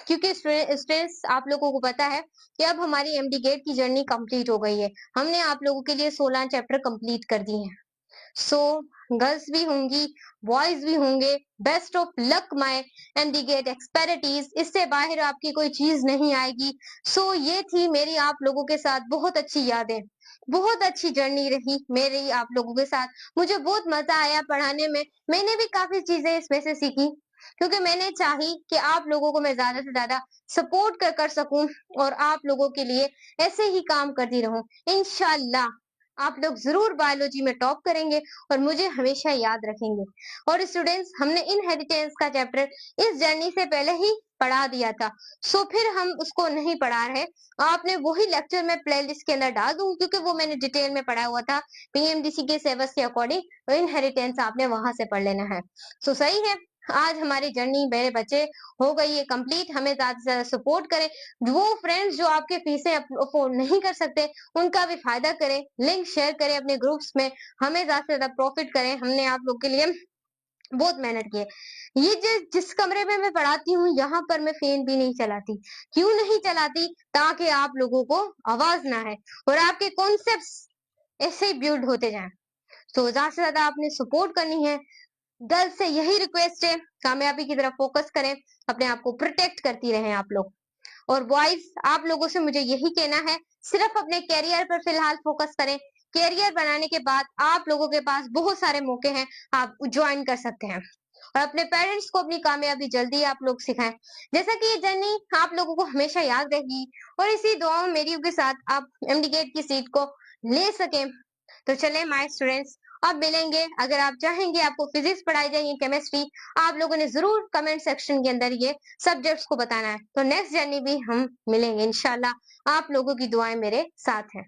क्योंकि स्टूडेंट्स आप लोगों को पता है कि अब हमारी एमडी गेट की जर्नी कंप्लीट हो गई है। हमने आप लोगों के लिए 16 चैप्टर कंप्लीट कर दिए हैं। सो गर्ल्स भी होंगी, बॉयज भी होंगे, best of luck my MDCAT expertise, इससे बाहर आपकी कोई चीज नहीं आएगी। सो ये थी मेरी आप लोगों के साथ बहुत अच्छी यादें, बहुत अच्छी जर्नी रही मेरी आप लोगों के साथ। मुझे बहुत मजा आया पढ़ाने में, मैंने भी काफी चीजें इसमें से सीखी, क्योंकि मैंने चाही कि आप लोगों को मैं ज्यादा से ज्यादा सपोर्ट कर सकूं, और आप लोगों के लिए ऐसे ही काम करती रहूं। इंशाल्लाह आप लोग जरूर बायोलॉजी में टॉप करेंगे और मुझे हमेशा याद रखेंगे। और स्टूडेंट्स, हमने इनहेरिटेंस का चैप्टर इस जर्नी से पहले ही पढ़ा दिया था, सो फिर हम उसको नहीं पढ़ा रहे। आपने वही लेक्चर मैं प्लेलिस्ट के अंदर डाल दूं, क्योंकि वो मैंने डिटेल में पढ़ा हुआ था पीएमडीसी के सिलेबस के अकॉर्डिंग, तो इनहेरिटेंस आपने वहां से पढ़ लेना है। सो सही है, आज हमारी जर्नी मेरे बच्चे हो गई है कंप्लीट। हमें ज्यादा से ज्यादा सपोर्ट करें, वो फ्रेंड्स जो आपके फीसें अफोर्ड नहीं कर सकते, उनका भी फायदा करें, लिंक शेयर करें अपने ग्रुप्स में, हमें ज्यादा से ज्यादा प्रॉफिट करें। हमने आप लोग के लिए बहुत मेहनत की है। ये जिस कमरे में मैं पढ़ाती हूँ, यहाँ पर मैं फैन भी नहीं चलाती। क्यों नहीं चलाती? ताकि आप लोगों को आवाज ना है और आपके कॉन्सेप्ट्स ऐसे ही बिल्ड होते जाएं। तो ज्यादा से ज्यादा आपने सपोर्ट करनी है। गर्ल्स से यही रिक्वेस्ट है, कामयाबी की तरफ फोकस करें, अपने आप को प्रोटेक्ट करती रहें आप लोग। और बॉयज, आप लोगों से मुझे यही कहना है, सिर्फ अपने कैरियर पर फिलहाल फोकस करें। कैरियर बनाने के बाद आप लोगों के पास बहुत सारे मौके हैं, आप ज्वाइन कर सकते हैं। और अपने पेरेंट्स को अपनी कामयाबी जल्दी आप लोग सिखाएं, जैसा कि ये जर्नी आप लोगों को हमेशा याद रहेगी। और इसी दुआ में मेरी के साथ आप एमडी गेट की सीट को ले सकें। तो चले माय स्टूडेंट्स, अब मिलेंगे। अगर आप चाहेंगे आपको फिजिक्स पढ़ाई जाए, केमिस्ट्री, आप लोगों ने जरूर कमेंट सेक्शन के अंदर ये सब्जेक्ट्स को बताना है। तो नेक्स्ट जर्नी भी हम मिलेंगे इंशाल्लाह। आप लोगों की दुआएं मेरे साथ हैं।